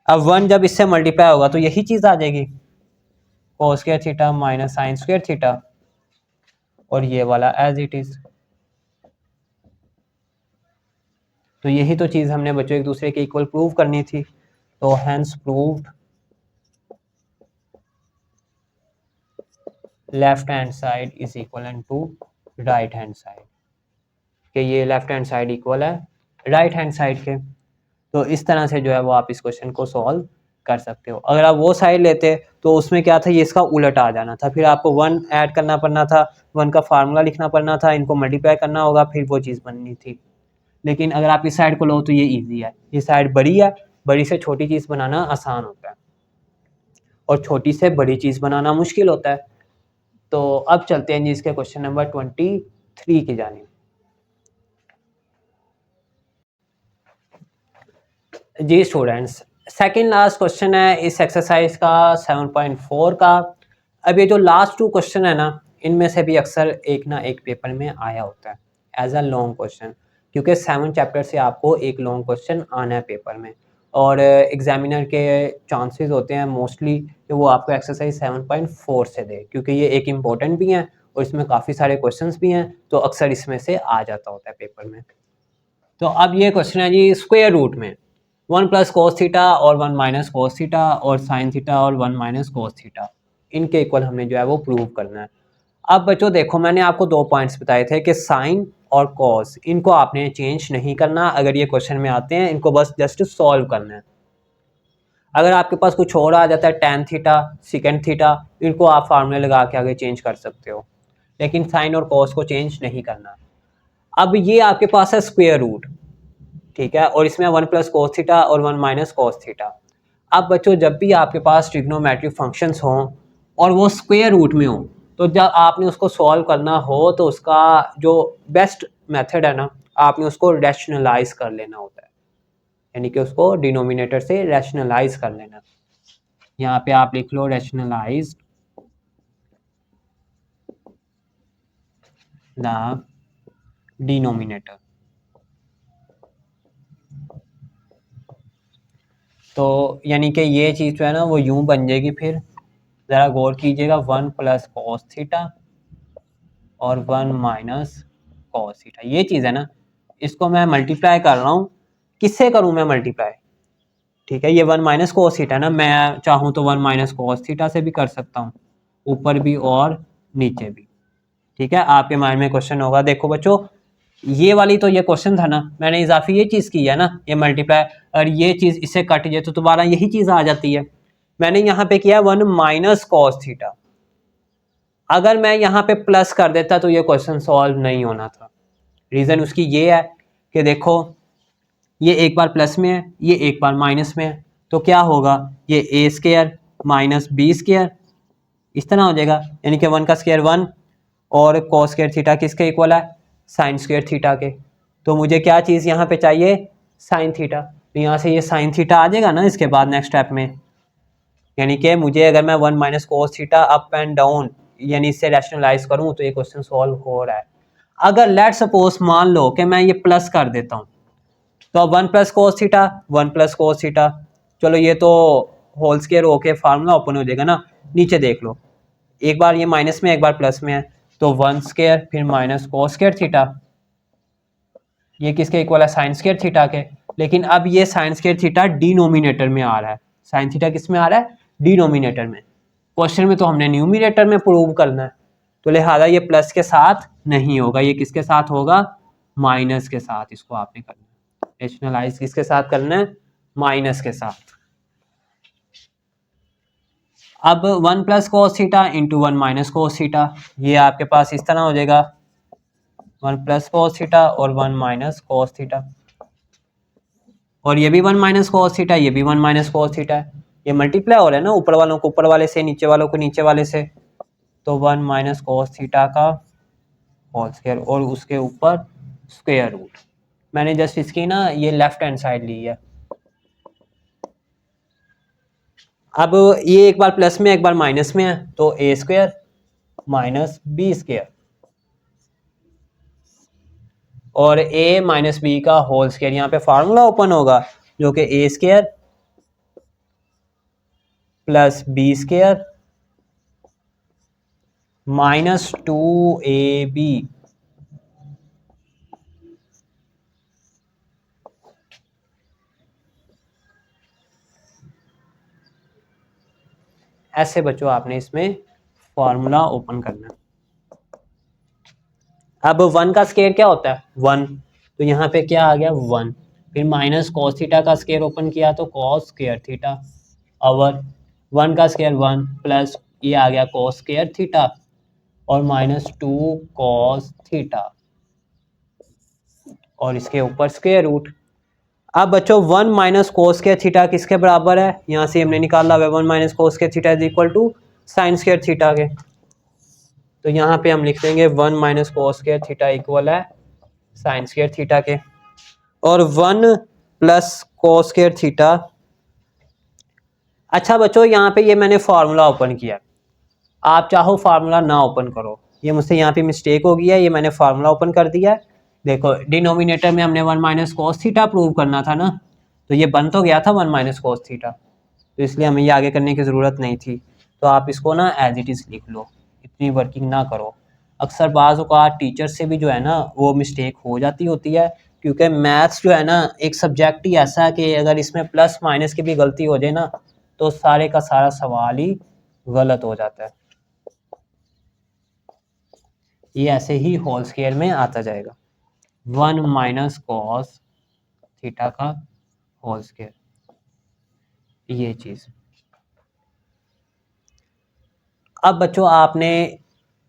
अब 1 जब इससे मल्टीप्लाई होगा तो यही चीज़ आ जाएगी कोस square theta minus sine square theta और ये वाला एज इट इज़। तो यही तो चीज़ हमने बच्चों एक दूसरे के इक्वल प्रूव करनी थी, तो hence proved left hand side is equal to right hand side, कि ये लेफ्ट हैंड साइड इक्वल है राइट हैंड साइड के। तो इस तरह से जो है वो आप इस क्वेश्चन को सॉल्व कर सकते हो। अगर आप वो साइड लेते तो उसमें क्या था, ये इसका उलट आ जाना था, फिर आपको 1 ऐड करना पड़ना था, 1 का फार्मूला लिखना पड़ना था, इनको मल्टीप्लाई करना होगा, फिर वो चीज़ बननी थी। लेकिन अगर आप इस साइड को लो तो ये ईजी है, ये साइड बड़ी है, बड़ी से छोटी चीज़ बनाना आसान होता है और छोटी से बड़ी चीज़ बनाना मुश्किल होता है। तो अब चलते हैं जी इसके क्वेश्चन नंबर 23 की जानिब। जी स्टूडेंट्स, सेकंड लास्ट क्वेश्चन है इस एक्सरसाइज का 7.4 का। अब ये जो लास्ट 2 क्वेश्चन है ना, इनमें से भी अक्सर एक ना एक पेपर में आया होता है एज अ लॉन्ग क्वेश्चन, क्योंकि 7 चैप्टर से आपको एक लॉन्ग क्वेश्चन आना है पेपर में और एग्जामिनर के चांसेस होते हैं मोस्टली कि वो आपको एक्सरसाइज 7.4 से दे, क्योंकि ये एक इम्पोर्टेंट भी है और इसमें काफ़ी सारे क्वेश्चंस भी हैं, तो अक्सर इसमें से आ जाता होता है पेपर में। तो अब ये क्वेश्चन है जी स्क्वायर रूट में 1 प्लस कोस थीटा और 1 माइनस कोस थीटा और साइन थीटा और 1 माइनस कोस थीटा, इनके इक्वल हमने जो है वो प्रूव करना है। अब बच्चों देखो, मैंने आपको 2 पॉइंट्स बताए थे कि साइन और कॉस, इनको आपने चेंज नहीं करना, अगर ये क्वेश्चन में आते हैं इनको बस जस्ट सॉल्व करना है। अगर आपके पास कुछ और आ जाता है tan थीटा सेकेंड थीटा, इनको आप फार्मूले लगा के आगे चेंज कर सकते हो, लेकिन साइन और कॉस को चेंज नहीं करना। अब ये आपके पास है स्क्वायर रूट, ठीक है, और इसमें 1 प्लस कोस थीटा और 1 माइनस कोस थीटा। अब बच्चों जब भी आपके पास ट्रिग्नोमेट्रिक फंक्शंस हों और वो स्क्वायर रूट में हो, तो जब आपने उसको सॉल्व करना हो तो उसका जो बेस्ट मेथड है ना, आपने उसको रैशनलाइज कर लेना होता है, यानी कि उसको डिनोमिनेटर से रैशनलाइज कर लेना। यहाँ पे आप लिख लो रैशनलाइज द डिनोमिनेटर। तो यानी कि ये चीज़ जो है ना वो यूं बन जाएगी, फिर ज़रा गौर कीजिएगा, 1 प्लस कॉस थीटा और 1 माइनस कॉस थीटा, ये चीज़ है ना, इसको मैं मल्टीप्लाई कर रहा हूँ, किससे करूँ मैं मल्टीप्लाई, ठीक है, ये 1 माइनस कॉस थीटा ना, मैं चाहूँ तो 1 माइनस कॉस थीटा से भी कर सकता हूँ, ऊपर भी और नीचे भी, ठीक है। आपके माइंड में क्वेश्चन होगा, देखो बच्चों ये वाली तो ये क्वेश्चन था ना, मैंने इजाफी ये चीज़ की है ना, ये मल्टीप्लाई, और ये चीज़ इससे कट जाए तो दोबारा यही चीज़ आ जाती है। मैंने यहाँ पे किया 1 माइनस कॉस थीटा, अगर मैं यहाँ पे प्लस कर देता तो ये क्वेश्चन सॉल्व नहीं होना था। रीज़न उसकी ये है कि देखो ये एक बार प्लस में है, ये एक बार माइनस में है, तो क्या होगा, ये a square minus b square इस तरह हो जाएगा, यानी कि 1 का स्क्वायर 1 और कॉस स्क्वायर थीटा किसके इक्वल है, साइन स्क्वायर थीटा के। तो मुझे क्या चीज़ यहाँ पे चाहिए, साइन थीटा, तो यहाँ से ये साइन थीटा आ जाएगा ना इसके बाद नेक्स्ट स्टेप में, यानी कि मुझे अगर मैं 1 minus cos theta up and down यानी इससे रैशनलाइज करूँ तो ये क्वेश्चन सॉल्व हो रहा है। अगर लेट सपोज मान लो कि मैं ये प्लस कर देता हूँ, तो अब 1 plus cos theta 1 plus cos theta, चलो ये तो होल स्क्वायर होके फार्मूला ओपन हो जाएगा ना। नीचे देख लो, एक बार ये माइनस में एक बार प्लस में है, तो 1 स्क्वायर फिर माइनस कोस स्क्वायर थीटा, ये किसके इक्वल है, साइन स्क्वायर थीटा के। लेकिन अब ये साइन स्क्वायर थीटा डिनोमिनेटर में आ रहा है, साइन थीटा किस में आ रहा है, डिनोमिनेटर में। क्वेश्चन में तो हमने न्यूमिनेटर में प्रूव करना है, तो लिहाजा ये प्लस के साथ नहीं होगा, ये किसके साथ होगा, माइनस के साथ। इसको आपने करना है रेशनलाइज, किसके साथ करना है, माइनस के साथ। अब 1 plus cos theta into 1 minus cos theta, ये आपके पास इस तरह हो जाएगा 1 प्लस कोस थीटा और 1 माइनस कोस थीटा, और ये भी 1 माइनस कोस थीटा, ये भी 1 माइनस कोस थीटा है। ये मल्टीप्लाई हो रहा है ना, ऊपर वालों को ऊपर वाले से, नीचे वालों को नीचे वाले से, तो 1 माइनस कोस थीटा का होल स्क्वायर और उसके ऊपर स्क्वायर रूट। मैंने जस्ट इसकी ना ये लेफ्ट हैंड साइड ली है। अब ये एक बार प्लस में एक बार माइनस में है, तो a square minus b square और ए माइनस बी का होल स्क्वायर, यहाँ पे फार्मूला ओपन होगा जो कि a square plus B square minus 2ab ऐसे बच्चों आपने इसमें फॉर्मूला ओपन करना है। अब 1 का स्क्वायर क्या होता है, 1, तो यहाँ पे क्या आ गया 1, फिर माइनस कॉस थीटा का स्क्वायर ओपन किया तो कॉस स्क्वायर थीटा, और 1 का स्क्वायर 1 प्लस ये आ गया कॉस स्क्वायर थीटा और माइनस 2 कॉस थीटा और इसके ऊपर स्क्वायर रूट। अब बच्चों 1 माइनस कोस स्क्वायर थीटा किसके बराबर है, यहाँ से हमने निकाला हुआ 1 minus cos square theta is equal to sine square theta के, तो यहाँ पे हम लिख देंगे 1 minus cos square theta equal है साइन स्क्वायर थीटा के, और 1 प्लस कोस स्क्वायर थीटा। अच्छा बच्चों यहाँ पे ये मैंने फार्मूला ओपन किया, आप चाहो फार्मूला ना ओपन करो, ये मुझसे यहाँ पे मिस्टेक हो गई है, ये मैंने फार्मूला ओपन कर दिया है। देखो डिनोमिनेटर में हमने 1 माइनस कोस थीटा प्रूव करना था ना, तो ये बन तो गया था 1 माइनस कोस थीटा, तो इसलिए हमें ये आगे करने की ज़रूरत नहीं थी। तो आप इसको ना एज इट इज़ लिख लो, इतनी वर्किंग ना करो। अक्सर बाज़ औक़ात टीचर से भी जो है ना वो मिस्टेक हो जाती होती है, क्योंकि मैथ्स जो है ना एक सब्जेक्ट ही ऐसा है कि अगर इसमें प्लस माइनस की भी गलती हो जाए ना तो सारे का सारा सवाल ही गलत हो जाता है। ये ऐसे ही होल स्क्वायर में आता जाएगा 1 माइनस कॉस थीटा का होल स्क्वायर, ये चीज़। अब बच्चों आपने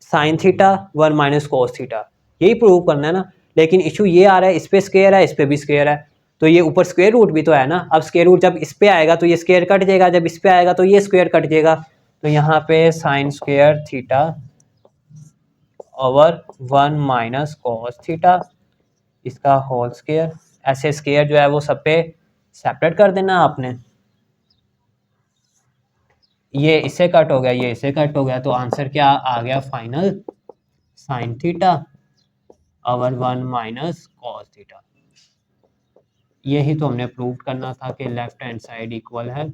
sign theta 1 minus cos theta यही प्रूव करना है ना, लेकिन इशू ये आ रहा है इस पे स्क्वायर है इस पे भी स्क्वायर है, तो ये ऊपर स्क्वायर रूट भी तो है ना। अब स्क्वायर रूट जब इस पे आएगा तो ये स्क्वायर कट जाएगा, जब इस पे आएगा तो ये स्क्वायर कट जाएगा, तो यहाँ पे sign square theta over 1 minus cos theta इसका होल स्क्वायर। ऐसे स्क्वायर जो है वो सब पे सेपरेट कर देना आपने, ये इससे कट हो गया ये इससे कट हो गया, तो आंसर क्या आ गया final, sign theta over 1 minus cos theta. यही तो हमने प्रूव करना था कि लेफ्ट हैंड साइड इक्वल है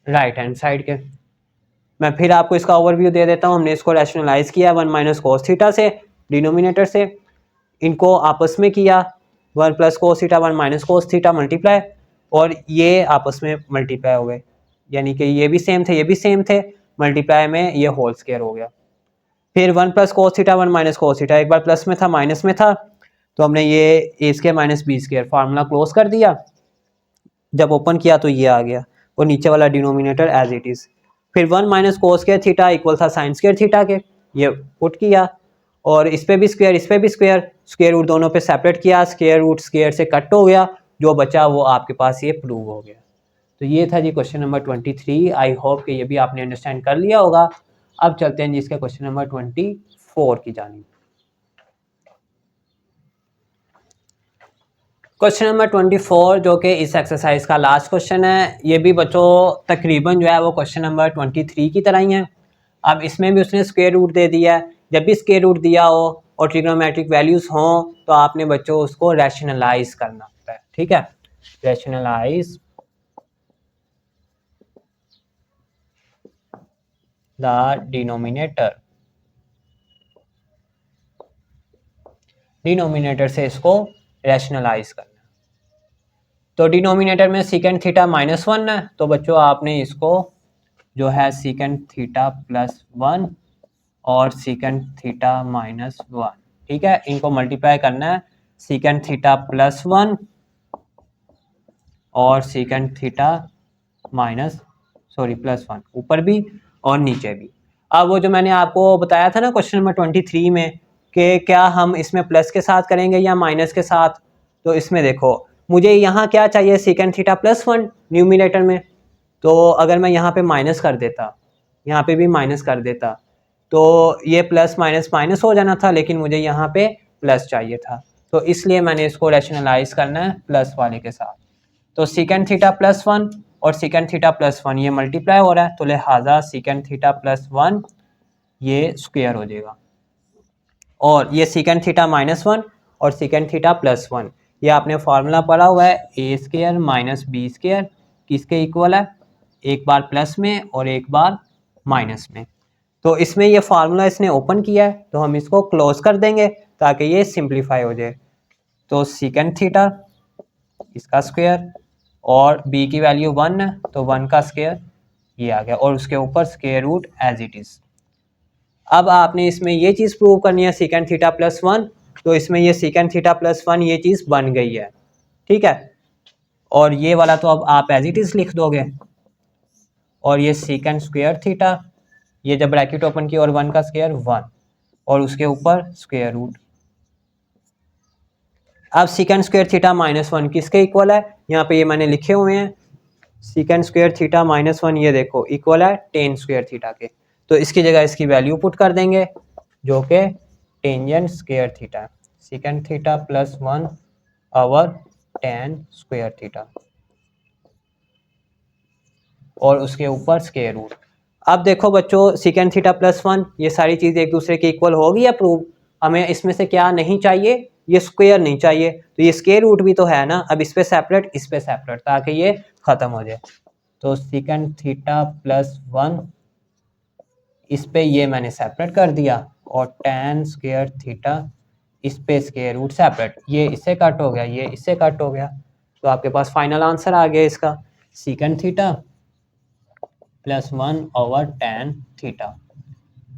राइट हैंड साइड के। मैं फिर आपको इसका ओवरव्यू दे देता हूँ। हमने इसको रैशनलाइज किया 1 माइनस कोस थीटा से, डिनोमिनेटर से, इनको आपस में किया 1 plus cos theta 1 minus cos theta multiply, और ये आपस में मल्टीप्लाई हो गए, यानी कि ये भी सेम थे ये भी सेम थे, मल्टीप्लाई में ये होल स्क्वायर हो गया। फिर 1 plus cos theta 1 minus cos theta, एक बार प्लस में था माइनस में था, तो हमने ये a square minus b square formula close कर दिया, जब ओपन किया तो ये आ गया और नीचे वाला डिनोमिनेटर एज इट इज़। फिर 1 minus cos square theta equal था साइन स्क्वायर थीटा के, ये पुट किया, और इस पे भी स्क्वायर इस पे भी स्क्वायर, स्क्वायर रूट दोनों पे सेपरेट किया, स्क्वायर रूट स्क्वायर से कट हो गया, जो बचा वो आपके पास ये प्रूव हो गया। तो ये था जी क्वेश्चन नंबर 23। आई होप कि ये भी आपने अंडरस्टैंड कर लिया होगा। अब चलते हैं जी इसका क्वेश्चन नंबर 24 की जानिब। क्वेश्चन नंबर 24 जो कि इस एक्सरसाइज का लास्ट क्वेश्चन है, ये भी बच्चों तकरीबन जो है वो क्वेश्चन नंबर 23 की तरह ही है। अब इसमें भी उसने स्क्वायर रूट दे दिया है, जब भी स्क्वायर रूट दिया हो और ट्रिग्नोमेट्रिक वैल्यूज़ हों तो आपने बच्चों उसको रैशनलाइज करना होता है, ठीक है, रैशनलाइज द डिनोमिनेटर से इसको रैशनलाइज करना। तो डिनोमिनेटर में सीकेंट थीटा -1 है, तो बच्चों आपने इसको जो है सीकेंट थीटा +1 और सीकेंट थीटा -1, ठीक है, इनको मल्टीप्लाई करना है, सीकेंट थीटा +1 और सीकेंट थीटा +1 ऊपर भी और नीचे भी। अब वो जो मैंने आपको बताया था ना क्वेश्चन नंबर 23 में कि क्या हम इसमें प्लस के साथ करेंगे या माइनस के साथ, तो इसमें देखो मुझे यहाँ क्या चाहिए, सीकेंट थीटा +1 न्यूमिनेटर में, तो अगर मैं यहाँ पे माइनस कर देता, यहाँ पे भी माइनस कर देता, तो ये प्लस माइनस माइनस हो जाना था, लेकिन मुझे यहाँ पे प्लस चाहिए था, तो इसलिए मैंने इसको रैशनलाइज करना है प्लस वाले के साथ। तो सीकेंट थीटा +1 और सीकेंट थीटा +1 ये मल्टीप्लाई हो रहा है, तो लिहाजा सीकेंट थीटा +1 ये स्क्वायर हो जाएगा, और ये सीकेंट थीटा -1 और सीकेंट थीटा +1 ये आपने फार्मूला पढ़ा हुआ है, a² - b² किसके इक्वल है, एक बार प्लस में और एक बार माइनस में। तो इसमें ये फार्मूला इसने ओपन किया है, तो हम इसको क्लोज कर देंगे ताकि ये सिंप्लीफाई हो जाए। तो सीकेंट थीटा इसका स्क्वायर और b की वैल्यू 1 है, तो 1 का स्क्वायर ये आ गया, और उसके ऊपर square root as it is. अब आपने इसमें ये चीज़ प्रूव करनी है सीकेंट थीटा +1, तो इसमें ये सीकेंट थीटा +1 ये चीज़ बन गई है, ठीक है, और ये वाला तो अब आप एज इट इज़ लिख दोगे, और ये सीकेंट स्क्वायर थीटा, ये जब ब्रैकेट ओपन की और 1 का स्क्वायर 1 और उसके ऊपर स्क्वायर रूट। अब सीकेंट स्क्वायर थीटा -1 किसके इक्वल है, यहाँ पे ये मैंने लिखे हुए हैं, सीकेंट स्क्वायर थीटा -1 ये देखो इक्वल है टेन स्क्वायर थीटा के, तो इसकी जगह इसकी वैल्यू पुट कर देंगे जो कि tangent square theta, secant theta +1 over tan square theta और उसके ऊपर स्क्वायर रूट। अब देखो बच्चों सीकेंट थीटा +1 ये सारी चीज़ एक दूसरे के इक्वल होगी या प्रूव, हमें इसमें से क्या नहीं चाहिए, ये स्क्वायर नहीं चाहिए, तो ये स्क्वायर रूट भी तो है ना, अब इस पे सेपरेट इस पे सेपरेट ताकि ये ख़त्म हो जाए। तो सीकेंट थीटा +1 इस पे ये मैंने सेपरेट कर दिया, और टेन स्क्वायर थीटा इस पे स्क्वायर रूट सेपरेट, ये इससे कट हो गया, ये इससे कट हो गया, तो आपके पास फाइनल आंसर आ गया इसका, secant theta +1 over tan theta.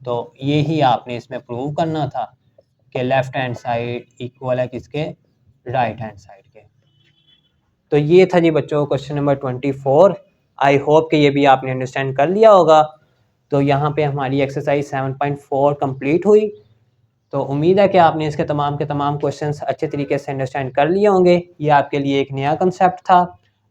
तो ये ही आपने इसमें प्रूव करना था कि लेफ्ट हैंड साइड इक्वल है किसके, राइट हैंड साइड के। तो ये था जी बच्चों क्वेश्चन नंबर 24। आई होप कि ये भी आपने अंडरस्टैंड कर लिया होगा। तो यहाँ पे हमारी एक्सरसाइज 7.4 कंप्लीट हुई। तो उम्मीद है कि आपने इसके तमाम के तमाम क्वेश्चंस अच्छे तरीके से अंडरस्टैंड कर लिए होंगे। ये आपके लिए एक नया कंसेप्ट था।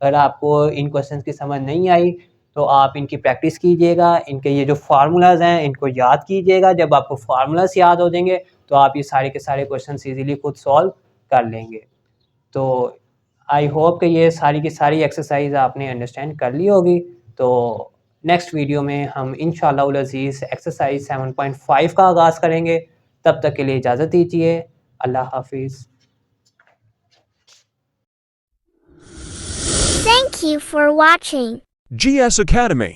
अगर आपको इन क्वेश्चंस की समझ नहीं आई तो आप इनकी प्रैक्टिस कीजिएगा, इनके ये जो फार्मूलाज हैं इनको याद कीजिएगा। जब आपको फार्मूलाज याद हो जाएंगे तो आप ये सारे के सारे क्वेश्चन ईजीली खुद सॉल्व कर लेंगे। तो आई होप कि ये सारी की सारी एक्सरसाइज आपने अंडरस्टैंड कर ली होगी। तो नेक्स्ट वीडियो में हम इंशाअल्लाह उल अज़ीज़ एक्सरसाइज 7.5 का आगाज़ करेंगे। तब तक के लिए इजाज़त दीजिए। अल्लाह हाफिज़। Thank you for watching GS Academy.